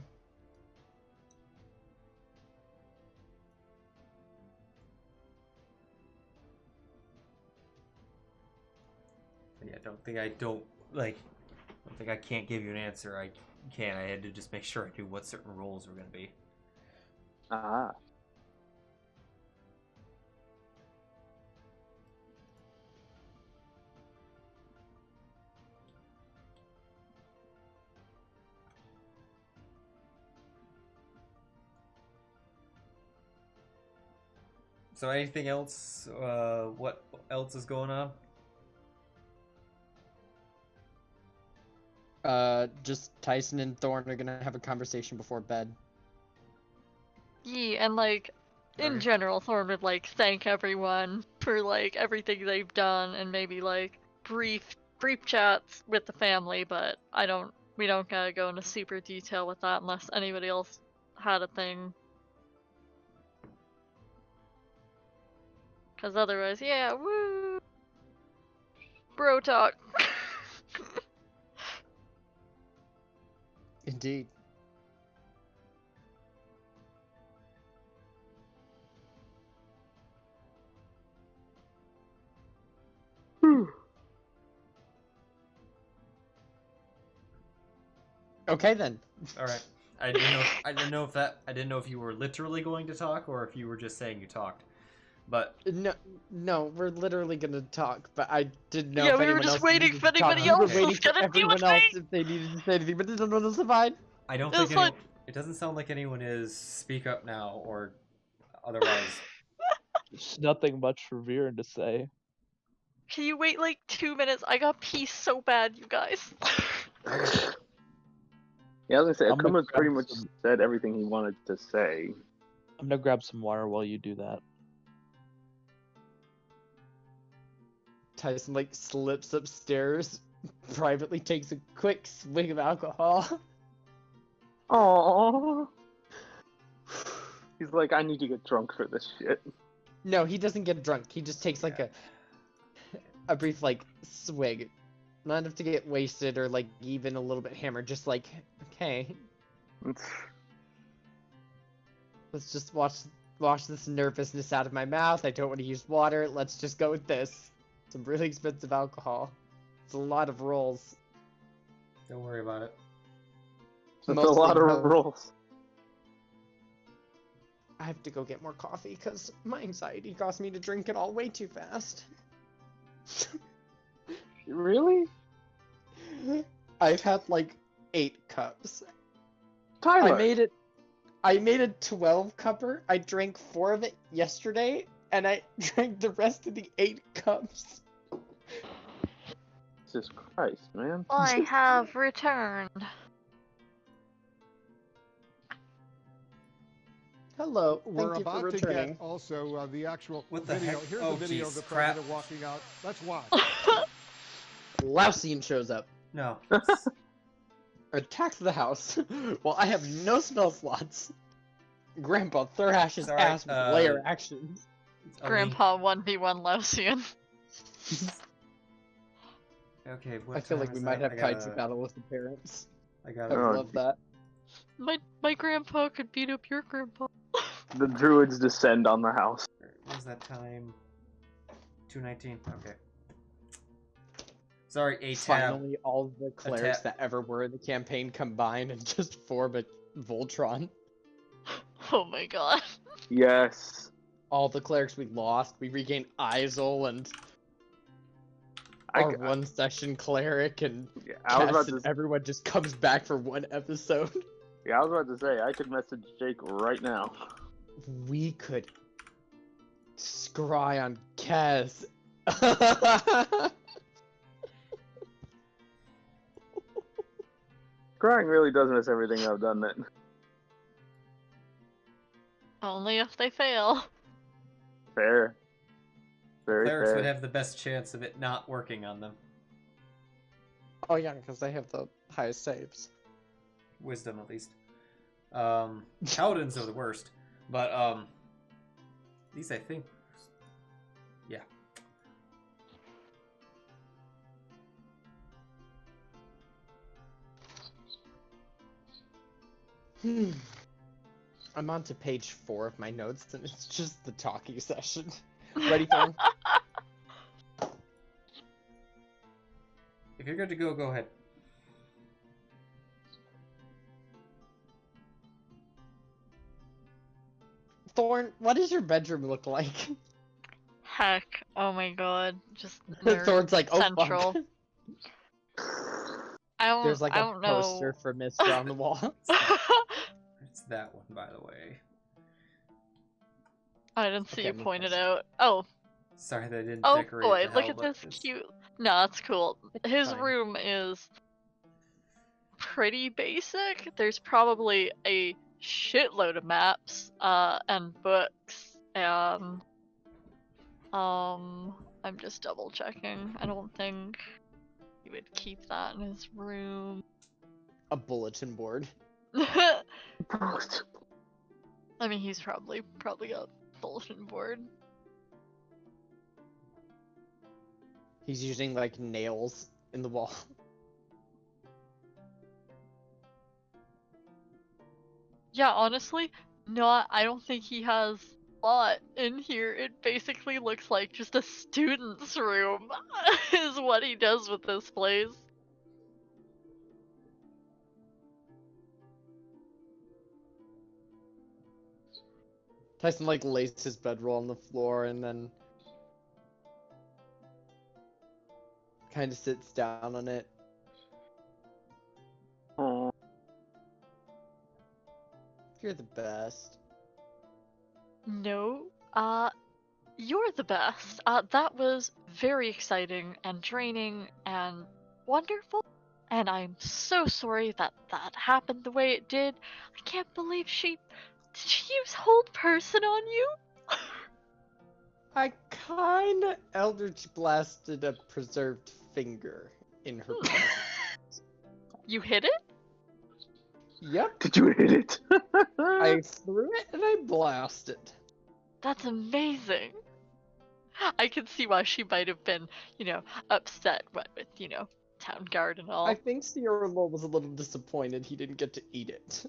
yeah, I don't think I can't give you an answer. I can. I had to just make sure I knew what certain roles were going to be. Ah. So anything else? What else is going on? Just Tycen and Thorn are gonna have a conversation before bed. Yeah, and like in Okay. general, Thorn would like thank everyone for like everything they've done and maybe like brief chats with the family, but we don't gotta go into super detail with that unless anybody else had a thing. Cause otherwise, yeah, woo, bro talk. Indeed. Okay then. All right. I didn't know if you were literally going to talk or if you were just saying you talked. But No, we're literally gonna talk, but I didn't know Yeah, if we were anyone just else waiting needed for to talk. anybody We were else waiting was for gonna do everyone it, else right? if they needed to say anything, but this is fine. I don't It's think like- it doesn't sound like anyone is speak up now or otherwise. There's nothing much for Viran to say. Can you wait like 2 minutes? I got pee so bad, you guys. Okay. Yeah, as I say, I'm gonna Akuma's pretty grab much some- said everything he wanted to say. I'm gonna grab some water while you do that. Tycen like slips upstairs, privately takes a quick swig of alcohol. Aww. He's like, I need to get drunk for this shit. No, he doesn't get drunk. He just takes like a brief like swig. Not enough to get wasted or like even a little bit hammered, just like, okay, let's just wash this nervousness out of my mouth. I don't want to use water. Let's just go with this. Some really expensive alcohol. It's a lot of rolls. Don't worry about it. That's a Mostly lot of because rolls. I have to go get more coffee because my anxiety caused me to drink it all way too fast. Really? I've had like 8 cups. Tyler! I made a 12 cupper. I drank 4 of it yesterday, and I drank the rest of the 8 cups. Jesus Christ, man. I have returned. Hello, We're thank you for about to returning. get also the actual What the video. heck? Here's Oh, the video jeez, of the crap. president walking out. Let's watch. Lausian shows up, No. attacks the house. Well, I have no spell slots. Grandpa thrashes Sorry, ass with layer actions. Grandpa 1v1 Lausian. Okay, what I feel time like we is might that? have Kaiju battle with the parents. I I gotta. would Oh, love that. My grandpa could beat up your grandpa. The druids descend on the house. Where's that time? 2:19. Okay. Sorry, a tab. Finally, all the clerics tab. that ever were in the campaign combine and just form a Voltron. Oh my god. Yes. All the clerics we lost, we regained Isol and our one session cleric, and I was Cass about and to. everyone just comes back for one episode. Yeah, I was about to say I could message Jake right now. We could Scry on Kez. Crying really does miss everything I've done, then. Only if they fail. Fair. Very Clerics fair. would have the best chance of it not working on them. Oh yeah, because they have the highest saves. Wisdom, at least. Paladins are the worst. But, at least I think... Yeah. I'm on to page 4 of my notes, and it's just the talking session. Ready, Thorn? If you're good to go, go ahead. Thorn, what does your bedroom look like? Heck, oh my god, just Thorn's like, oh central. fuck. I don't, There's like I a don't know. poster for Mr. on the wall. It's that one, by the way. I didn't see Okay, you move pointed closer. out. Oh, Sorry that I didn't oh decorate boy, the look hell, at but this it's- cute. No, that's cool. His fine. room is pretty basic. There's probably a shitload of maps, and books, and I'm just double checking. I don't think he would keep that in his room. A bulletin board. I mean, he's probably got a bulletin board. He's using like nails in the wall. Yeah, honestly, no, I don't think he has a lot in here. It basically looks like just a student's room is what he does with this place. Tycen like lays his bedroll on the floor and then kind of sits down on it. Aw. You're the best. No, you're the best. That was very exciting and draining and wonderful. And I'm so sorry that that happened the way it did. I can't believe did she use hold person on you? I kinda Eldritch blasted a preserved finger in her chest. You hit it? Yep, Did you hit it? I threw it and I blasted. That's amazing. I can see why she might have been, upset with, town guard and all. I think Sierra Lowell was a little disappointed he didn't get to eat it.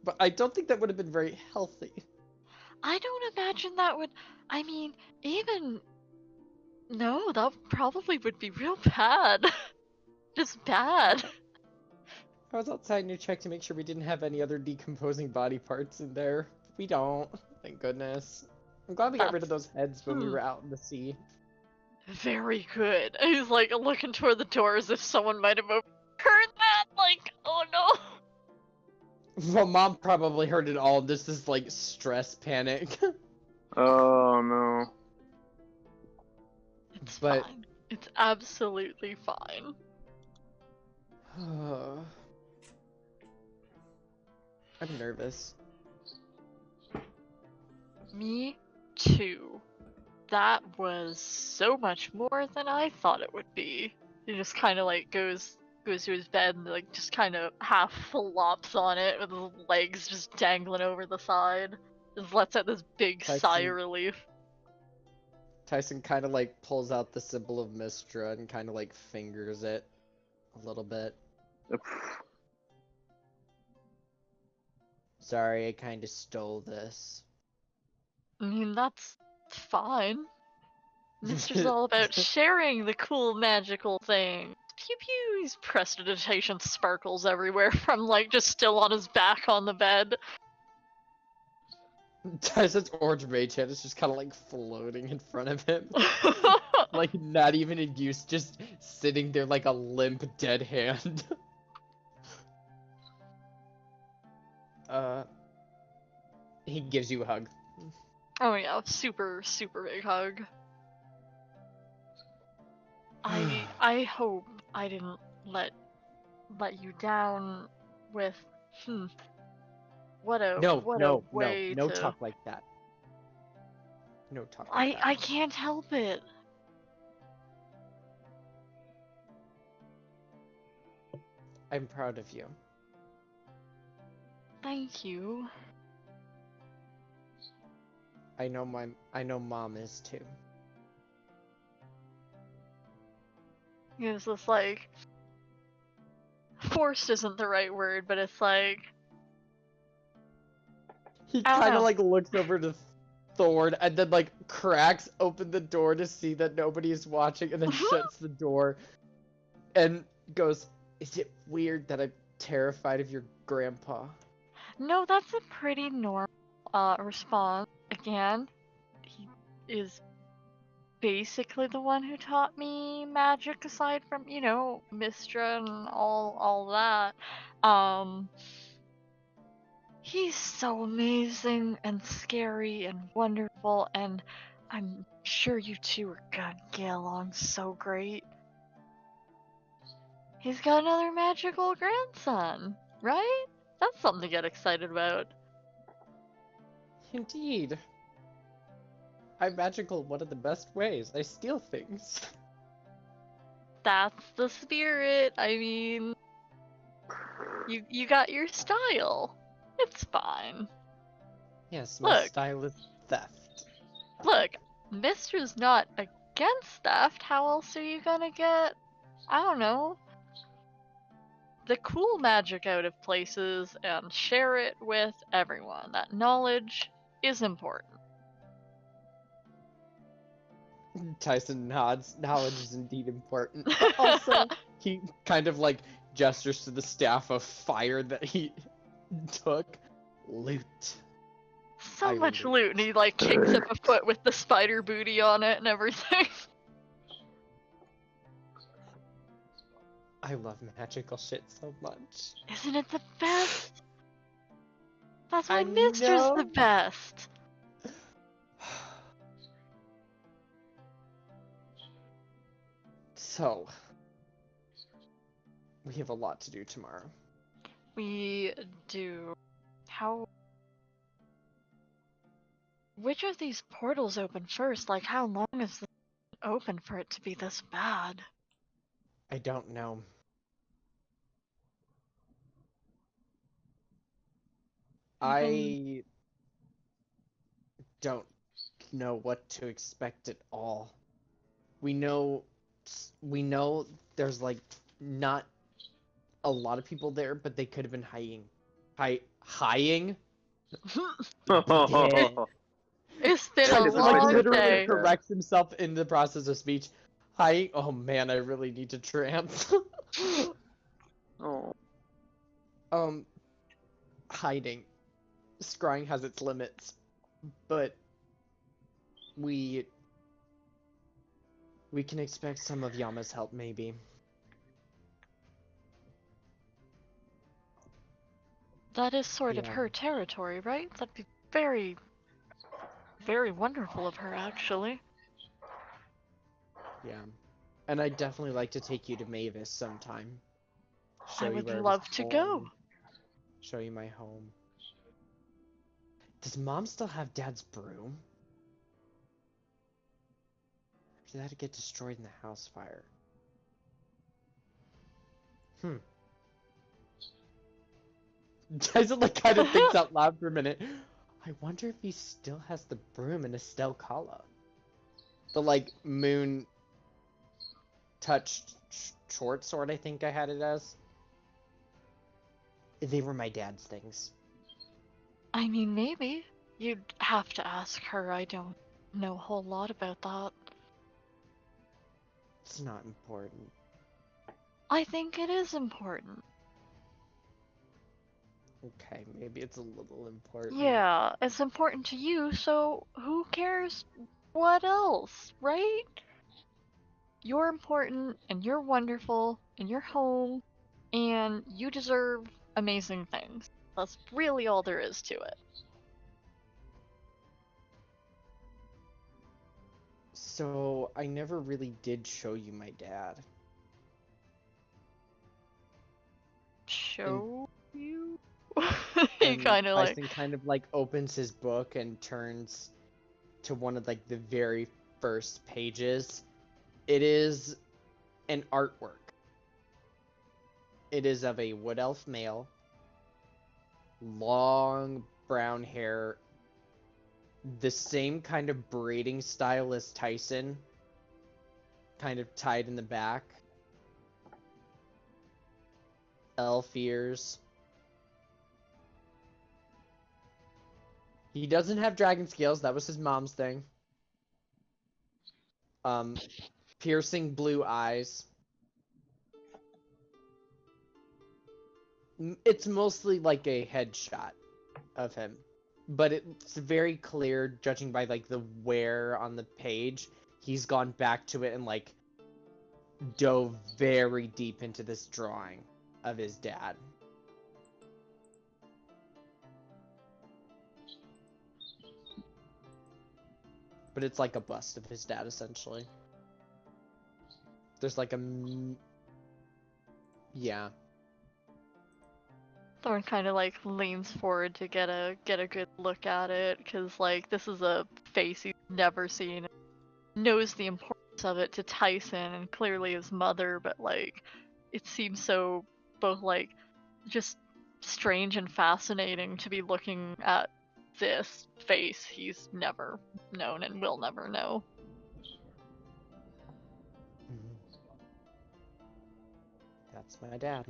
But I don't think that would have been very healthy. I don't imagine that would. I mean, no, that probably would be real bad. Just bad. I was outside and you checked to make sure we didn't have any other decomposing body parts in there. We don't, thank goodness. I'm glad we got rid of those heads when we were out in the sea. Very good. He's like looking toward the door as if someone might have heard that. Like, oh no. Well, Mom probably heard it all. This is like stress panic. Oh no. It's But- fine. It's absolutely fine. I'm nervous. Me too. That was so much more than I thought it would be. He just kind of like goes to his bed and like just kind of half flops on it with his legs just dangling over the side. Just lets out this big sigh of relief. Tycen kind of like pulls out the symbol of Mystra and kind of like fingers it a little bit. Sorry, I kind of stole this. I mean, that's fine. Mister's all about sharing the cool magical thing. Pew pew, he's prestidigitation sparkles everywhere from like just still on his back on the bed. Tycen's orange mage hand is just kind of like floating in front of him. Like not even in use, just sitting there like a limp dead hand. He gives you a hug. Oh yeah, super, super big hug. I hope I didn't let you down with what a way no to talk like that. No talk like that. I can't help it. I'm proud of you. Thank you. I know Mom is too. It's just like forced isn't the right word, but it's like He I don't kind of know. like looks over to Thorn and then like cracks open the door to see that nobody is watching and then shuts the door and goes, "Is it weird that I'm terrified of your grandpa?" No, that's a pretty normal response. Again, he is basically the one who taught me magic aside from, Mistra and all that. He's so amazing and scary and wonderful, and I'm sure you two are gonna get along so great. He's got another magical grandson, right? That's something to get excited about. Indeed. I'm magical in one of the best ways. I steal things. That's the spirit. I mean, you got your style. It's fine. Yes, my Look. style is theft. Look, Mistra's not against theft. How else are you gonna get, I don't know, the cool magic out of places and share it with everyone? That knowledge is important. Tycen nods. Knowledge is indeed important. But also, he kind of like gestures to the staff of fire that he took. Loot. So I much will loot, and he like kicks up a foot with the spider booty on it and everything. I love magical shit so much. Isn't it the best? That's why I Mistra's the know. best. So, we have a lot to do tomorrow. We do. Which of these portals open first? Like, how long is this open for it to be this bad? I don't know. I don't know what to expect at all. We know there's like not a lot of people there, but they could have been hiding. Hiding? It's been Tyson, a like long literally day. corrects himself in the process of speech. Hiding? Oh man, I really need to trance. Oh. Hiding. Scrying has its limits, but we can expect some of Yama's help, maybe. That is sort of Yeah. her territory, right? That'd be very, very wonderful of her, actually. Yeah. And I'd definitely like to take you to Mavis sometime. I you would where I was love to go. born, show you my home. Does Mom still have Dad's broom? Or did that get destroyed in the house fire? Tyson like kind of thinks out loud for a minute. I wonder if he still has the broom in Estelle Kala. The like moon touched short sword, I think I had it as. They were my dad's things. I mean, maybe. You'd have to ask her. I don't know a whole lot about that. It's not important. I think it is important. Okay, maybe it's a little important. Yeah, it's important to you, so who cares what else, right? You're important, and you're wonderful, and you're home, and you deserve amazing things. That's really all there is to it. So, I never really did show you my dad. Show you? He And kind of like. Tycen kind of like opens his book and turns to one of like the very first pages. It is an artwork. It is of a wood elf male, long brown hair, the same kind of braiding style as Tycen, kind of tied in the back, elf ears. He doesn't have dragon scales, that was his mom's thing. Piercing blue eyes. It's mostly like a headshot of him, but it's very clear, judging by like the wear on the page, he's gone back to it and like dove very deep into this drawing of his dad. But it's like a bust of his dad, essentially. There's like a... Yeah. Thorn kind of like leans forward to get a good look at it, because like this is a face he's never seen. Knows the importance of it to Tycen and clearly his mother, but like it seems so both like just strange and fascinating to be looking at this face he's never known and will never know. That's my dad.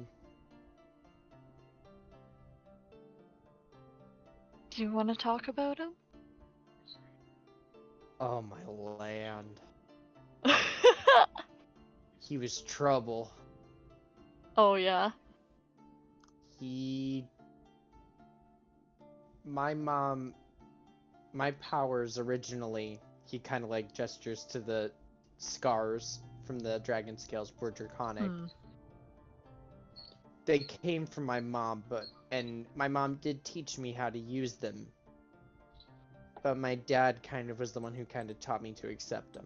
Do you want to talk about him? Oh my land. He was trouble. Oh yeah. My mom, my powers originally, he kind of like gestures to the scars from the dragon scales were draconic. They came from my mom, and my mom did teach me how to use them. But my dad kind of was the one who kind of taught me to accept them.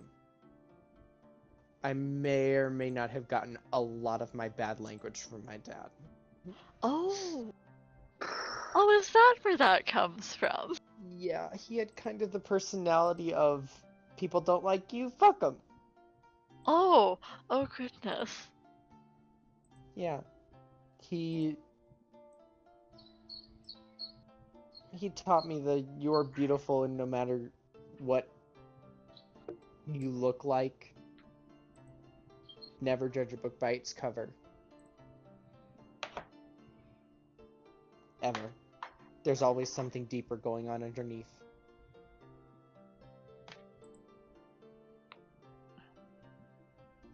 I may or may not have gotten a lot of my bad language from my dad. Oh. Oh, is that where that comes from? Yeah, he had kind of the personality of, people don't like you, fuck them. Oh. Oh goodness. Yeah. He taught me that you're beautiful and no matter what you look like, never judge a book by its cover. Ever. There's always something deeper going on underneath.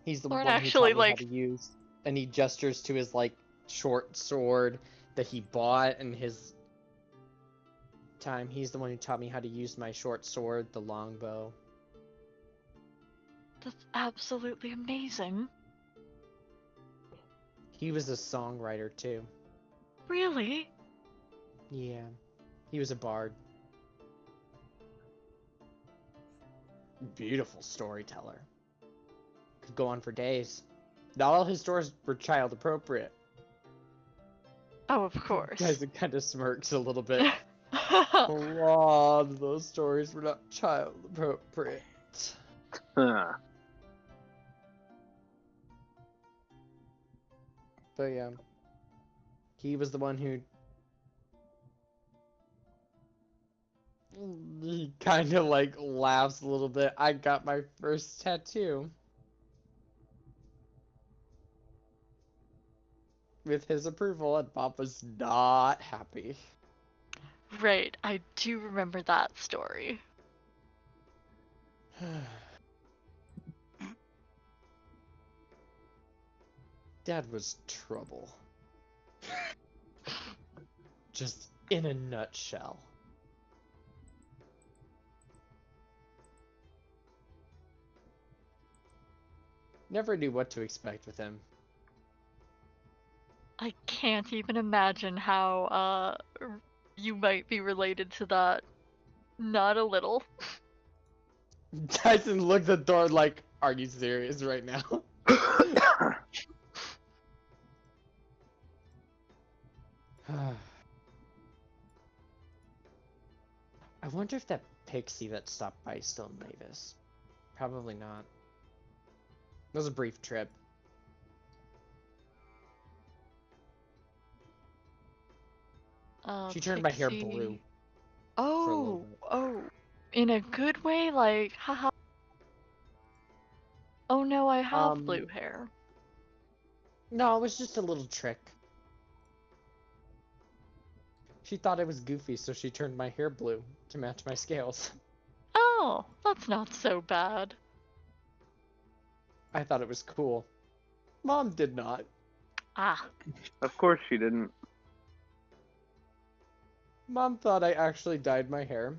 He's the Thorn one who actually, taught me how to use, and he gestures to his like short sword that he bought in his time. He's the one who taught me how to use my short sword, the longbow. That's absolutely amazing. He was a songwriter too. Really? Yeah. He was a bard. Beautiful storyteller. Could go on for days. Not all his stories were child appropriate. Oh, of course. Guys, it kind of smirks a little bit. A lot of those stories were not child appropriate. Huh. But yeah. He was the one who... He kind of like laughs a little bit. I got my first tattoo. With his approval, and Bob was not happy. Right, I do remember that story. Dad was trouble. Just in a nutshell. Never knew what to expect with him. I can't even imagine how you might be related to that. Not a little. Tycen looks at Thorn like, are you serious right now? I wonder if that pixie that stopped by is still in Mavis. Probably not. It was a brief trip. She turned my hair Pixie. blue. Oh, oh, in a good way, like, haha. Oh no, I have blue hair. No, it was just a little trick. She thought I was goofy, so she turned my hair blue to match my scales. Oh, that's not so bad. I thought it was cool. Mom did not. Ah. Of course she didn't. Mom thought I actually dyed my hair.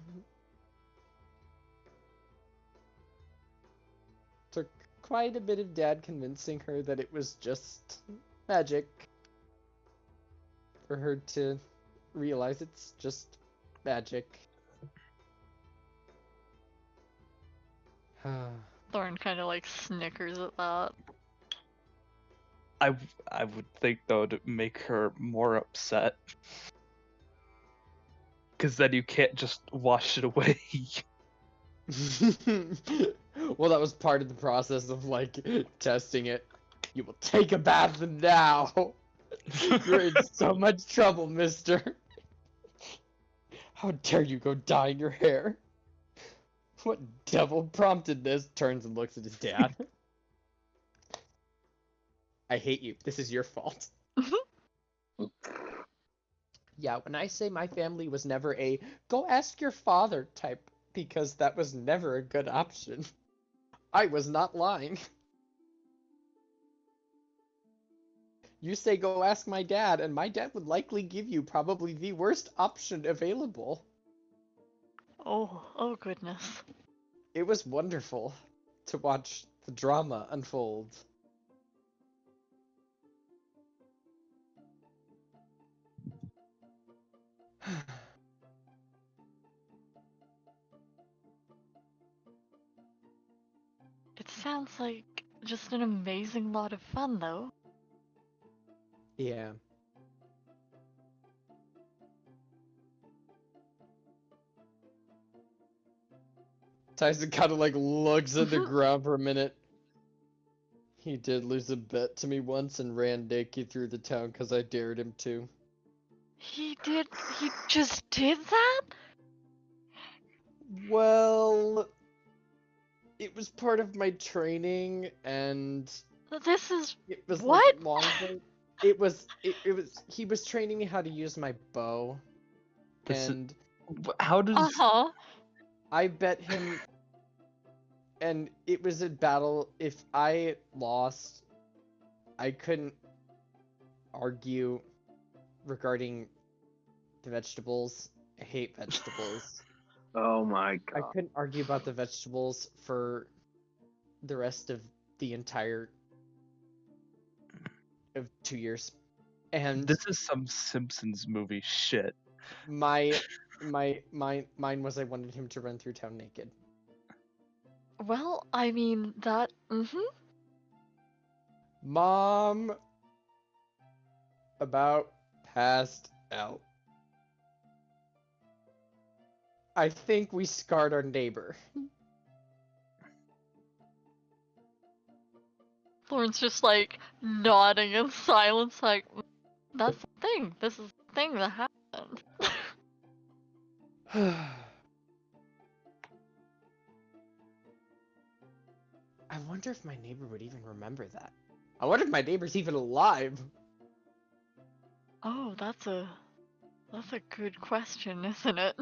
Took quite a bit of Dad convincing her that it was just magic for her to realize it's just magic. Thorn kind of like snickers at that. I would think though to make her more upset. Because then you can't just wash it away. Well, that was part of the process of like testing it. You will take a bath now. You're in so much trouble, mister. How dare you go dyeing your hair? What devil prompted this? Turns and looks at his dad. I hate you. This is your fault. Yeah, when I say my family was never a go ask your father type, because that was never a good option. I was not lying. You say go ask my dad, and my dad would likely give you probably the worst option available. Oh goodness. It was wonderful to watch the drama unfold. It sounds like just an amazing lot of fun, though. Yeah. Tycen kind of like looks at the ground for a minute. He did lose a bet to me once and ran naked through the town because I dared him to. He just did that? Well, it was part of my training, and This is it was what? like longer. He was training me how to use my bow, and how does I bet him, and it was a battle. If I lost, I couldn't argue regarding the vegetables. I hate vegetables. Oh my god. I couldn't argue about the vegetables for the rest of the entire of 2 years. And this is some Simpsons movie shit. Mine was I wanted him to run through town naked. Well, I mean that. Mom about passed out. I think we scarred our neighbor. Thorn's just like nodding in silence, like that's the thing. This is the thing that happened. I wonder if my neighbor would even remember that. I wonder if my neighbor's even alive. Oh, that's a good question, isn't it?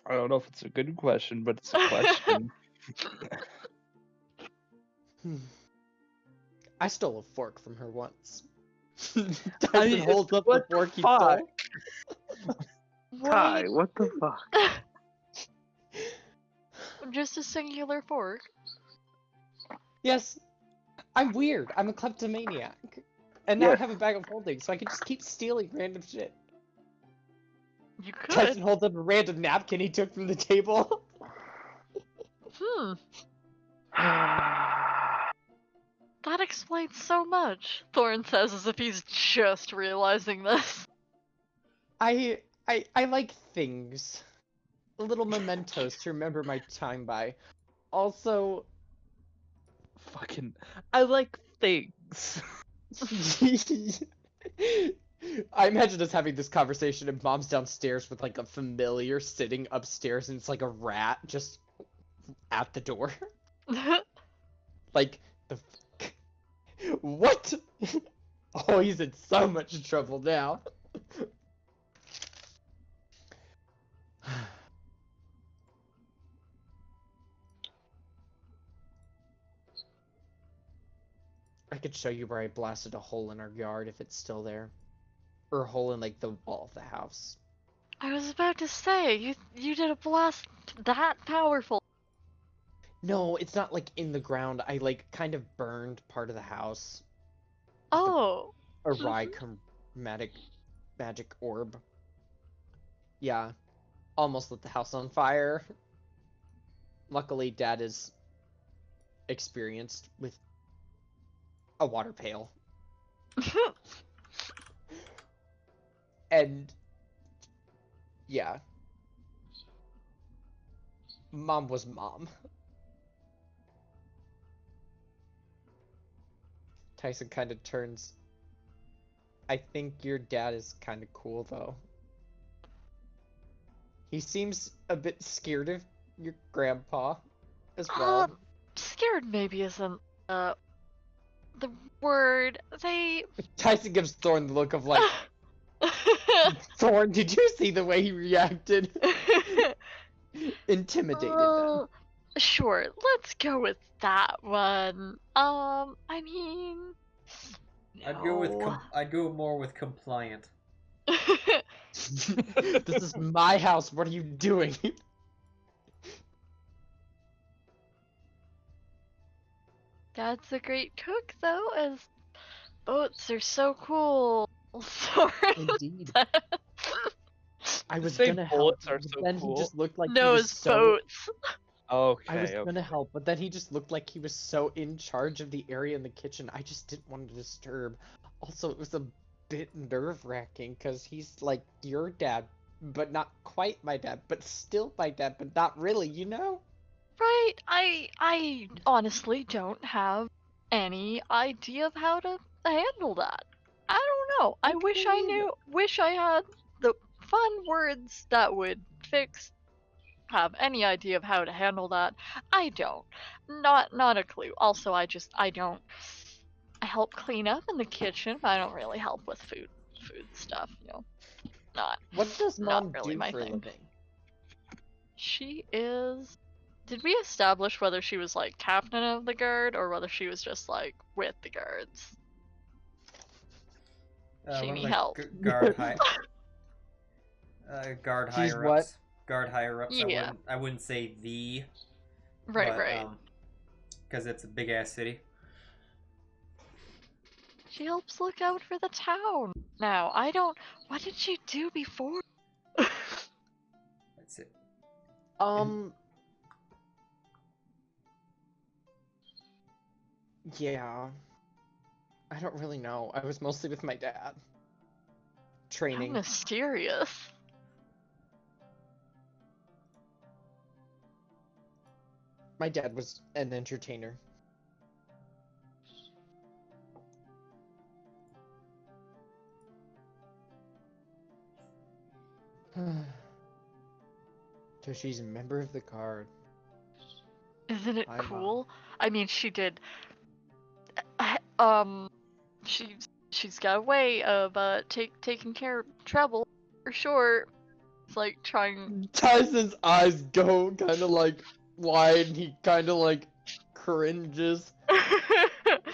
I don't know if it's a good question, but it's a question. I stole a fork from her once. Tycen holds up the fork he fuck? stole. Ty, what the fuck? Just a singular fork. Yes, I'm weird. I'm a kleptomaniac. And now I have a bag of holding, so I can just keep stealing random shit. You could. Tycen holds up a random napkin he took from the table. That explains so much, Thorn says as if he's just realizing this. I like things. Little mementos to remember my time by. Also, I like things. I imagine us having this conversation and Mom's downstairs with like a familiar sitting upstairs and it's like a rat just at the door. Like, what? Oh, he's in so much trouble now. I could show you where I blasted a hole in our yard if it's still there. Or a hole in, like, the wall of the house. I was about to say, you did a blast that powerful. No, it's not, like, in the ground. I, like, kind of burned part of the house. Oh. A chromatic magic orb. Yeah. Almost lit the house on fire. Luckily, Dad is experienced with a water pail. And yeah. Mom was Mom. Tycen kind of turns. I think your dad is kind of cool, though. He seems a bit scared of your grandpa as well. Scared maybe isn't the word. Tycen gives Thorn the look of like, Thorn, did you see the way he reacted? Intimidated then. Sure, let's go with that one. I mean, I'd go more with compliant. This is my house. What are you doing? Dad's a great cook, though, as boats are so cool. Sorry. Indeed. I was Say gonna help, bullets are but so then cool. he just looked like No, he was it's so... boats. Okay. I was gonna help, but then he just looked like he was so in charge of the area in the kitchen. I just didn't want to disturb. Also, it was a bit nerve-wracking because he's like your dad, but not quite my dad, but still my dad, but not really, you know? Right. I honestly don't have any idea of how to handle that. I don't know. I wish I knew. Wish I had the fun words that would have any idea of how to handle that. I don't. Not a clue. Also, I don't. I help clean up in the kitchen, but I don't really help with food stuff. You know, not. What does Mom really do my for a thing. living? She is. Did we establish whether she was like captain of the guard or whether she was just like with the guards? She One of need the help. Guard high. Guard She's higher what? ups. Guard higher ups. Yeah. I wouldn't say the. Right. Because it's a big ass city. She helps look out for the town. Now, what did she do before? That's it. Yeah. I don't really know. I was mostly with my dad. How Training. mysterious. My dad was an entertainer. So she's a member of the guard. Isn't it I'm, cool? I mean, she did. She's got a way of taking care of trouble for sure. It's like trying. Tyson's eyes go kind of like wide and he kind of like cringes.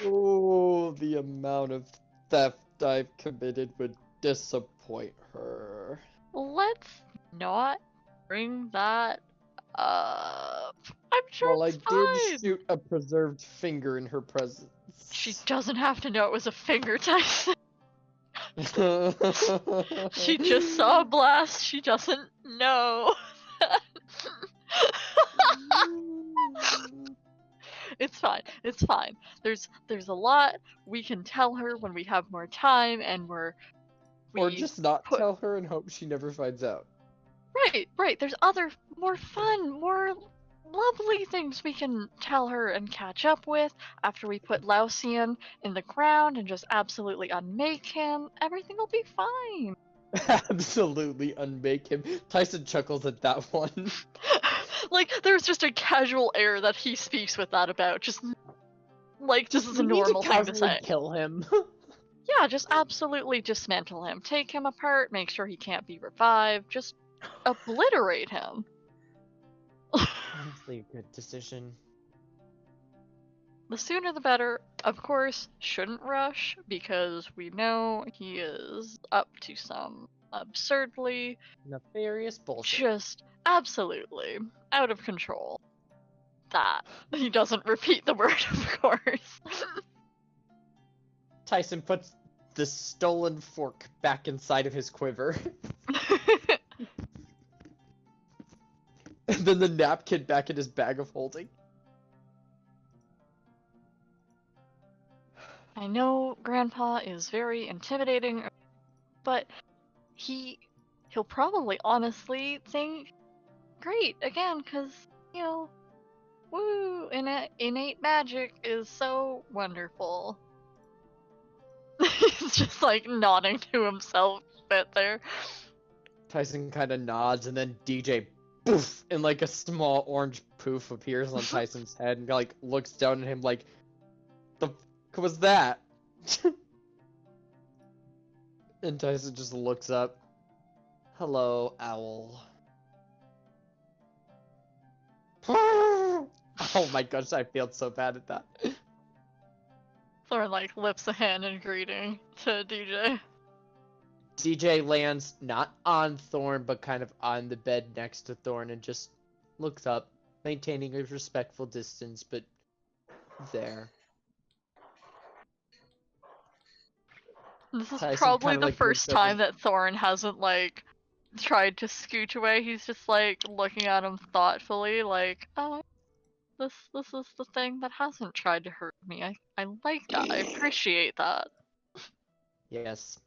Oh, the amount of theft I've committed would disappoint her. Let's not bring that up. I'm sure Well, I it's did fine. shoot a preserved finger in her presence. She doesn't have to know it was a finger, Tycen. She just saw a blast. She doesn't know. It's fine. It's fine. There's a lot we can tell her when we have more time and Or we just not put tell her and hope she never finds out. right. There's other more fun, more lovely things we can tell her and catch up with after we put Laucian in the ground and just absolutely unmake him. Everything will be fine. Absolutely unmake him. Tycen chuckles at that one. Like there's just a casual air that he speaks with that about. Just like this is a we need normal to thing to casually say. kill him. Yeah, just absolutely dismantle him. Take him apart, make sure he can't be revived, just obliterate him. Honestly, a good decision. The sooner the better. Of course, shouldn't rush, because we know he is up to some absurdly, Nefarious bullshit. just absolutely out of control. That. He doesn't repeat the word, of course. Tycen puts the stolen fork back inside of his quiver. And then the napkin back in his bag of holding. I know Grandpa is very intimidating, but he'll probably honestly think, great, again, because, you know, woo, innate magic is so wonderful. He's just like nodding to himself a bit there. Tycen kind of nods, and then DJ, poof, and like a small orange poof appears on Tyson's head, and like looks down at him like, the fuck was that? And Tycen just looks up. Hello, owl. Oh my gosh, I feel so bad at that. Thorn like lifts a hand in greeting to DJ. DJ lands not on Thorn, but kind of on the bed next to Thorn and just looks up, maintaining a respectful distance, but there. This is Tycen probably kinda, the like, first looks over- time that Thorn hasn't like tried to scooch away. He's just like looking at him thoughtfully, like, oh, this is the thing that hasn't tried to hurt me. I like that. I appreciate that. Yes.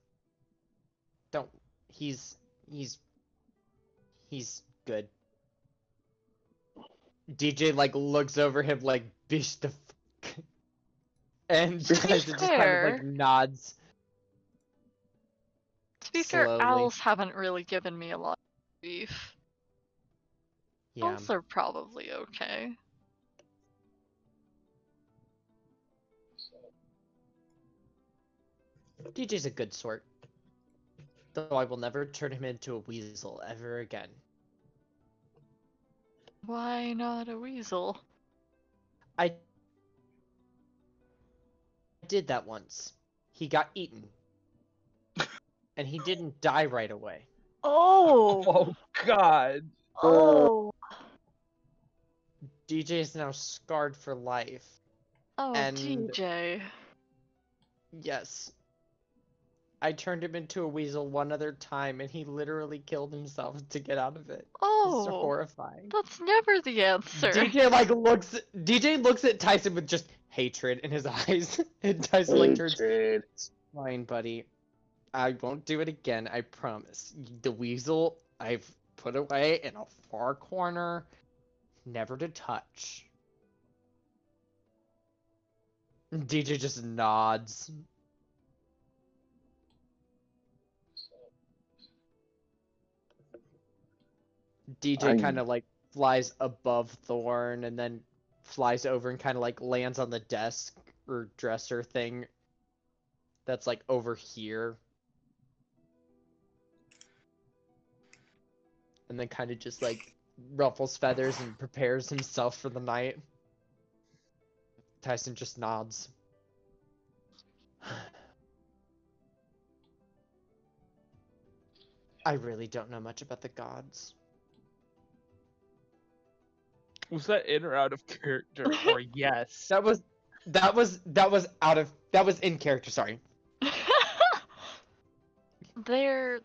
Don't. He's good. DJ like looks over him like bish the fuck. And To be Tyson just kind of fair- like nods. To be fair, Slowly. owls haven't really given me a lot of grief. Yeah. Owls are probably okay. DJ's a good sort. Though I will never turn him into a weasel ever again. Why not a weasel? I did that once. He got eaten. And he didn't die right away. Oh! Oh God. Oh! DJ is now scarred for life. Oh, And- DJ. Yes. I turned him into a weasel one other time, and he literally killed himself to get out of it. It's Oh! horrifying. That's never the answer. DJ looks at Tyson with just hatred in his eyes, and Tyson like turns. Hatred. Fine, buddy. I won't do it again. I promise. The weasel I've put away in a far corner, never to touch. DJ just nods. DJ kind of like flies above Thorn and then flies over and kind of like lands on the desk or dresser thing that's like over here. And then kind of just like ruffles feathers and prepares himself for the night. Tyson just nods. I really don't know much about the gods. Was that in or out of character? Or yes? That was in character, sorry. There's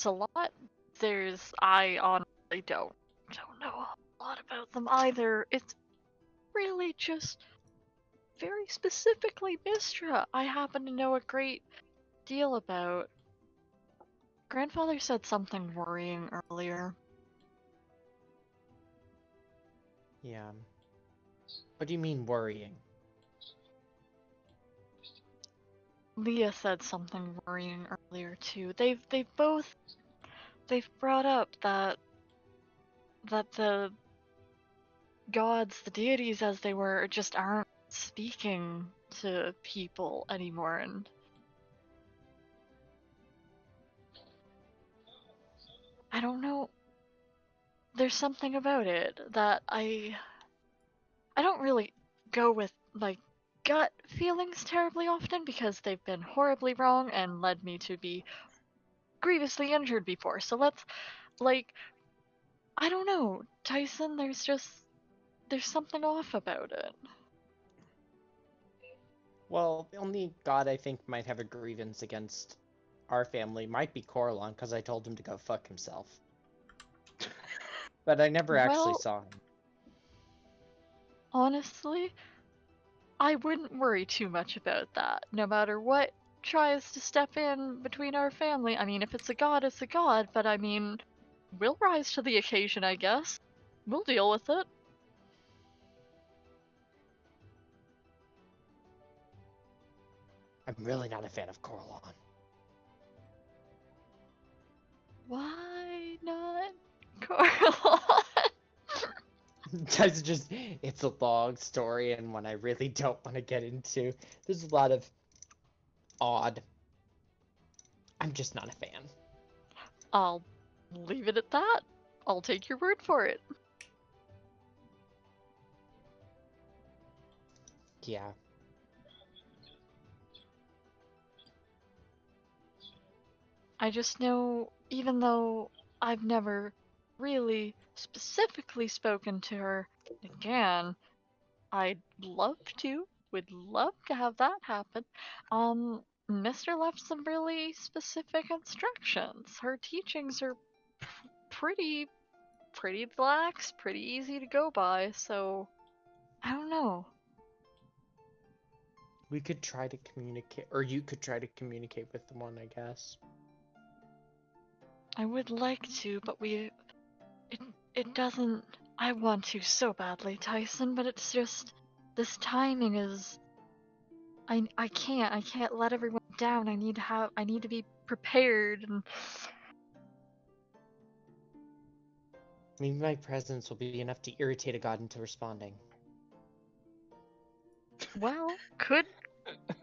a lot. I honestly don't know a lot about them either. It's really just very specifically Mistra, I happen to know a great deal about. Grandfather said something worrying earlier. Yeah. What do you mean worrying? Lia said something worrying earlier too. They've brought up that the gods, the deities as they were, just aren't speaking to people anymore, and I don't know. There's something about it that I don't really go with like gut feelings terribly often because they've been horribly wrong and led me to be grievously injured before. So let's I don't know, Tycen, there's something off about it. Well, the only god I think might have a grievance against our family might be Coralon, because I told him to go fuck himself. But I never actually Well, saw him. honestly, I wouldn't worry too much about that. No matter what tries to step in between our family. I mean, if it's a god, it's a god, but I mean, we'll rise to the occasion, I guess. We'll deal with it. I'm really not a fan of Coralon. Why not Coralon? It's a long story and one I really don't want to get into. There's a lot of odd. I'm just not a fan. I'll leave it at that. I'll take your word for it. Yeah. I just know, even though I've never really specifically spoken to her again, I'd love to, would love to have that happen. Mr. left some really specific instructions. Her teachings are pretty lax, pretty easy to go by, so I don't know. We could try to communicate, or you could try to communicate with the one, I guess. I would like to, but it doesn't. I want to so badly, Tycen, but it's just this timing is. I can't let everyone down. I need to be prepared and. Maybe my presence will be enough to irritate a god into responding. Well,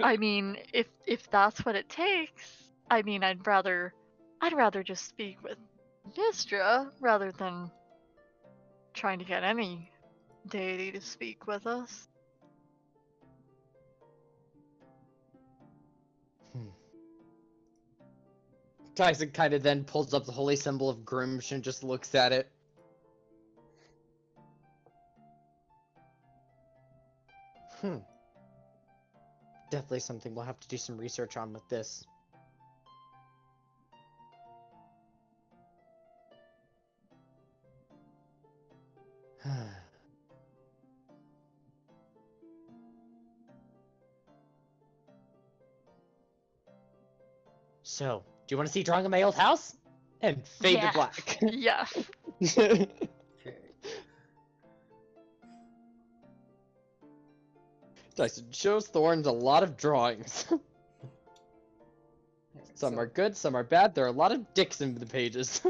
I mean, if that's what it takes, I mean, I'd rather just speak with Mistra rather than trying to get any deity to speak with us. Tycen kind of then pulls up the holy symbol of Grimsh and just looks at it. Definitely something we'll have to do some research on with this. So, do you want to see drawing in my old house? And fade to black. Yeah. Okay. Tycen shows Thorn a lot of drawings. Some are good, some are bad. There are a lot of dicks in the pages.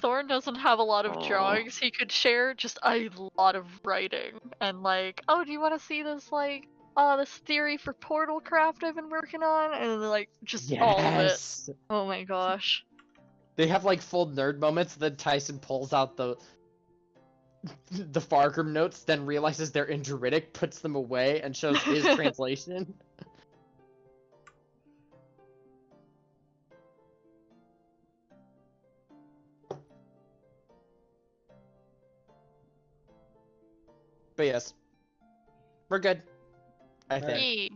Thorn doesn't have a lot of drawings. He could share just a lot of writing. And like, oh, do you want to see this, like, this theory for portal craft I've been working on? And like, just all of it. Oh my gosh. They have like full nerd moments, then Tycen pulls out the Fargrim notes, then realizes they're in Druidic, puts them away, and shows his translation. But yes, we're good, I think.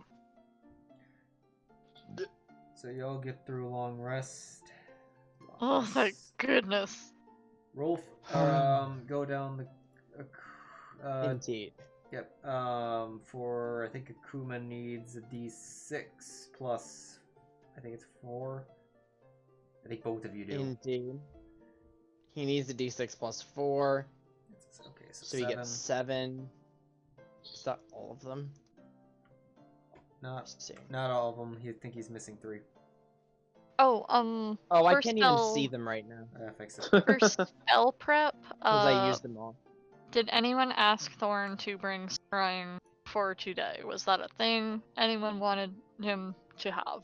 So y'all get through a long rest. Oh, thank goodness. Rolf, go down the. Indeed. Yep. For I think Akuma needs a D6 plus, I think it's 4. I think both of you do. Indeed. He needs a d6 plus 4. Okay, so So he 7. gets 7. Is that all of them? Not, Let's see. not all of them. I think he's missing 3. Oh, Oh, I for can't spell, even see them right now. Fix it. For spell prep, Because I used them all. did anyone ask Thorn to bring Scrying for today? Was that a thing anyone wanted him to have?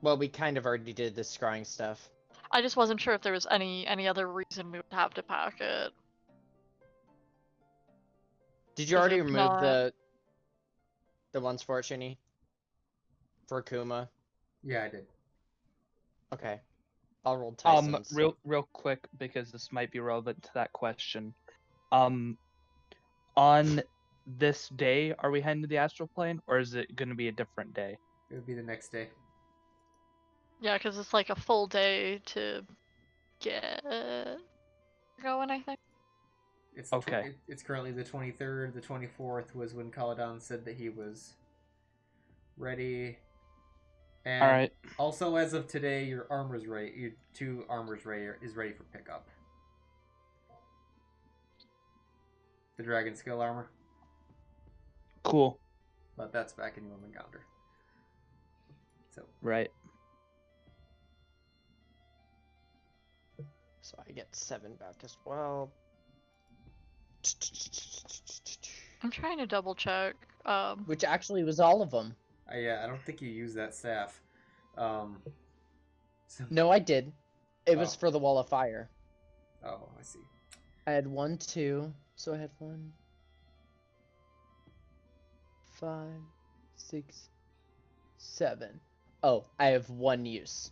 Well, we kind of already did the scrying stuff. I just wasn't sure if there was any other reason we would have to pack it. Did you Because already if remove not- the ones for it, Shini? For Akuma? Yeah, I did. Okay. I'll roll Tyson's. Real quick, because this might be relevant to that question. On this day, are we heading to the astral plane, or is it going to be a different day? It would be the next day. Yeah, because it's like a full day to get going, I think. It's Okay. It's currently the 23rd. The 24th was when Kaladon said that he was ready. And All right. also, as of today, your armor's ready. Your 2 armor's ready is ready for pickup. The dragon skill armor, Cool. but that's back in Jormungandr. So Right. So I get 7 back as well. I'm trying to double check. Which actually was all of them. yeah, I don't think you use that staff. So, No, I did. It was Oh. for the wall of fire. oh, I see. I had 1, 2. So I had 1, 5, 6, 7. Oh, I have 1 use.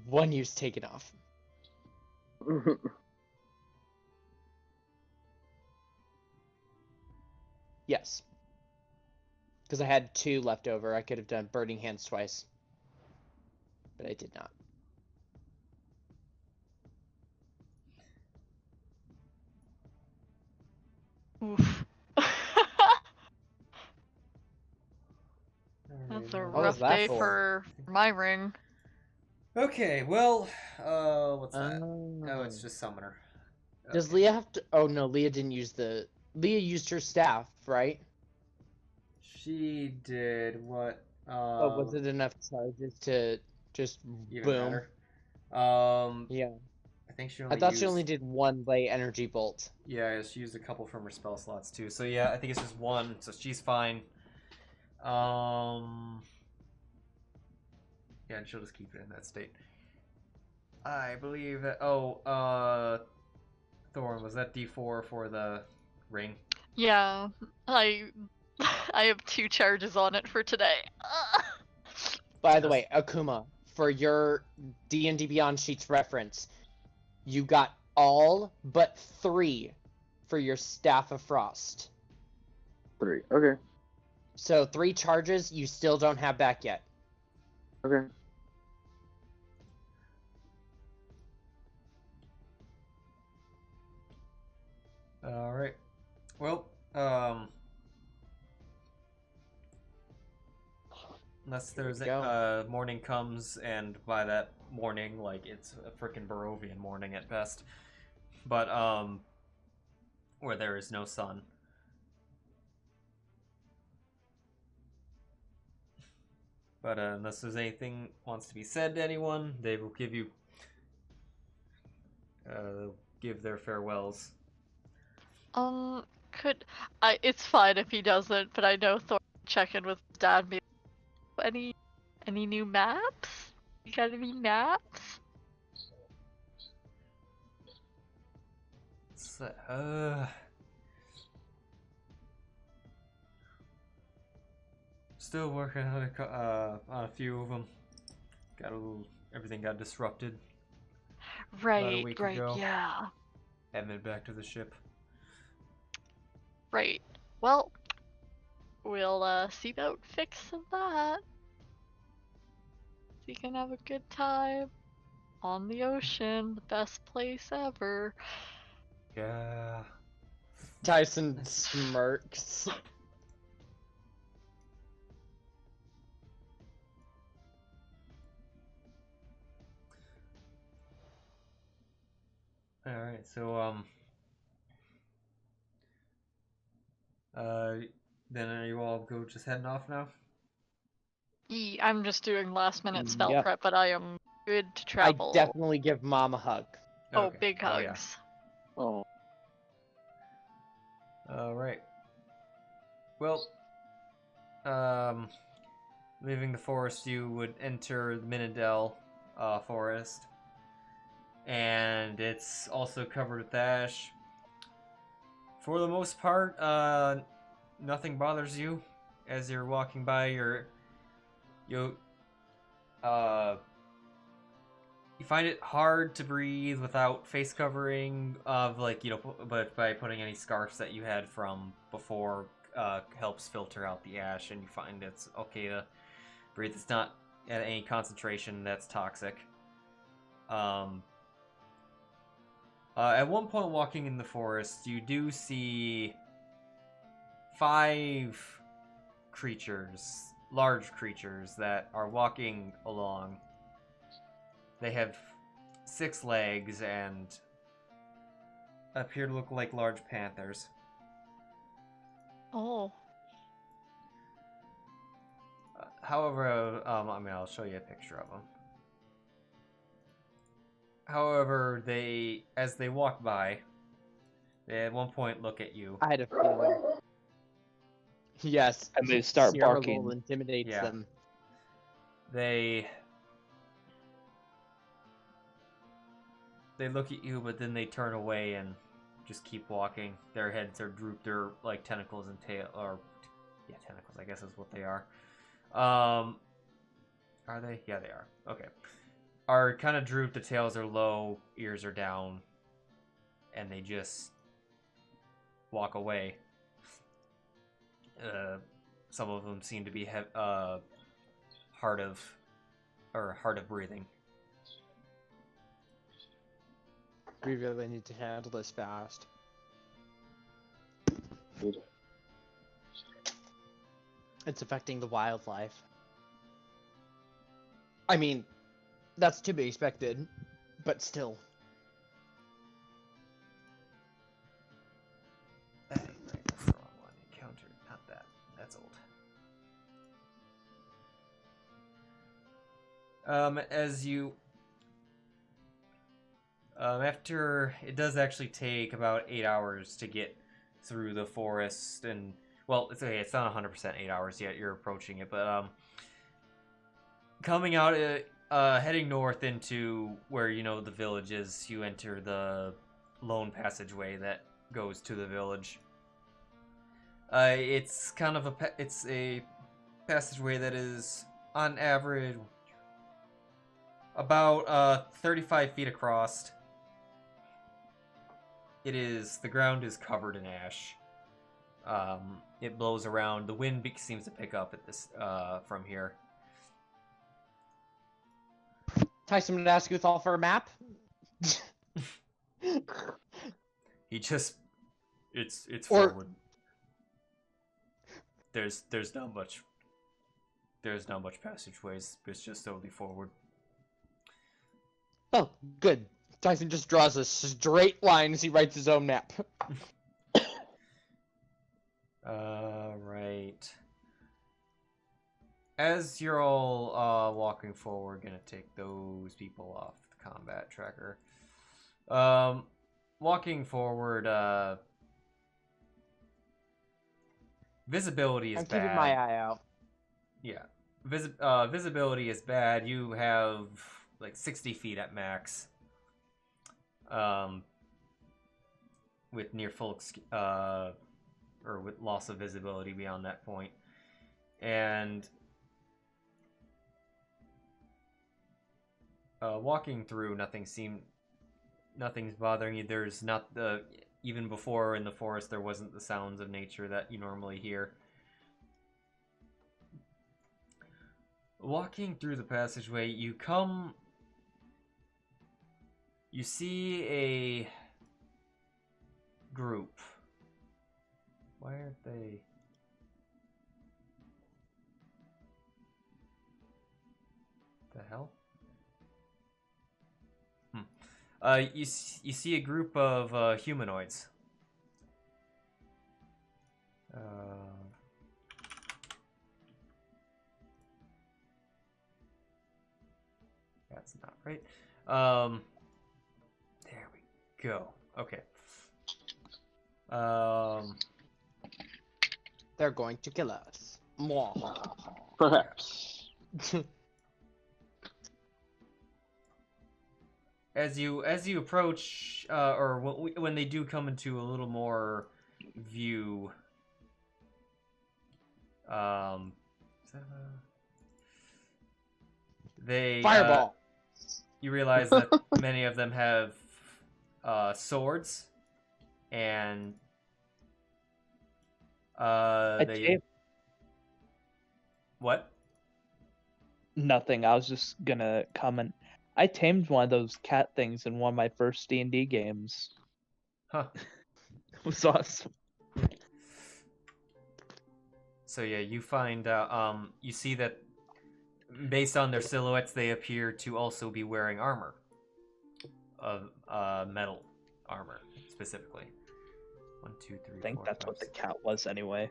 1 use taken off. Yes. Because I had 2 left over. I could have done Burning Hands twice. But I did not. Oof. That's a Alright, What was rough that day for? for my ring. Okay, well, what's that? Oh. Oh, it's just summoner. Does Okay. Leah have to? Oh no, Leah didn't use the. Leah used her staff, right? She did what? But was it enough charges to just Even boom? better. Yeah. I think she I only thought used... she only did 1 lay energy bolt. Yeah, she used a couple from her spell slots too. So yeah, I think it's just 1, so she's fine. Yeah, and she'll just keep it in that state. I believe that... Oh, Thorn, was that D4 for the ring? Yeah, I have 2 charges on it for today. By the way, Akuma, for your D&D Beyond Sheets reference, you got all but 3 for your Staff of Frost. 3. Okay. So 3 charges you still don't have back yet. Okay. Alright. Well, unless there's morning comes, and by that morning, like, it's a frickin' Barovian morning at best. But, where there is no sun. But, unless there's anything wants to be said to anyone, they will give you, give their farewells. It's fine if he doesn't, but I know Thor check in with Dad. Any new maps? You got any maps? Still working on a few of them. Everything got disrupted. Right, week right, ago. yeah. Headed back to the ship. Right. Well, we'll see about fixing that. So you can have a good time on the ocean, the best place ever. Yeah. Tycen smirks. Alright, so, then are you all just heading off now? I'm just doing last minute spell Yep. prep, but I am good to I travel. definitely give Mom a hug. Oh, Okay. big Oh, yeah. hugs. Oh, Alright. Well, leaving the forest, you would enter the Minadel forest. And it's also covered with ash. For the most part, nothing bothers you as you're walking by. You find it hard to breathe without face covering but by putting any scarves that you had from before helps filter out the ash, and you find it's okay to breathe. It's not at any concentration that's toxic. At one point walking in the forest, you do see 5 creatures, large creatures, that are walking along. They have 6 legs and appear to look like large panthers. Oh. However, I'll show you a picture of them. However, as they walk by, they at one point look at you. I had a feeling. Yes. And they start Sierra barking. Lowell intimidates Yeah. them. They look at you, but then they turn away and just keep walking. Their heads are drooped. They're like tentacles and tail, or yeah, tentacles, I guess is what they are. Are they? Yeah, they are. Okay. Are kind of drooped. The tails are low, ears are down, and they just walk away. Some of them seem to be hard of breathing. We really need to handle this fast. good. It's affecting the wildlife. I mean, that's to be expected, but still. Hey, right, that's the wrong one. Encountered, not that. That's old. As you after it does actually take about 8 hours to get through the forest, and well, it's okay. It's not 100% 8 hours yet. You're approaching it, but coming out, heading north into where the village is. You enter the lone passageway that goes to the village. It's kind of it's a passageway that is on average about 35 feet across. The ground is covered in ash. It blows around. The wind seems to pick up at this from here. Tycen would ask Uthal for a map. He just it's Or- forward. There's not much passageways. It's just totally forward. Oh, good. Tycen just draws a straight line as he writes his own map. Right. As you're all walking forward, we're gonna take those people off the combat tracker. Walking forward, visibility is I'm bad. keeping my eye out. Yeah. Visibility is bad. You have like 60 feet at max. With near full, or with loss of visibility beyond that point. And walking through, nothing's bothering you. There's not even before in the forest, there wasn't the sounds of nature that you normally hear. Walking through the passageway, you see a group they? The hell? You see a group of humanoids. That's not right. There we go. Okay. They're going to kill us. Perhaps. As you approach, or when they do come into a little more view, they Fireball. You realize that many of them have swords, and what? Nothing. I was just gonna comment. I tamed one of those cat things in one of my first D&D games. Huh. It was awesome. So yeah, you find out. You see that based on their silhouettes, they appear to also be wearing armor, of metal armor specifically. 1, 2, 3. I think 4, that's 5, what the 6. cat was anyway.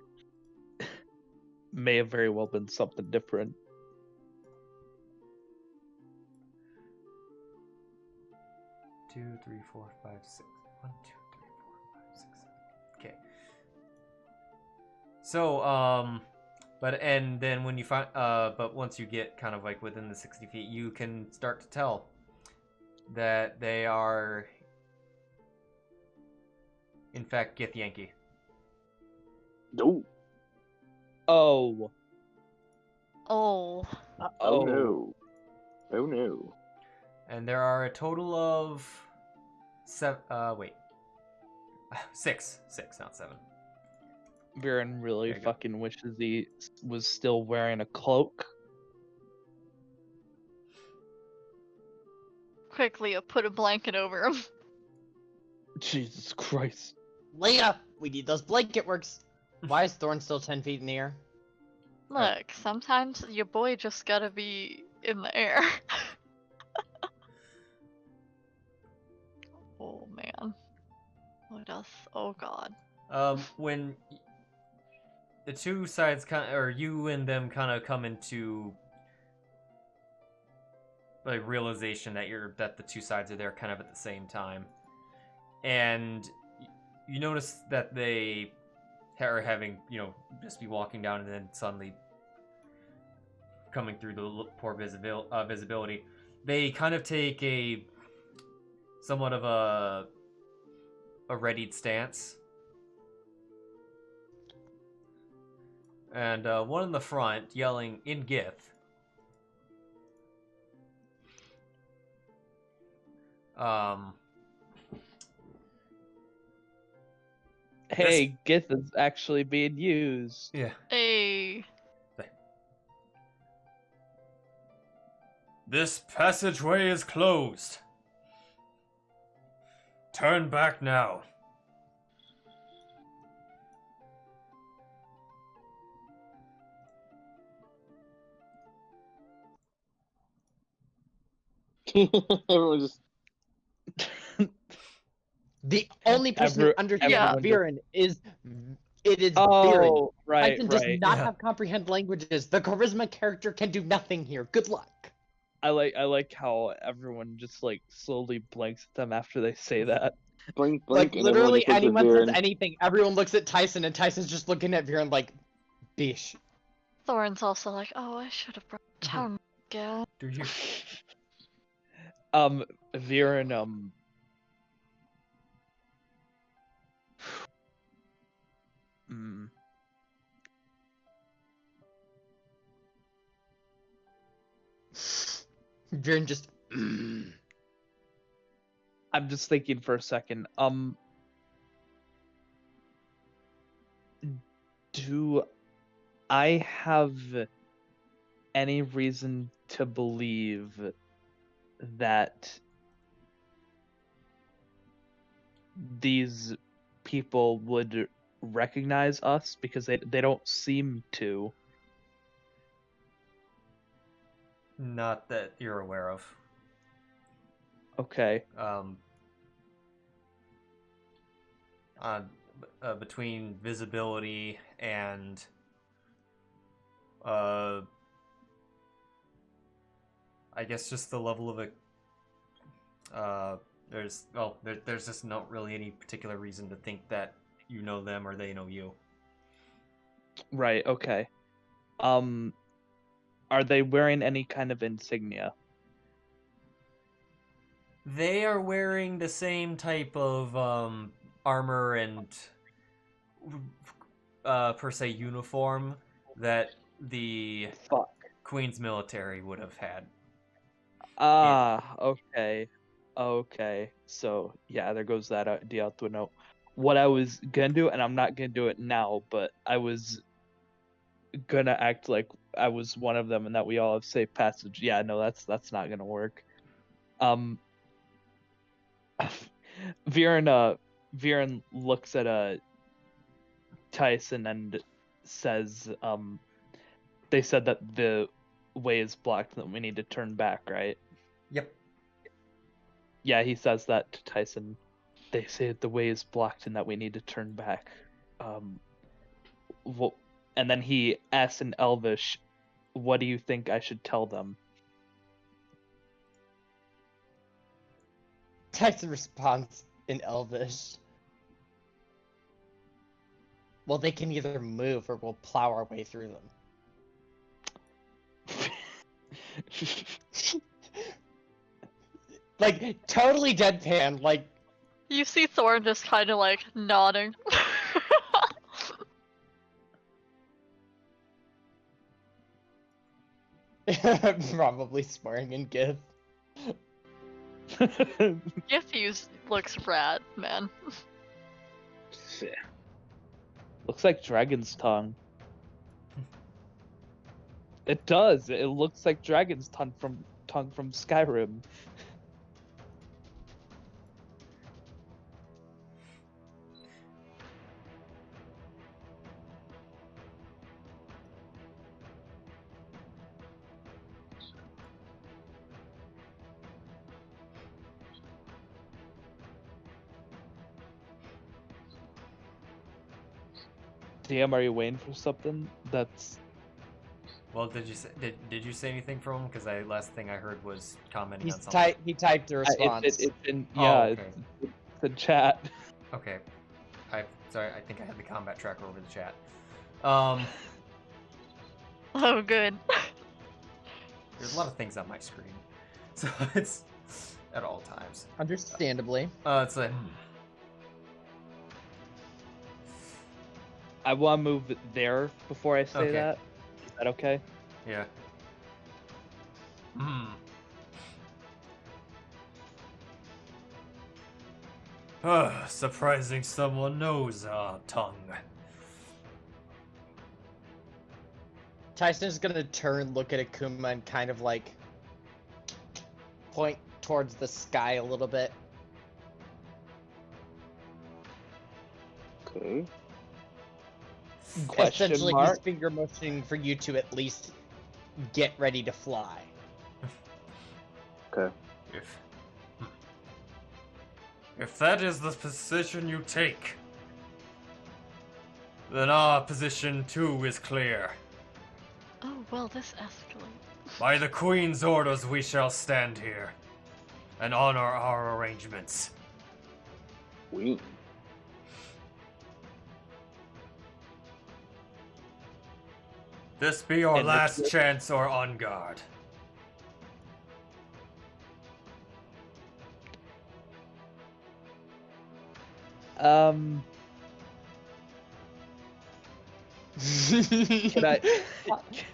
May have very well been something different. 2, 3, 4, 5, 6. 1, 2, 3, 4, 5, 6, 7. Okay. So, and then when you find, but once you get kind of like within the 60 feet, you can start to tell that they are, in fact, Githyanki. No. Oh. Oh. Oh no. Oh no. And there are a total of 6, not 7. Viran really There you go. fucking wishes he was still wearing a cloak. Quickly, put a blanket over him. Jesus Christ. Leah, we need those blanket works. Why is Thorn still 10 feet in the air? Look, sometimes your boy just gotta be in the air. Oh man. What else? Oh god. When the two sides or you and them kind of come into like realization that the two sides are there kind of at the same time, and you notice that they are having, just be walking down and then suddenly coming through the poor visibility. They kind of take a somewhat of a readied stance. And one in the front yelling in Gith. Hey, Gith is actually being used. Yeah. Hey. This passageway is closed. Turn back now. Everyone just. The only person who understands Viran is Viran. Oh, right, Tycen does right. not have comprehend languages. The charisma character can do nothing here. Good luck. I like how everyone just like slowly blinks at them after they say that. Blink, Like and everyone literally just looks at anyone says Viran. anything, everyone looks at Tycen, and Tyson's just looking at Viran like, bish. Thorn's also like, oh, I should have brought down again. Do you? Viran, Viran just. I'm just thinking for a second. Do I have any reason to believe that these people would recognize us? Because they don't seem to. Not that you're aware of. Okay. Between visibility and I guess just the level of there's just not really any particular reason to think that you know them or they know you. Right, okay. Are they wearing any kind of insignia? They are wearing the same type of armor and per se uniform that the Queen's military would have had. Okay. Okay. So, yeah, there goes that idea out the window. What I was gonna do, and I'm not gonna do it now, but I was gonna act like I was one of them and that we all have safe passage. Yeah, no, that's not gonna work. Viran looks at Tycen and says, they said that the way is blocked, that we need to turn back, right? Yep. Yeah, he says that to Tycen. They say the way is blocked and that we need to turn back. And then he asks in Elvish, what do you think I should tell them? Tycen responds in Elvish. Well, they can either move or we'll plow our way through them. Like, totally deadpan, like... You see Thorn just kind of like nodding. Probably swearing in Gith. Gith looks rad, man. Looks like dragon's tongue. It does. It looks like dragon's tongue from Skyrim. DM, are you waiting for something? That's... Well, did you say anything from him? Because last thing I heard was commenting on something. He typed a response. It's in okay. It's in chat. Okay. Sorry, I think I had the combat tracker over the chat. Oh, good. There's a lot of things on my screen, so it's at all times. Understandably. It's like. I want to move there before I say Okay. that. Is that okay? Yeah. Surprising someone knows our tongue. Tycen is gonna turn, look at Akuma, and kind of like point towards the sky a little bit. Okay. Question Essentially, mark? he's finger motioning for you to at least get ready to fly. Okay. If that is the position you take, then our position too is clear. Oh, well, this escalates. By the Queen's orders, we shall stand here and honor our arrangements. Queen. This be your And last chance or on guard. Can I...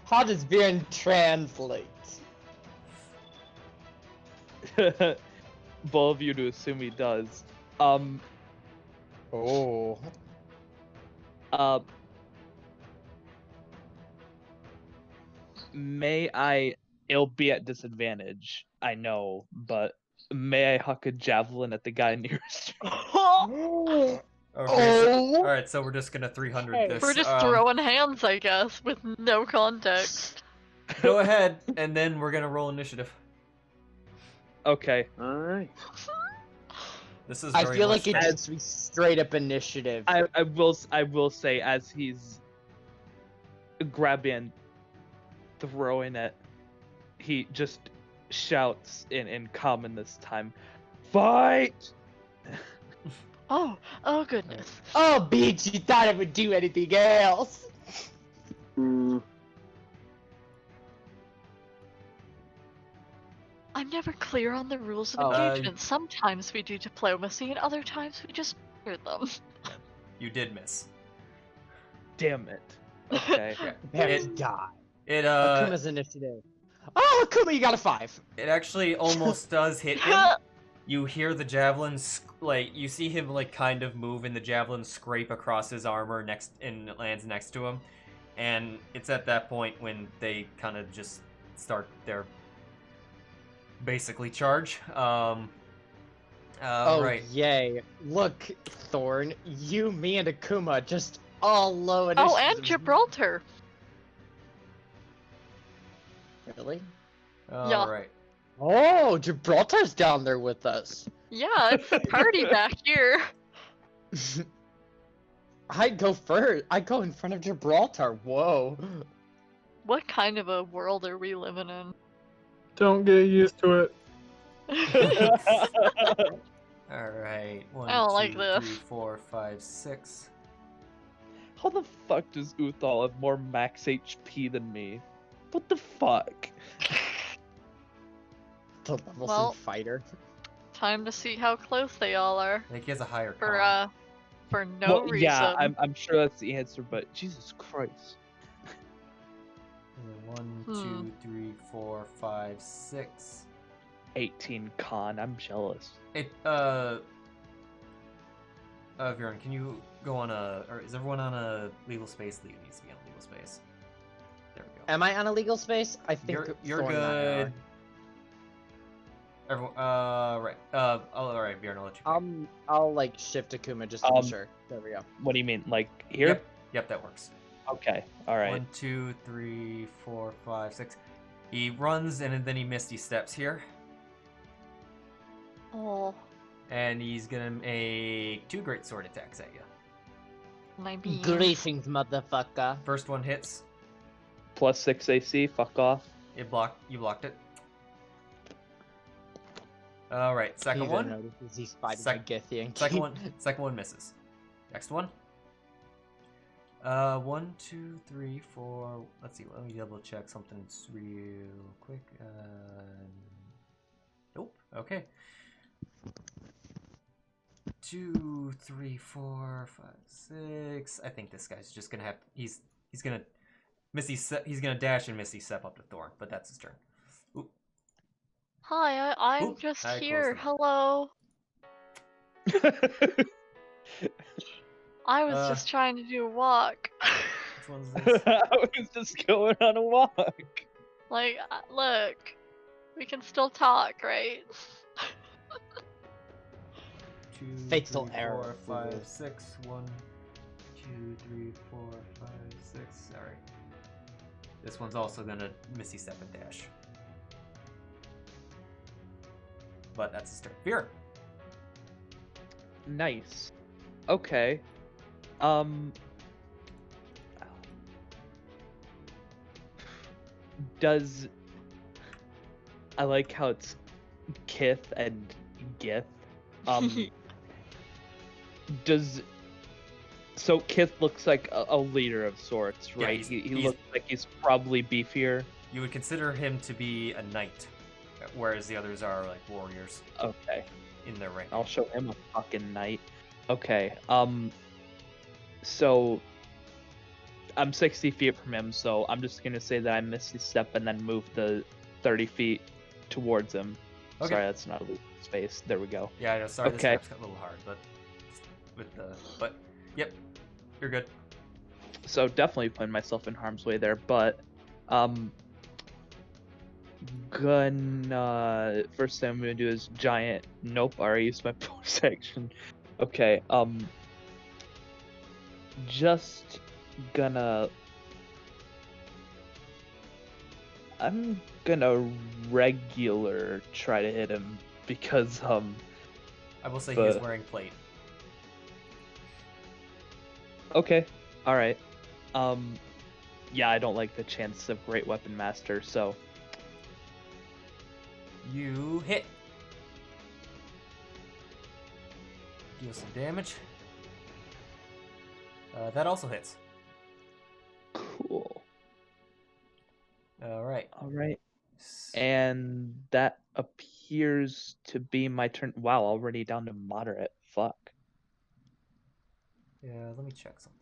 How does Viran translate? Both of you to assume he does. Oh. May I... It'll be at disadvantage, I know, but may I huck a javelin at the guy nearest? Okay, Oh! alright, so we're just gonna 300 this. We're just throwing hands, I guess, with no context. Go ahead, and then we're gonna roll initiative. Okay. Alright. This is I very feel much like it needs to be straight up initiative. I will say, as he's grabbing and throwing it, he just shouts in common this time, "Fight!" Oh goodness. Oh, bitch, you thought I would do anything else. I'm never clear on the rules of Oh. engagement. Sometimes we do diplomacy, and other times we just murder them. You did miss. Damn it. Okay. Parents die. It Akuma's initiative. Oh, Akuma, you got a 5. it actually almost does hit him. You hear the javelin, like, you see him, like, kind of move, and the javelin scrape across his armor and it lands next to him. And it's at that point when they kind of just start their, basically, charge. Oh, Right. yay. Look, Thorn, you, me, and Akuma just all low initiative. Oh, and Gibraltar. Really? Alright. Oh, Gibraltar's down there with us. Yeah, it's a party back here. I'd go first. I'd go in front of Gibraltar. Whoa. What kind of a world are we living in? Don't get used to it. Alright. 1, I don't 2, like this. 3, 4, 5, 6. How the fuck does Uthal have more max HP than me? What the fuck? The levels Well, in fighter. Time to see how close they all are. I think he has a higher For con. for no Well, reason. yeah, I'm sure that's the answer, but Jesus Christ. 1, 2, 3, 4, 5, 6. 18 con, I'm jealous. Hey, Viran, can you go on or is everyone on a legal space? Lia needs to be on a legal space. There we go. Am I on a legal space? I think You're Thorn and I good. are. Everyone, right. Alright, Viran, I'll let you. I'll like shift Akuma just to be sure. There we go. What do you mean, like here? Yep, that works. Okay, alright. 1, 2, 3, 4, 5, 6. He runs and then he misty steps here. Oh, And he's gonna make 2 great sword attacks at you. my bean. Greetings, motherfucker. First one hits. Plus 6 AC, fuck off. You blocked it. Alright, second He one. notices he's fighting Sec- Githyanki. Second one misses. Next one. 1, 2, 3, 4. Let's see. Let me double check something real quick. Nope. Okay. 2, 3, 4, 5, 6. I think this guy's just gonna have. He's gonna he's gonna dash and Misty step up to Thorn, but that's his turn. Oop. Hi, I'm Oop, just I closed here. the map. Hello. I was Uh, just trying to do a walk. Which one's this? I was just going on a walk. Like, look, we can still talk, right? 2, Fatal 3, error. 4, 5, 6. 1, 2, 3, 4, 5, 6. Alright. This one's also gonna Misty Step and dash. But that's his turn. Viran. Nice. Okay. Does I like how it's Kith and Gith. So Kith looks like a leader of sorts, Yeah, right? he's- He looks like he's probably beefier. You would consider him to be a knight, whereas the others are like warriors Okay. in their rank. I'll show him a fucking knight. Okay. So I'm 60 feet from him, so I'm just gonna say that I missed the step and then move the 30 feet towards him. Okay. Sorry, that's not a legal space. There we go. Yeah, I know. Sorry, Okay. this map's a little hard, but yep, you're good. So definitely putting myself in harm's way there, but gonna first thing I'm gonna do is giant. Nope, I already used my bonus action. Okay, just gonna... I'm gonna regular try to hit him because, I will say but- he's wearing plate. Okay, alright. Yeah, I don't like the chance of Great Weapon Master, so... You hit. Deal some damage. That also hits. Cool. Alright. Alright. And that appears to be my turn. Wow, already down to moderate. Fuck. Yeah, let me check something.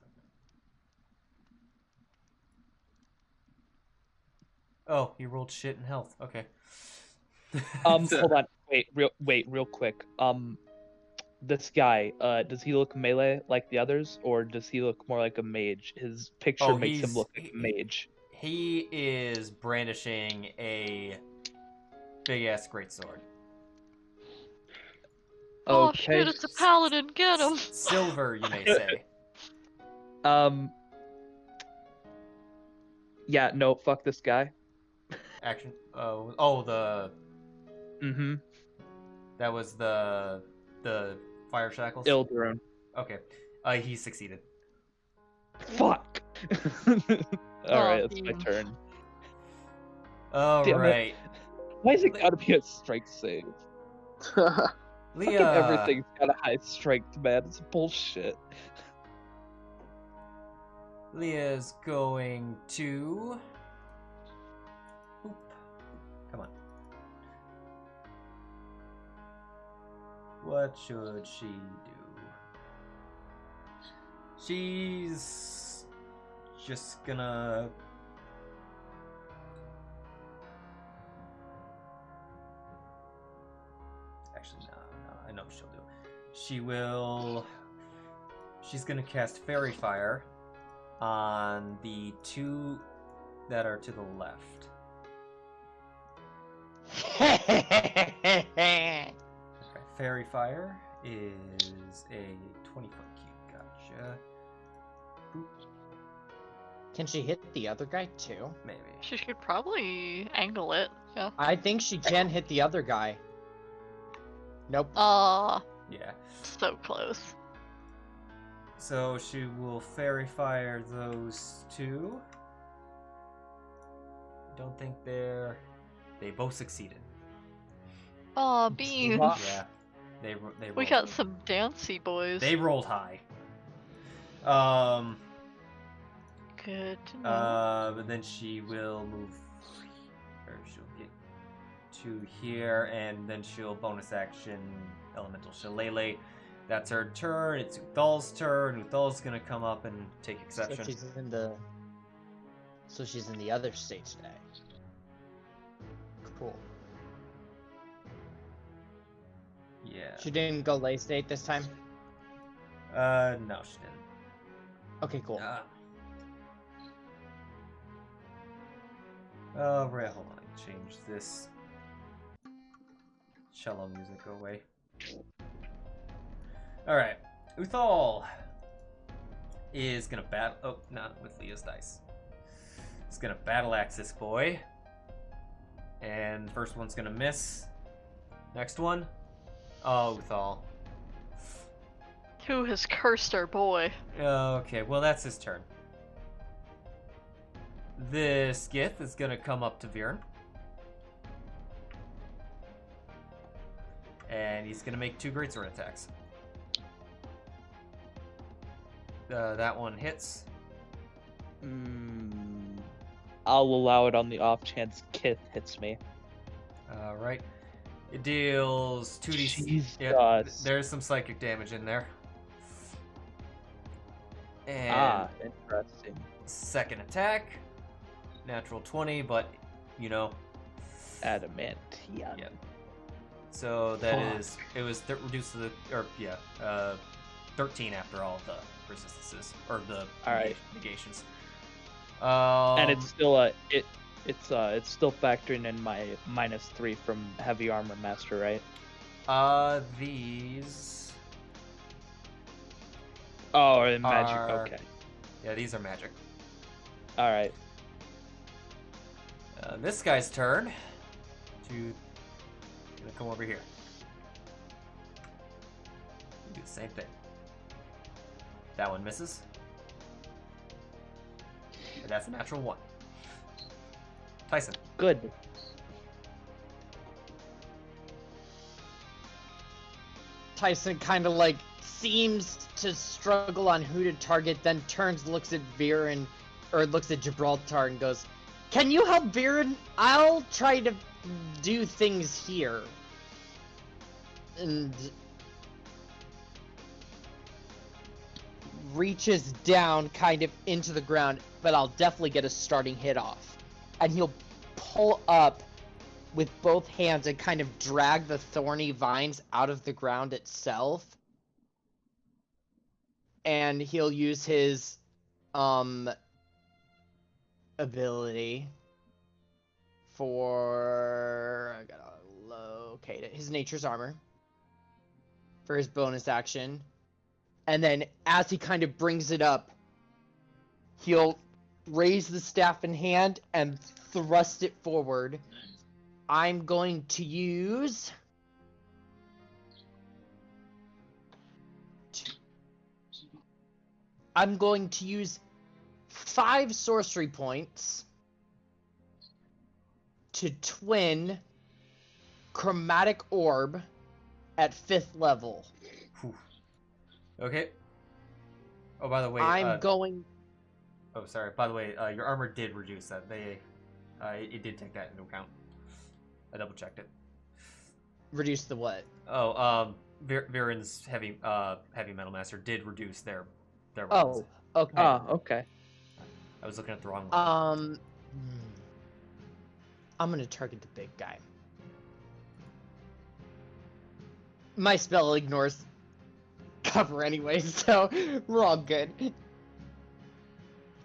Oh, you rolled shit in health. Okay. Hold on. Wait, real quick. This guy, does he look melee like the others, or does he look more like a mage? His picture makes him look like a mage. He is brandishing a big-ass greatsword. Oh Okay. shit, it's a paladin, get him! Silver, you may say. Yeah, no, fuck this guy. Action. Oh, the... Mm-hmm. That was the fire shackles? Ildarun. Okay. He succeeded. Fuck! Alright, it's my damn. turn. Alright. it. Why is it gotta be a strength save? Fucking Lia. everything's got a high strength, man. It's bullshit. Leah's going to... Oop. Come on. What should she do? She's just gonna... Actually, no, I know what she'll do. She will... She's gonna cast Fairy Fire on the two that are to the left. Okay, Fairy Fire is a 20-foot cube. Gotcha. Boop. Can she hit the other guy too? Maybe. She could probably angle it, yeah. I think she can hit the other guy. Nope. Yeah. So close. So she will Fairy Fire those two. Don't think they're... They both succeeded. Aw, beans. Yeah. They We rolled- got some dancy boys. They rolled high. Good to know. But then she will move, or she'll get to here, and then she'll bonus action Elemental Shillelagh. That's her turn. It's Uthal's turn. Uthal's gonna come up and take exception. So she's in the other state today. Cool. Yeah. She didn't go lay state this time? No, she didn't. Okay, cool. Right, hold on. Change this cello music away. Alright. Uthal is gonna battle. Oh, not with Leah's dice. He's gonna battle axe this boy. And first one's gonna miss. Next one. Oh, Uthal. Who has cursed our boy? Okay, well, that's his turn. This Gith is gonna come up to Viran. And he's gonna make 2 greatsword attacks. That one hits. I'll allow it on the off chance Kith hits me. Alright. It deals 2d. Jesus. Yeah, there's some psychic damage in there. And interesting. second attack. Natural 20, but, you know. Adamantium. Yeah. So that is, it was reduced to the, 13 after all of the resistances, or the negations. And it's still it's still factoring in my -3 from heavy armor master, right? These. Oh, and magic. are- Okay. Yeah, these are magic. All right. This guy's turn to gonna come over here. Do the same thing. That one misses. And that's a natural 1. Tycen. Good. Tycen kind of like seems to struggle on who to target, then turns, looks at Viran, or looks at Gibraltar and goes, "Can you help Viran? I'll try to do things here." And reaches down kind of into the ground, but I'll definitely get a starting hit off. And he'll pull up with both hands and kind of drag the thorny vines out of the ground itself. And he'll use his ability for, I gotta locate it, his nature's armor for his bonus action. And then as he kind of brings it up, he'll raise the staff in hand and thrust it forward. I'm going to use I'm going to use 5 sorcery points to twin Chromatic Orb at 5th level. Whew. Okay. Oh, by the way, I'm going... Oh, sorry. By the way, your armor did reduce that. It did take that into account. I double checked it. Reduce the what? Oh, Viran's heavy metal master did reduce their weapons. Oh, okay. Oh, okay. I was looking at the wrong one. I'm gonna target the big guy. My spell ignores cover anyway, so we're all good.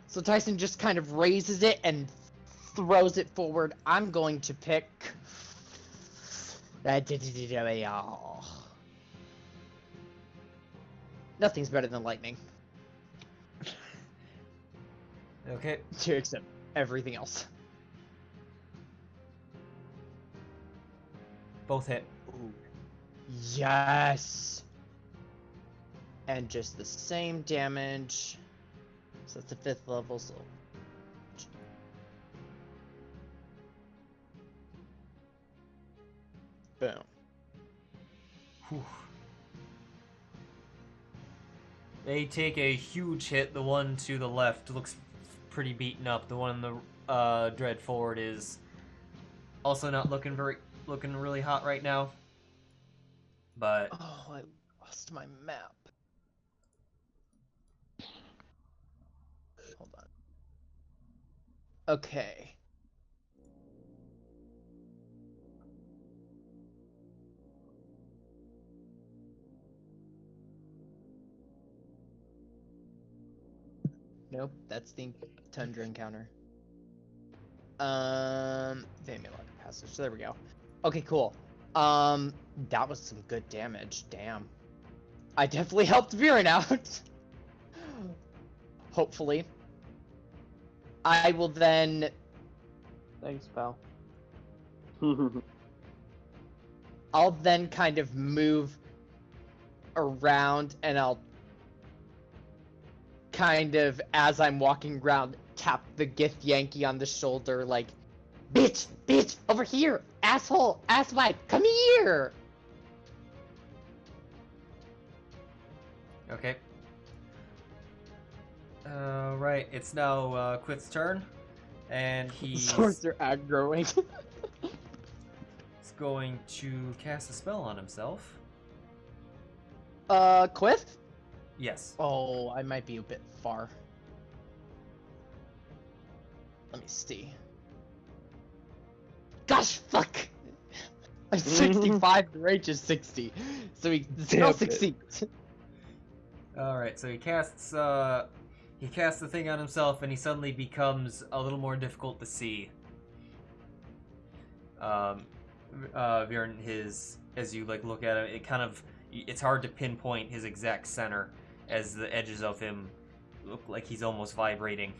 So Tycen just kind of raises it and throws it forward. I'm going to pick... Nothing's better than lightning. Okay. Except everything else. Both hit. Ooh. Yes! And just the same damage. So it's a 5th level, so... Boom. Whew. They take a huge hit. The one to the left looks pretty beaten up. The one on the dread forward is also not looking really hot right now. But Oh, I lost my map. Hold on. Okay. Nope, that's the Tundra encounter. Vaimei-Laga passage. So there we go. Okay, cool. That was some good damage. Damn. I definitely helped Viran out. Hopefully. I will then... Thanks, pal. I'll then kind of move around and I'll kind of, as I'm walking around, tap the Githyanki on the shoulder like, "Bitch! Bitch! Over here! Asshole! Asswipe! Come here!" okay. Right. It's now Quith's turn, and he's Sorcerer aggroing. going to cast a spell on himself. Quith? Yes. Oh, I might be a bit far. Let me see. Gosh, fuck! I'm 65, the range is 60. So the spell succeeds. Alright, so he casts the thing on himself, and he suddenly becomes a little more difficult to see. Viran, as you look at it, it's hard to pinpoint his exact center. as the edges of him look like he's almost vibrating.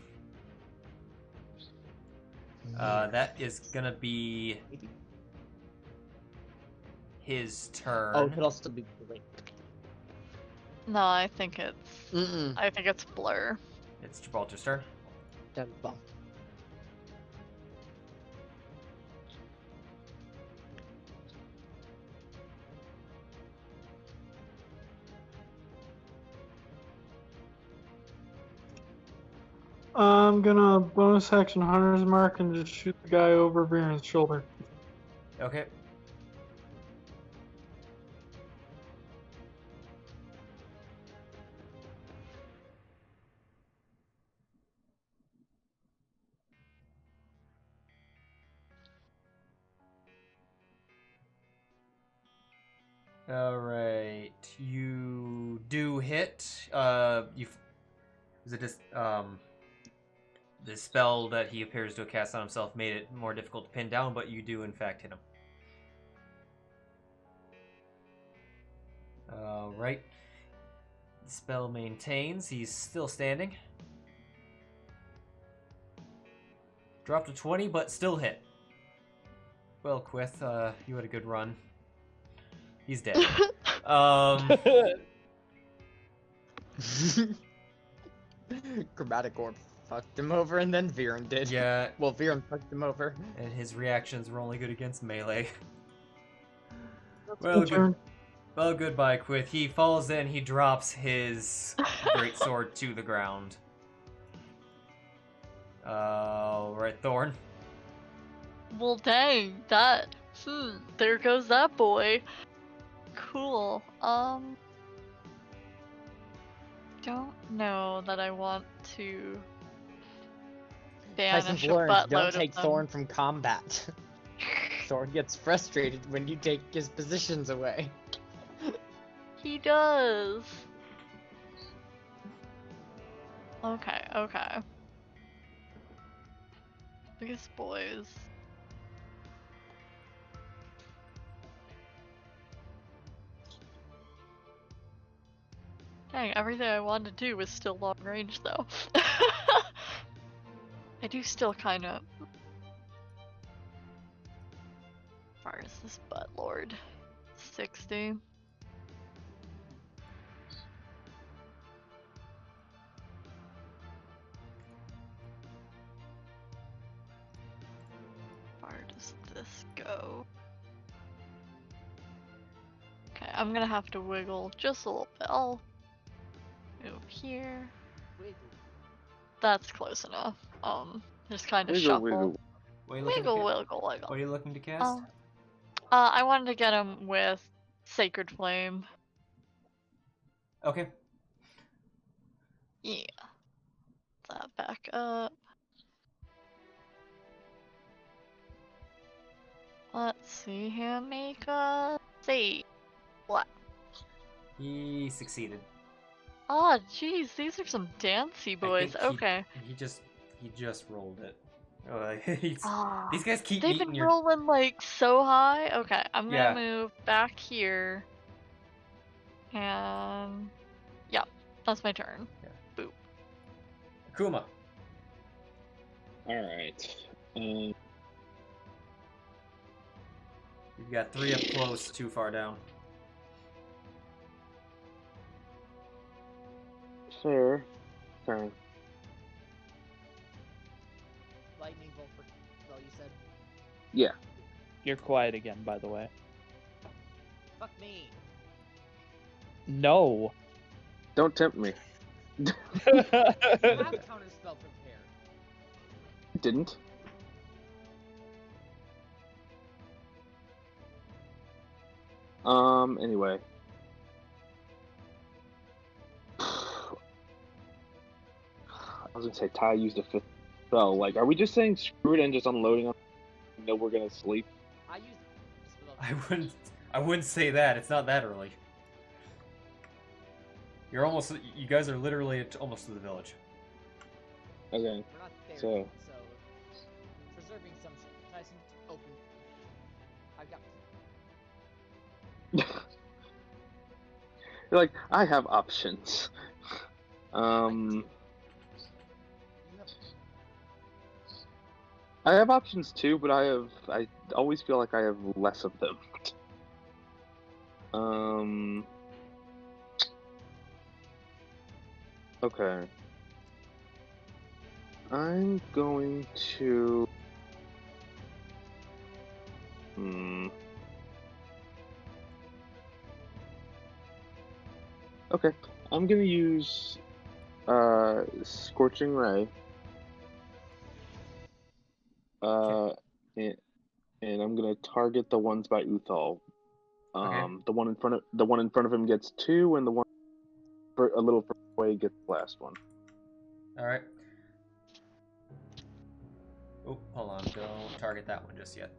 That is gonna be his turn. Oh, it could also be blink. No, I think it's Mm-mm. I think it's Blur. It's Gibraltar's turn. Done bump. I'm gonna bonus action Hunter's Mark and just shoot the guy over Viran's shoulder. Okay. Alright, you do hit. Is it just, the spell that he appears to have cast on himself made it more difficult to pin down, but you do in fact hit him. Alright. The spell maintains. He's still standing. Dropped to 20, but still hit. Well, Quith, you had a good run. He's dead. Chromatic Orb fucked him over, and then Viran did. Yeah, Well, Viran fucked him over. and his reactions were only good against melee. That's Well, my turn. Well, goodbye, Quith. He falls in, he drops his greatsword to the ground. Alright, Thorn. Well, dang, that. There goes that boy. Cool. Don't know that I want to banish Tyson's a learned, buttload don't of take them. Thorn from combat. Thorn gets frustrated when you take his positions away. He does. Okay, okay. These boys. Dang, everything I wanted to do was still long range though. I do still kind of. How far is this butt lord? 60. How far does this go? Okay, I'm gonna have to wiggle just a little bit. I'll move here. That's close enough. Just kind of shuffle. Wiggle. What are you looking to Wiggle, ca- wiggle, wiggle. What are you looking to cast? I wanted to get him with Sacred Flame. Okay. Yeah. That back up. Let's see him make a save. What? He succeeded. Oh, jeez, these are some dancey boys. think he- Okay. He just rolled it. Ah, These guys keep they've meeting been your... rolling like so high. Okay, I'm gonna Yeah. move back here. And yeah, that's my turn. Akuma. Alright. You've got 3 up close, 2 far down. Fair. Turn. Lightning bolt for spell, you said? Yeah. You're quiet again, by the way. Fuck me. No. Don't tempt me. I have counter spell prepared. Didn't. Anyway. I was gonna say Ty used a 5th spell. Like, are we just saying screw it and just unloading on? No, we're gonna sleep. I use spell. I wouldn't say that. It's not that early. You guys are literally almost to the village. Okay. We're not there So- yet, so preserving some Tyson open. I've got You're like, I have options. I have options too, but I always feel like I have less of them. Okay. I'm going to... Okay. I'm gonna use Scorching Ray. And I'm gonna target the ones by Uthal. Okay. The one in front of him gets 2, and the one a little further away gets the last one. All right. Oh, hold on. Don't target that one just yet.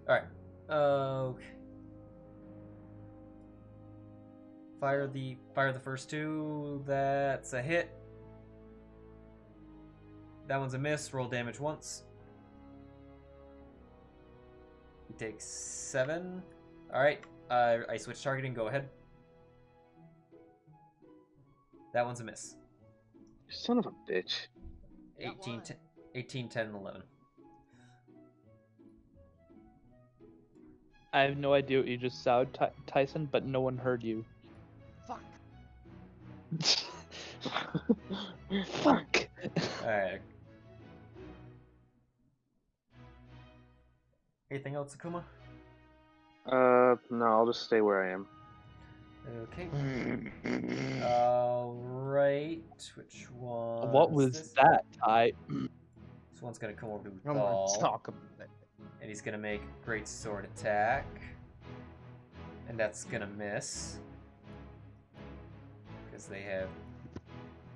All right. Okay. Fire the first 2. That's a hit. That one's a miss. Roll damage once. He takes 7. All right. I switch targeting. Go ahead. That one's a miss. Son of a bitch. 18, 10, and 11. I have no idea what you just said, Tyson, but no one heard you. Fuck. Fuck. Alright. Anything else, Akuma? No, I'll just stay where I am. Okay. Alright. Which one? What was that, Ty? This one's gonna come over to I'm gonna Uthal. talk about it. And he's gonna make great sword attack. And that's gonna miss. Because they have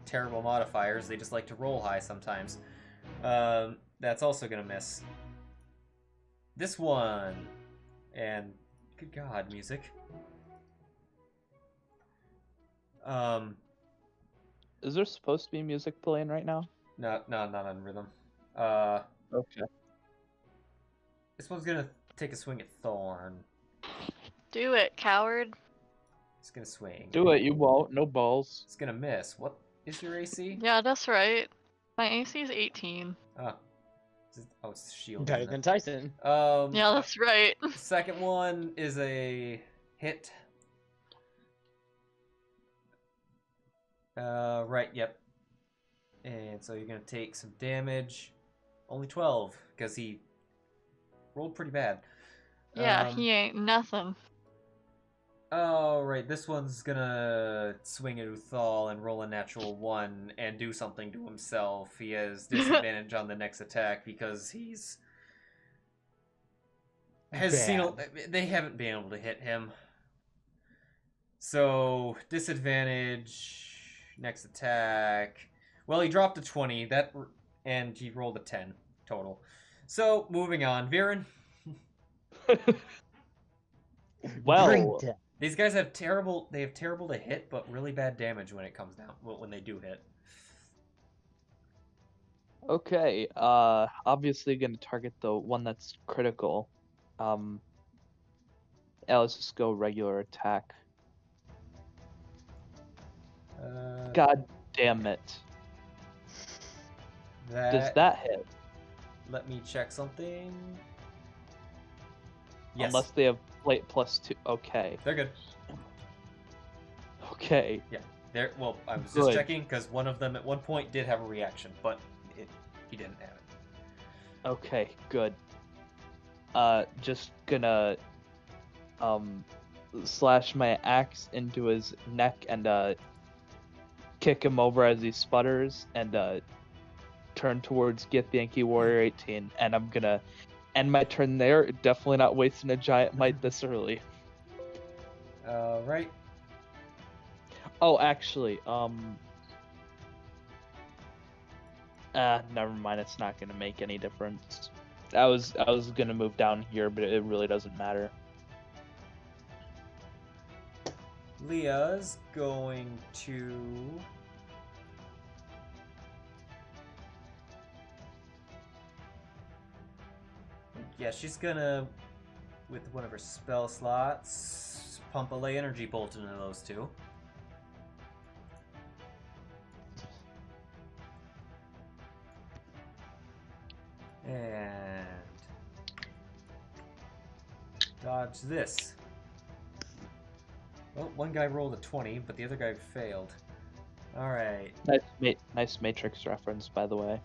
terrible modifiers. They just like to roll high sometimes. That's also gonna miss. This one. And good God, music. Is there supposed to be music playing right now? No, not on rhythm. Okay. This one's gonna take a swing at Thorn. Do it, coward. It's gonna swing. Do it, you won't. No balls. It's gonna miss. What is your AC? Yeah, that's right. My AC is 18. Oh, it's shield. Better than Tyson. Yeah, that's right. Second one is a hit. Right, yep. And so you're gonna take some damage. Only 12, because he rolled pretty bad. Yeah, he ain't nothing. Alright, this one's gonna swing at Uthal and roll a natural 1 and do something to himself. He has disadvantage on the next attack because they haven't been able to hit him. So, disadvantage, next attack. Well, he dropped a 20, and he rolled a 10 total. So, moving on. Viran? Well, these guys have terrible to hit, but really bad damage when it comes down, when they do hit. okay. Obviously gonna target the one that's critical. Yeah, let's just go regular attack. God damn it. Does that hit? Let me check something. Yes. Unless they have plate +2. Okay. They're good. Okay. Yeah. Well, I was just Good. checking because one of them at one point did have a reaction, but he didn't have it. Okay, good. Just gonna slash my axe into his neck and kick him over as he sputters and turn towards Githyanki Warrior 18, and I'm gonna end my turn there. Definitely not wasting a giant might this early. Right. Oh, actually, never mind. It's not gonna make any difference. I was gonna move down here, but it really doesn't matter. Lia's going to... Yeah, she's gonna, with one of her spell slots, pump a lay energy bolt into those two. And dodge this. Well, one guy rolled a 20, but the other guy failed. Alright. Nice Matrix reference, by the way.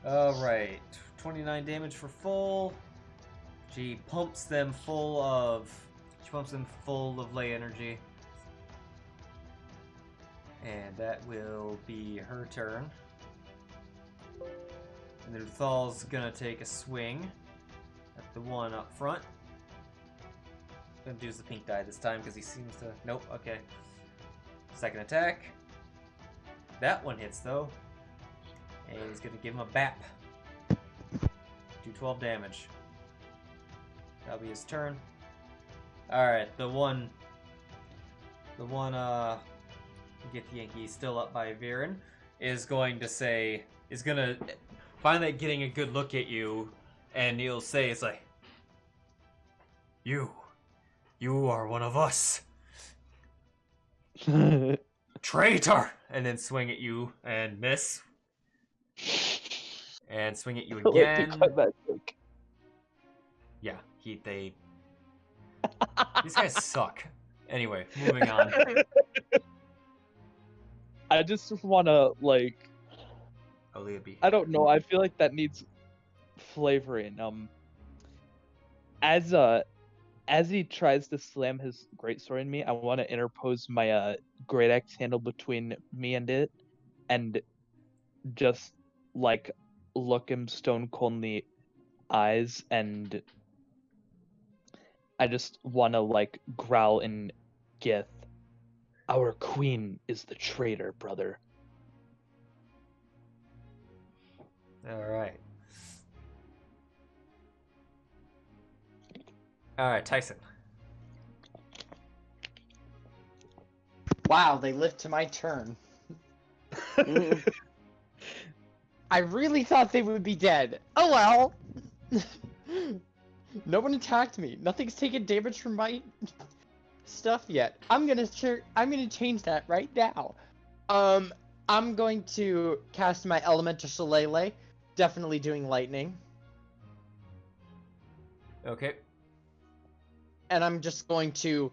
Alright. 29 damage for full. She pumps them full of lay energy. And that will be her turn. And then Uthal's gonna take a swing at the one up front. Gonna use the pink die this time because he seems to. Nope, okay. Second attack. That one hits though. And he's gonna give him a bap. Do 12 damage. That'll be his turn. Alright, the one Githyanki still up by Viran is going to finally getting a good look at you, and he'll say, it's like, You are one of us. Traitor! And then swing at you and miss. And swing at you again. Yeah, these guys suck. Anyway, moving on. I just wanna I don't know. I feel like that needs flavoring. As he tries to slam his greatsword in me, I want to interpose my great axe handle between me and it, and just look him stone cold in the eyes, and I just want to growl in Gith. Our queen is the traitor, brother. Alright. Alright, Tycen. Wow, they lived to my turn. I really thought they would be dead. Oh well. No one attacked me. Nothing's taken damage from my stuff yet. I'm gonna change that right now. I'm going to cast my Elemental Shillelagh. Definitely doing lightning. Okay. And I'm just going to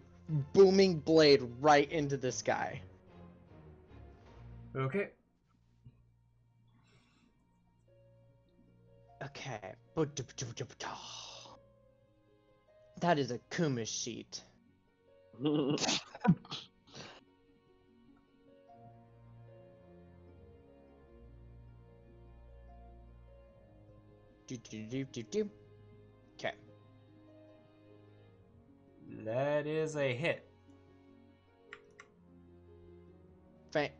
booming blade right into this guy. Okay. Okay. That is a Kuma sheet. Okay. That is a hit.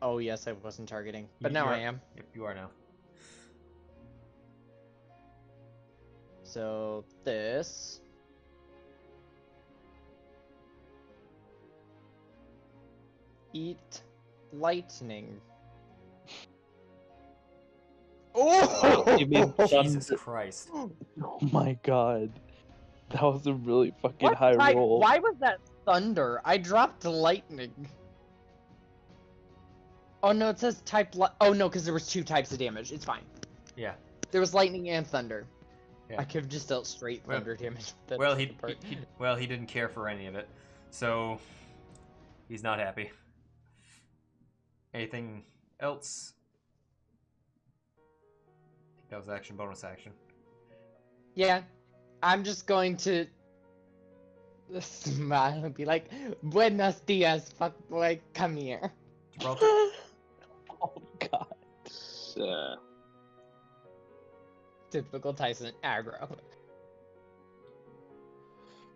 Oh yes, I wasn't targeting, but now I am. Yep, you are now. So this. Eat lightning. Oh! You mean Jesus Christ. Oh my god. That was a really fucking high roll. Why was that thunder? I dropped lightning. Oh no, it says oh no, because there was 2 types of damage. It's fine. Yeah. There was lightning and thunder. Yeah. I could have just dealt straight thunder damage. He didn't care for any of it, so he's not happy. Anything else? I think that was action, bonus action. Yeah, I'm just going to smile and be like, "Buenos dias, fuckboy, come here." Gibraltar. Oh god. Typical Tycen aggro.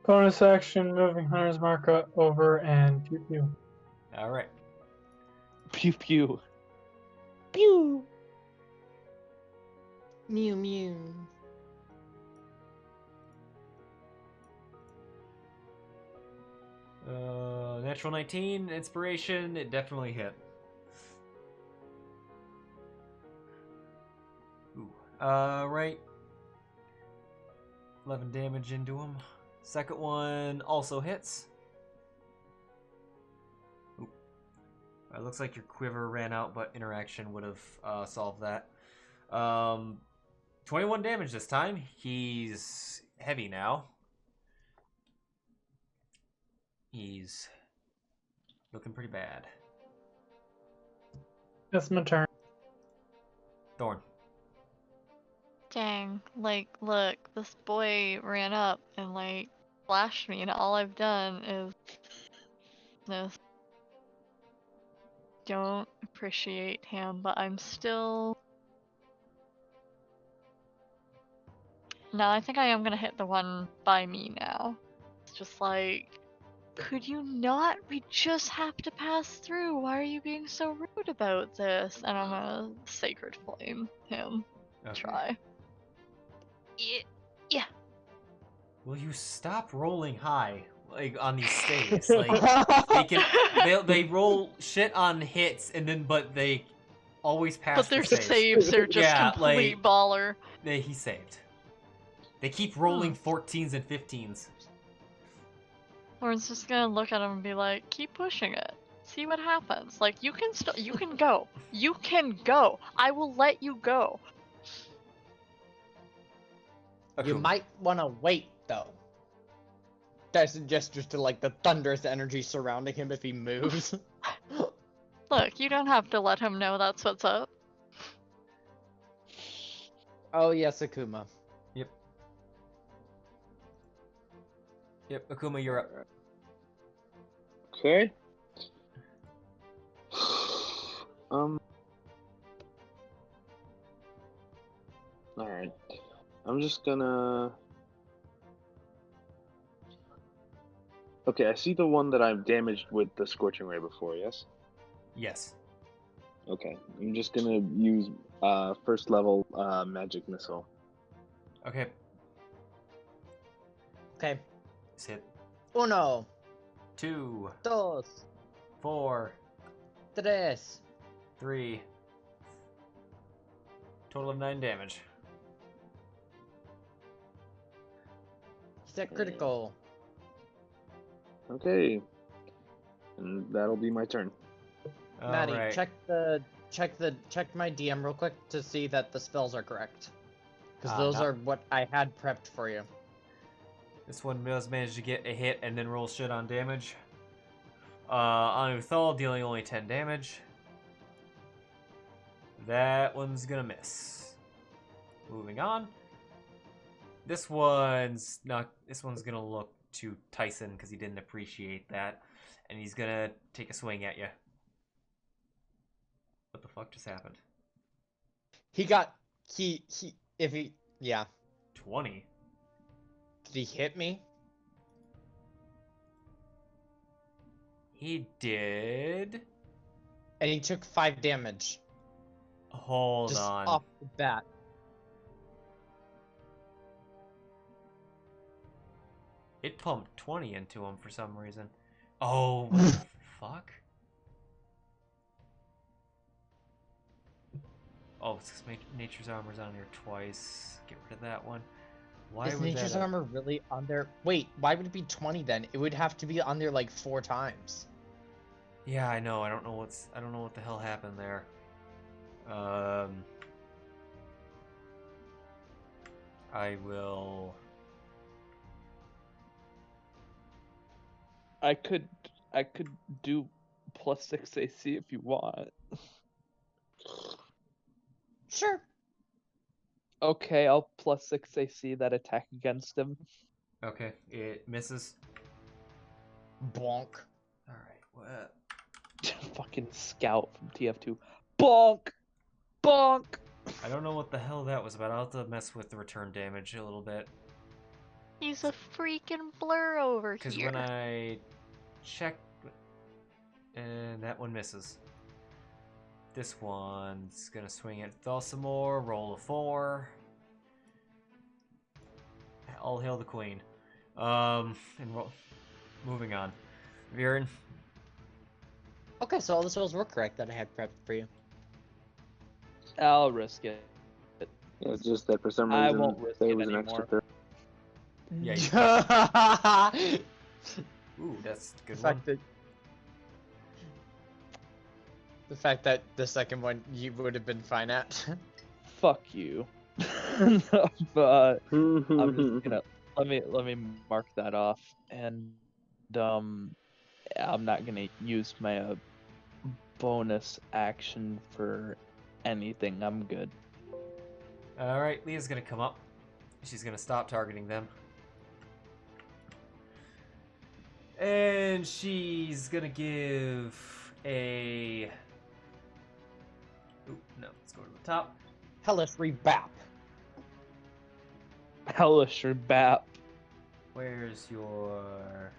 Bonus action, moving Hunter's Mark over and pew pew. All right. Pew pew. Pew. Mew mew. Natural 19, inspiration, it definitely hit. Ooh. Right. 11 damage into him. Second one also hits. Ooh. It looks like your quiver ran out, but interaction would have solved that. 21 damage this time. He's heavy now. He's looking pretty bad. It's my turn. Thorn. Dang, like, look, this boy ran up and, like, flashed me, and all I've done is this. Don't appreciate him, but I'm still... No, I think I am gonna hit the one by me now. It's just like, could you not? We just have to pass through. Why are you being so rude about this? And I'm gonna Sacred Flame him. Okay. Try. Yeah. Will you stop rolling high, like on these staves? Like they roll shit on hits, and then but they always pass. But their the saves. saves are just complete like, baller. He saved. They keep rolling 14s and 15s. Thorn's just gonna look at him and be like, keep pushing it. See what happens. Like, you can you can go. You can go. I will let you go. You might want to wait, though. Tycen gestures to, like, the thunderous energy surrounding him if he moves. Look, you don't have to let him know that's what's up. Oh, yes, Akuma. Yep, Akuma, you're up. Okay. Alright. I'm just gonna... Okay, I see the one that I've damaged with the Scorching Ray before, yes? Yes. Okay, I'm just gonna use first level magic missile. Okay. Okay. Hit. 1, 2, 2, 4, 3. 3. Total of 9 damage. Is that critical? Okay. And that'll be my turn. Maddie, Alright. check my DM real quick to see that the spells are correct. Because Ah, those not- are what I had prepped for you. This one does manage to get a hit and then roll shit on damage. On Uthal, dealing only 10 damage. That one's gonna miss. Moving on. This one's gonna look to Tycen because he didn't appreciate that, and he's gonna take a swing at you. What the fuck just happened? Yeah. 20. Did he hit me? He did. And he took 5 damage. Hold Just on. off the bat. It pumped 20 into him for some reason. Oh, what the fuck? Oh, it's 'cause Nature's Armor's on here twice. Get rid of that one. Why Is was Nature's that Armor really on there? Wait, why would it be 20 then? It would have to be on there like 4 times. Yeah, I know. I don't know what the hell happened there. I will. I could do +6 AC if you want. Sure. Okay, I'll +6 AC that attack against him. Okay, it misses. Bonk. All right. What? Fucking scout from TF2. Bonk! Bonk! I don't know what the hell that was about. I'll have to mess with the return damage a little bit. He's a freaking blur over Because here. when I check, and that one misses. This one's gonna swing at Thalsamore, roll a 4. All hail the queen. Moving on. Viran. Okay, so all the spells were correct that I had prepped for you. I'll risk it. Yeah, it's just that for some I reason won't risk there it was an anymore. extra. Yeah. Ooh, that's a good The one. fact that The fact that the second one you would have been fine at. Fuck you. But I'm just gonna let me mark that off, and I'm not gonna use my bonus action for anything. I'm good. All right, Lia's gonna come up. She's gonna stop targeting them, and she's gonna give a. Ooh, no, let's go to the top. Hellish Rebap. Hellish or Bap. Where's your?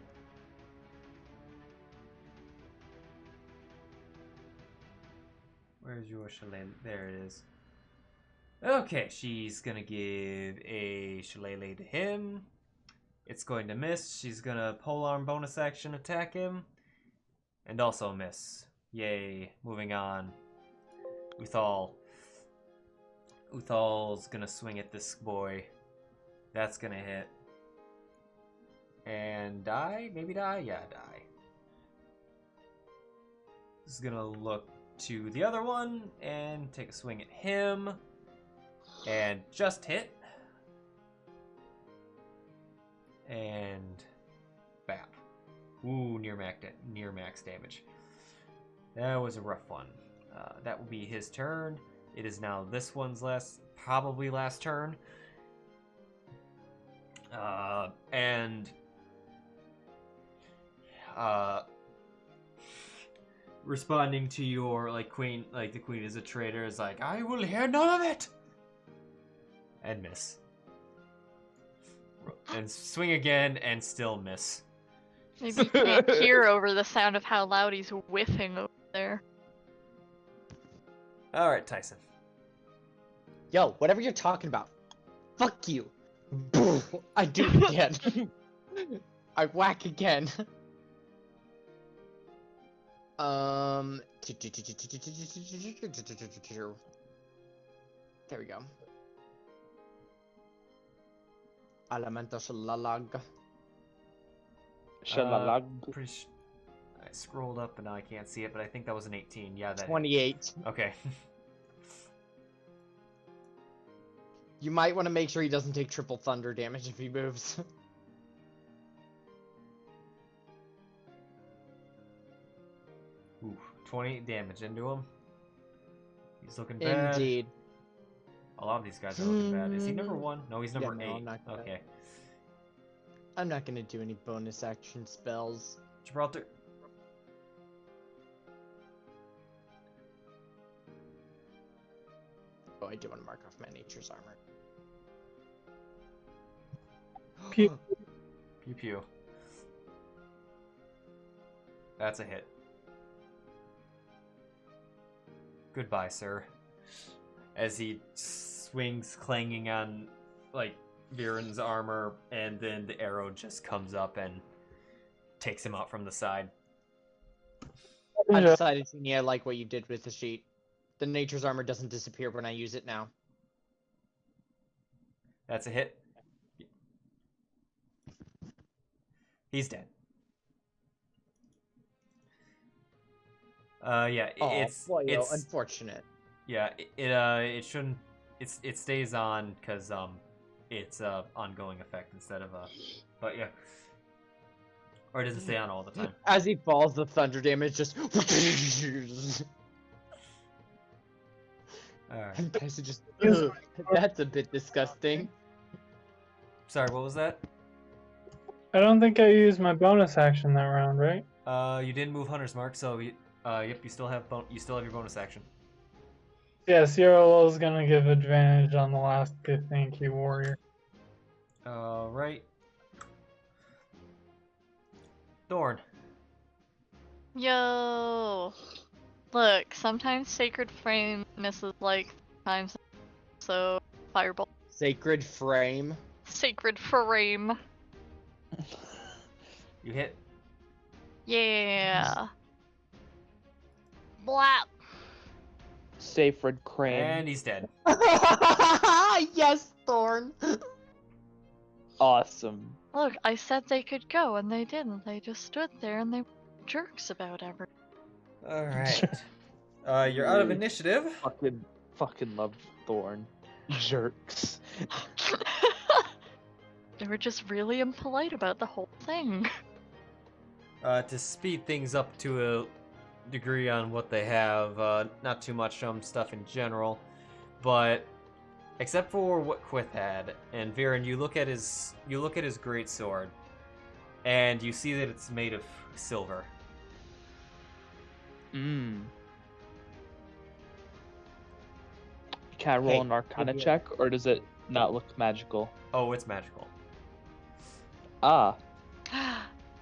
Where's your shillelagh? There it is. Okay, she's gonna give a shillelagh to him. It's going to miss. She's gonna polearm bonus action attack him. And also miss. Yay. Moving on. Uthal. Uthal's gonna swing at this boy. That's gonna hit. And die? Maybe die? Yeah, die. This is gonna look to the other one and take a swing at him. And just hit. And bap. Ooh, near max damage. That was a rough one. That will be his turn. It is now this one's probably last turn. Responding to your queen, the queen is a traitor, is like, I will hear none of it. And miss. And swing again and still miss. Maybe you can't hear over the sound of how loud he's whiffing over there. Alright, Tycen. Yo, whatever you're talking about. Fuck you. I do it again. I whack again. There we go. Elemento Shalalag. Shalalag. I scrolled up and now I can't see it, but I think that was an 18. Yeah, that 28. Okay. You might want to make sure he doesn't take triple thunder damage if he moves. Ooh, 28 damage into him. He's looking bad. Indeed. A lot of these guys are looking bad. Is he number 1? No, he's number 8. I'm not gonna, okay. I'm not gonna do any bonus action spells. Gibraltar. Oh, I do want to mark off my nature's armor. Pew. Pew pew. That's a hit. Goodbye, sir. As he swings, clanging on, Viran's armor, and then the arrow just comes up and takes him out from the side. I decided, Tini, I like what you did with the sheet. The nature's armor doesn't disappear when I use it now. That's a hit. He's dead. Yeah, it's unfortunate. Yeah, it shouldn't. It stays on because it's a ongoing effect instead of a. But yeah, or does it stay on all the time? As he falls, the thunder damage just. Alright. And Tycen just. That's a bit disgusting. Sorry, what was that? I don't think I used my bonus action that round, right? You didn't move Hunter's Mark, so yep, you still have your bonus action. Yeah, Sierra is gonna give advantage on the last Githyanki warrior. Alright. Thorn. Yo! Look, sometimes Sacred Frame misses times, so Firebolt. Sacred Frame. Sacred Frame. You hit. Yeah. Blap. Sacred Crane. And he's dead. Yes, Thorn. Awesome. Look, I said they could go, and they didn't. They just stood there and they were jerks about everything. Alright. You're out of initiative. Fucking love Thorn. Jerks. They were just really impolite about the whole thing. To speed things up to a degree on what they have, not too much stuff in general, but except for what Quith had, and Viran, you look at his great sword, and you see that it's made of silver. Can I roll an Arcana check, or does it not look magical? Oh, it's magical. Ah.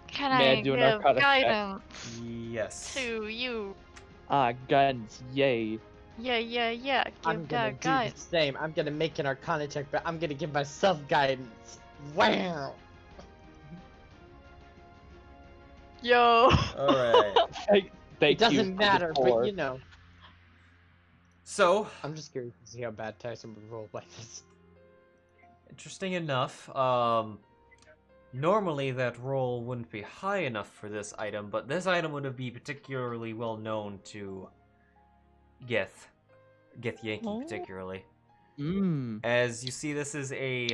Can May I I do an give Arcana check? guidance Yes. to you? Ah, guidance, yay. Yeah. I'm Give gonna that do the guidance. same. I'm gonna make an Arcana check, but I'm gonna give myself guidance. Wow. Yo. Alright. Thank It you doesn't for the matter, but four. you know. So, I'm just curious to see how bad Tycen would roll like this. interesting enough, normally that roll wouldn't be high enough for this item, but this item would be particularly well known to Githyanki particularly. As you see, this is a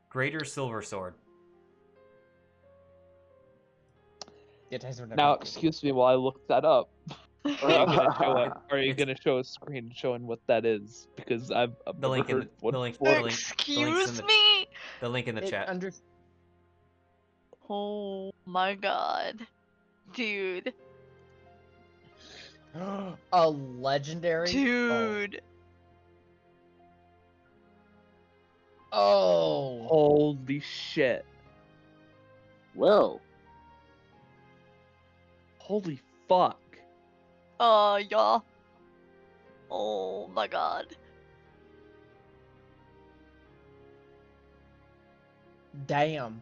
greater silver sword. Yeah, Tycen would Now, never- excuse me while I look that up. Are you gonna show a screen showing what that is? Because I've The link in never heard one the link. before. The link. Excuse me. The link in the chat. Oh my god, dude. A legendary? Dude. Oh. Holy shit. Well, Holy fuck. Yeah. Oh my god. Damn.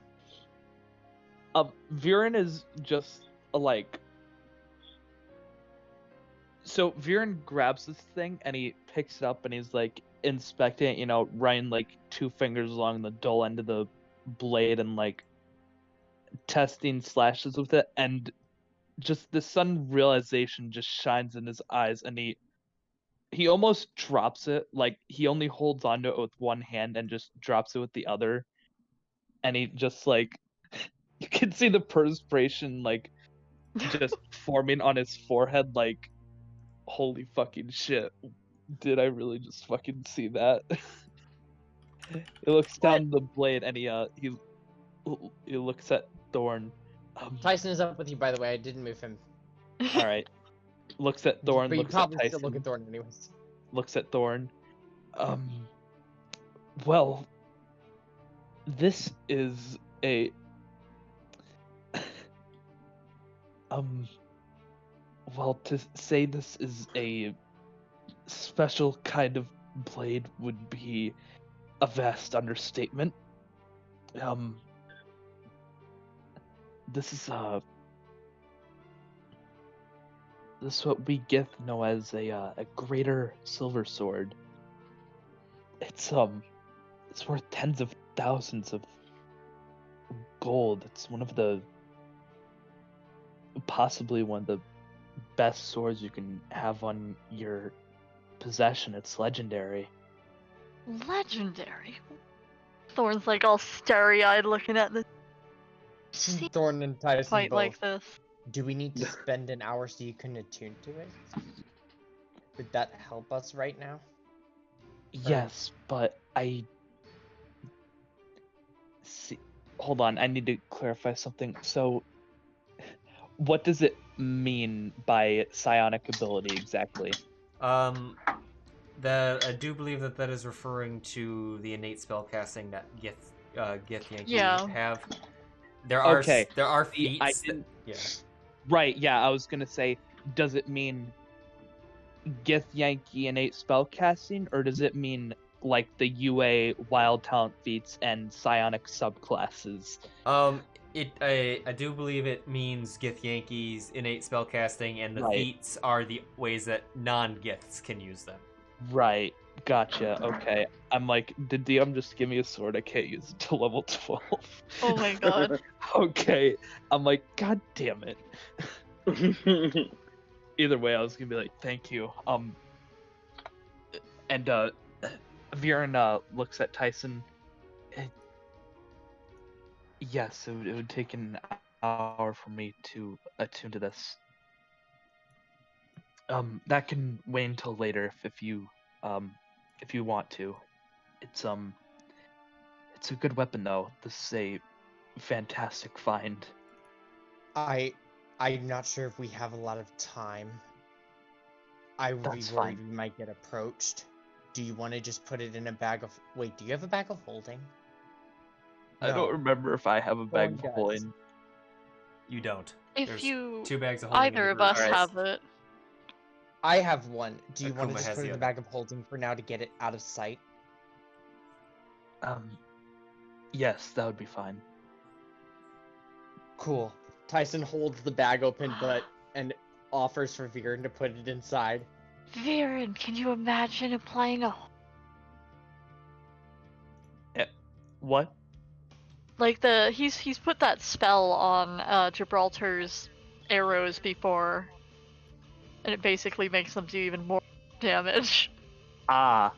Viran is just like. So Viran grabs this thing and he picks it up and he's like inspecting it, running like 2 fingers along the dull end of the blade and like testing slashes with it, and just the sudden realization just shines in his eyes, and he almost drops it. Like he only holds onto it with one hand and just drops it with the other, and he just like you can see the perspiration like just forming on his forehead. Like, holy fucking shit, did I really just fucking see that? He looks down the blade and he looks at Thorn. Tycen is up with you, by the way. I didn't move him. All right. Looks at Thorn. But you Looks at probably Tycen. still look at Thorn anyways. Looks at Thorn. Well, this is a well, to say this is a special kind of blade would be a vast understatement. This is what we know as a greater silver sword. It's worth tens of thousands of gold. It's possibly one of the best swords you can have on your possession. It's legendary. Legendary? Thorn's like all starry-eyed looking at this. Thorn and Tycen Fight both. like this. Do we need to spend an hour so you can attune to it? Would that help us right now? Yes, but I see. Hold on, I need to clarify something. So, what does it mean by psionic ability exactly? I do believe that is referring to the innate spellcasting that Githyanki have. There are feats. Right. Yeah, I was gonna say, does it mean Githyanki innate spellcasting, or does it mean like the UA wild talent feats and psionic subclasses? I do believe it means Githyanki's innate spellcasting, and the feats are the ways that non-Giths can use them. Right. Gotcha. Okay. I'm like, did DM just give me a sword? I can't use it till level 12. Oh my god. Okay. I'm like, god damn it. either way, I was gonna be like, thank you. And Viran looks at Tycen. Yes, it would take an hour for me to attune to this. That can wait until later if you want to. It's a good weapon though. This is a fantastic find. I'm not sure if we have a lot of time. I would be That's worried fine. we might get approached. Do you want to just put it in a bag of... Wait, do you have a bag of holding? I don't remember if I have a bag one of does. holding. You don't. If There's you 2 bags of holding in either the of group. us Alright. have it. I have one. Do you want Akuma to just has put it the in the other. bag of holding for now to get it out of sight? Yes, that would be fine. Cool. Tycen holds the bag open, and offers for Viran to put it inside. Viran, can you imagine applying a What? like he's put that spell on Gibraltar's arrows before, and it basically makes them do even more damage. Ah.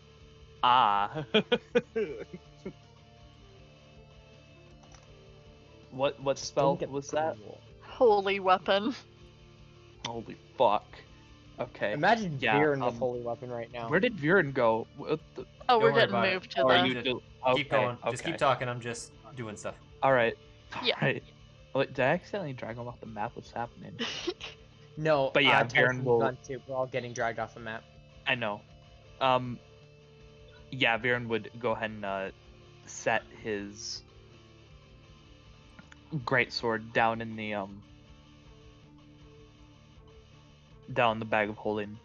What spell Think was it's that? cool. Holy weapon. Holy fuck. Okay. Imagine Yeah, Viran with holy weapon right now. Where did Viran go? What the... Oh, Don't we're worry getting about it. moved to Oh, are the. you Just do... Keep going. Okay, Just keep okay. talking. I'm just doing stuff. Alright. Yeah. Alright. Wait, did I accidentally drag him off the map? What's happening? No, But yeah, Tyson's Viran will- done too. We're all getting dragged off the map. I know. Yeah, Viran would go ahead and set his greatsword down in the down the bag of holding.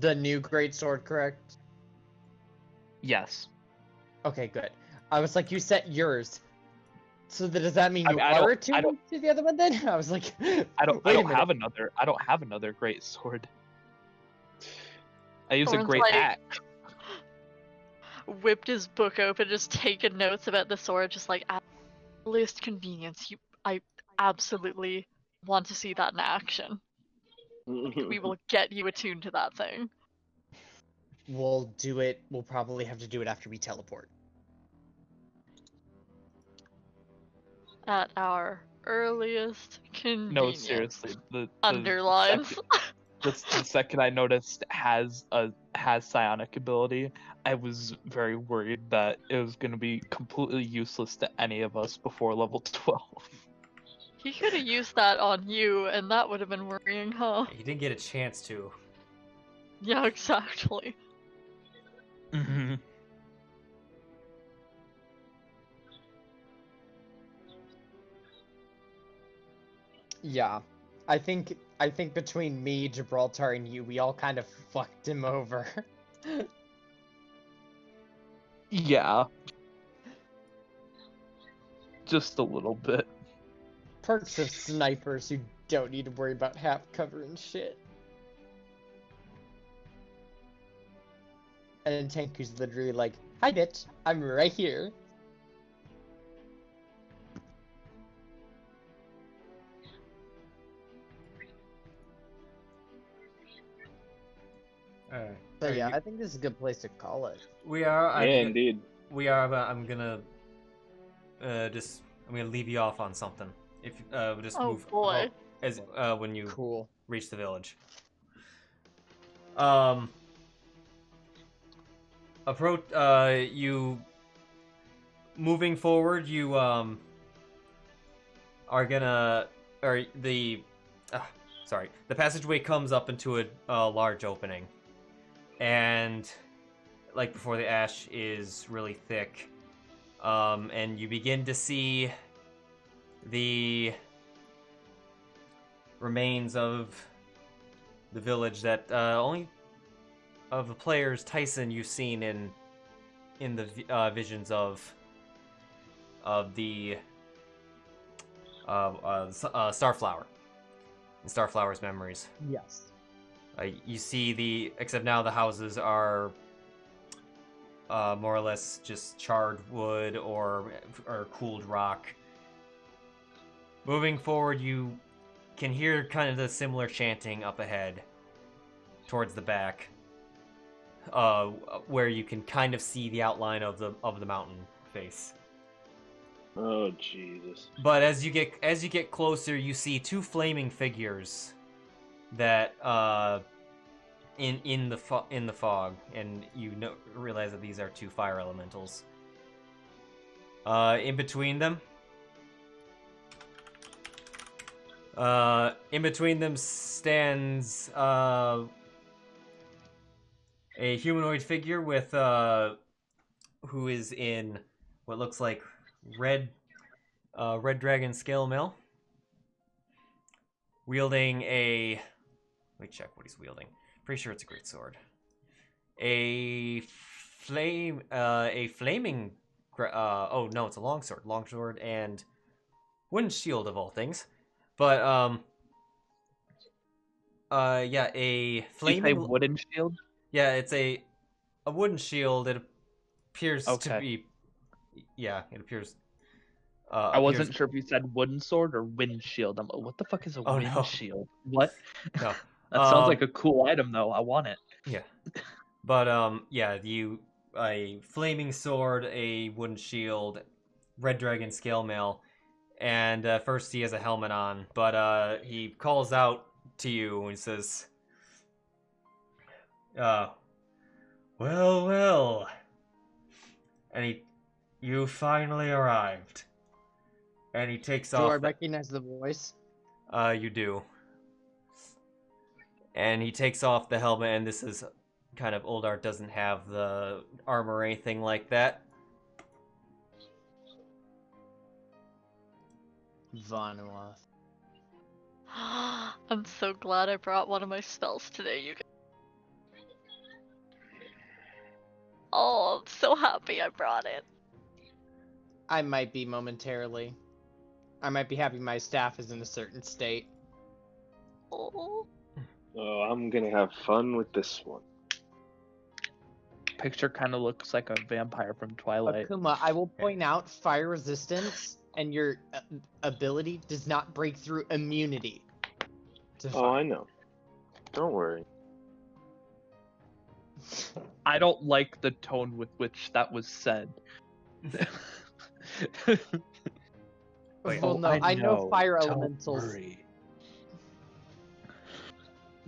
The new greatsword, correct? Yes. Okay, good. I was like, you set yours. So does that mean I you mean, I are don't- attuned to the other one then? I was like, I don't wait a minute. have another great sword. I use a Thorn's great like- axe. Whipped his book open, just taking notes about the sword, just like at least convenience. I absolutely want to see that in action. We will get you attuned to that thing. We'll do it. We'll probably have to do it after we teleport. At our earliest convenience. No, seriously. The Underlines. the second I noticed has psionic ability, I was very worried that it was going to be completely useless to any of us before level 12. He could have used that on you, and that would have been worrying, huh? He didn't get a chance to. Yeah, exactly. Mm-hmm. Yeah. I think between me, Gibraltar, and you, we all kind of fucked him over. Yeah. Just a little bit. Perks of snipers who don't need to worry about half cover and shit. And Tenku's literally like, hi bitch, I'm right here. Alright. So yeah, I think this is a good place to call it. We are. Yeah, indeed. We are. But I'm gonna. I'm gonna leave you off on something. If we'll just Oh move boy. as when you Cool. reach the village. Approach. You. Moving forward, you are gonna. Or the. Sorry. The passageway comes up into a large opening, and like before, the ash is really thick, and you begin to see the remains of the village that only of the players Tycen you've seen in the visions of the Starflower, and Starflower's memories. Yes. You see except now the houses are more or less just charred wood or cooled rock. Moving forward, you can hear kind of the similar chanting up ahead, towards the back, where you can kind of see the outline of the mountain face. Oh Jesus! But as you get closer, you see two flaming figures that in the fog, and you realize that these are two fire elementals. In between them stands a humanoid figure with who is in what looks like red dragon scale mail, wielding a. Let me check what he's wielding. Pretty sure it's a great sword. A flaming. Oh no, it's a longsword and wooden shield of all things. But yeah, a flaming. You say wooden shield? Yeah, it's a wooden shield. It appears to Okay. be. Yeah, it appears. I wasn't sure if you said wooden sword or wind shield. I'm like, what the fuck is a Oh, wind no. shield? What? No. That sounds like a cool item, though. I want it. Yeah. But yeah, a flaming sword, a wooden shield, red dragon scale mail, and first he has a helmet on, but he calls out to you and says, well, and you finally arrived. And he takes off. Do I recognize the voice? You do. And he takes off the helmet, and this is kind of old art, doesn't have the armor or anything like that. Vanuath. I'm so glad I brought one of my spells today, you guys. Oh, I'm so happy I brought it. I might be momentarily. I might be happy my staff is in a certain state. Oh. Oh, I'm gonna have fun with this one. Picture kind of looks like a vampire from Twilight. Akuma, I will point out fire resistance and your ability does not break through immunity to Oh, fire. I know. Don't worry. I don't like the tone with which that was said. Well, no, I know fire Don't elementals, worry.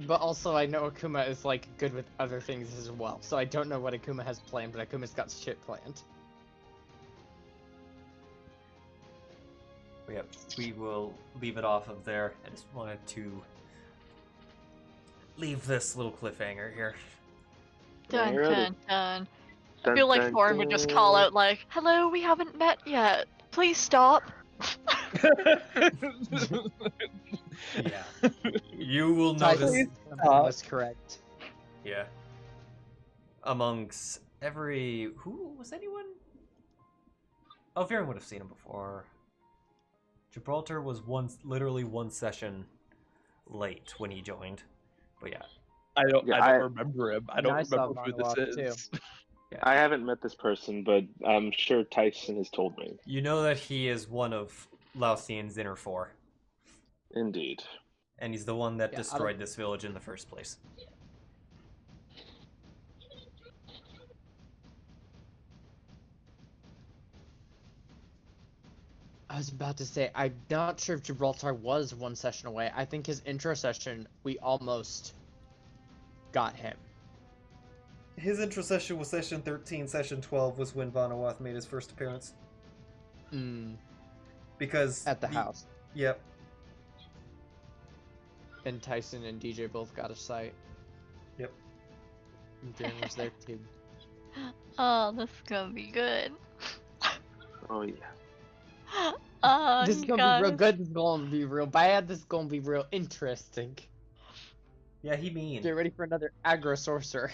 but also I know Akuma is like good with other things as well. So I don't know what Akuma has planned, but Akuma's got shit planned. Yep, we will leave it off of there. I just wanted to leave this little cliffhanger here. Dun Alrighty. dun dun. I Dun, feel like dun, Thorn would just dun. call out like, "Hello, we haven't met yet. Please stop." Yeah. You will Tyson notice. was correct. Yeah. Amongst who was anyone? Oh, Viran would have seen him before. Gibraltar was literally one session late when he joined, but yeah. I don't Yeah, I- remember him. I don't I saw remember who Vanuath, this is. I haven't met this person, but I'm sure Tyson has told me. You know that he is one of Laucian's inner four, Indeed. and he's the one that Yeah, I destroyed this village in the first place. I was about to say, I'm not sure if Gibraltar was one session away. I think his intro session, we almost got him. His intro session was session 13, session 12 was when Vanuath made his first appearance. Because... At the house. Yep. And Tyson and DJ both got a site. Yep. And Viren was there too. Oh, this is gonna be good. Oh, yeah. Oh, This is gonna be real good, this is gonna be real bad, this is gonna be real interesting. Yeah, he mean. Get ready for another aggro sorcerer.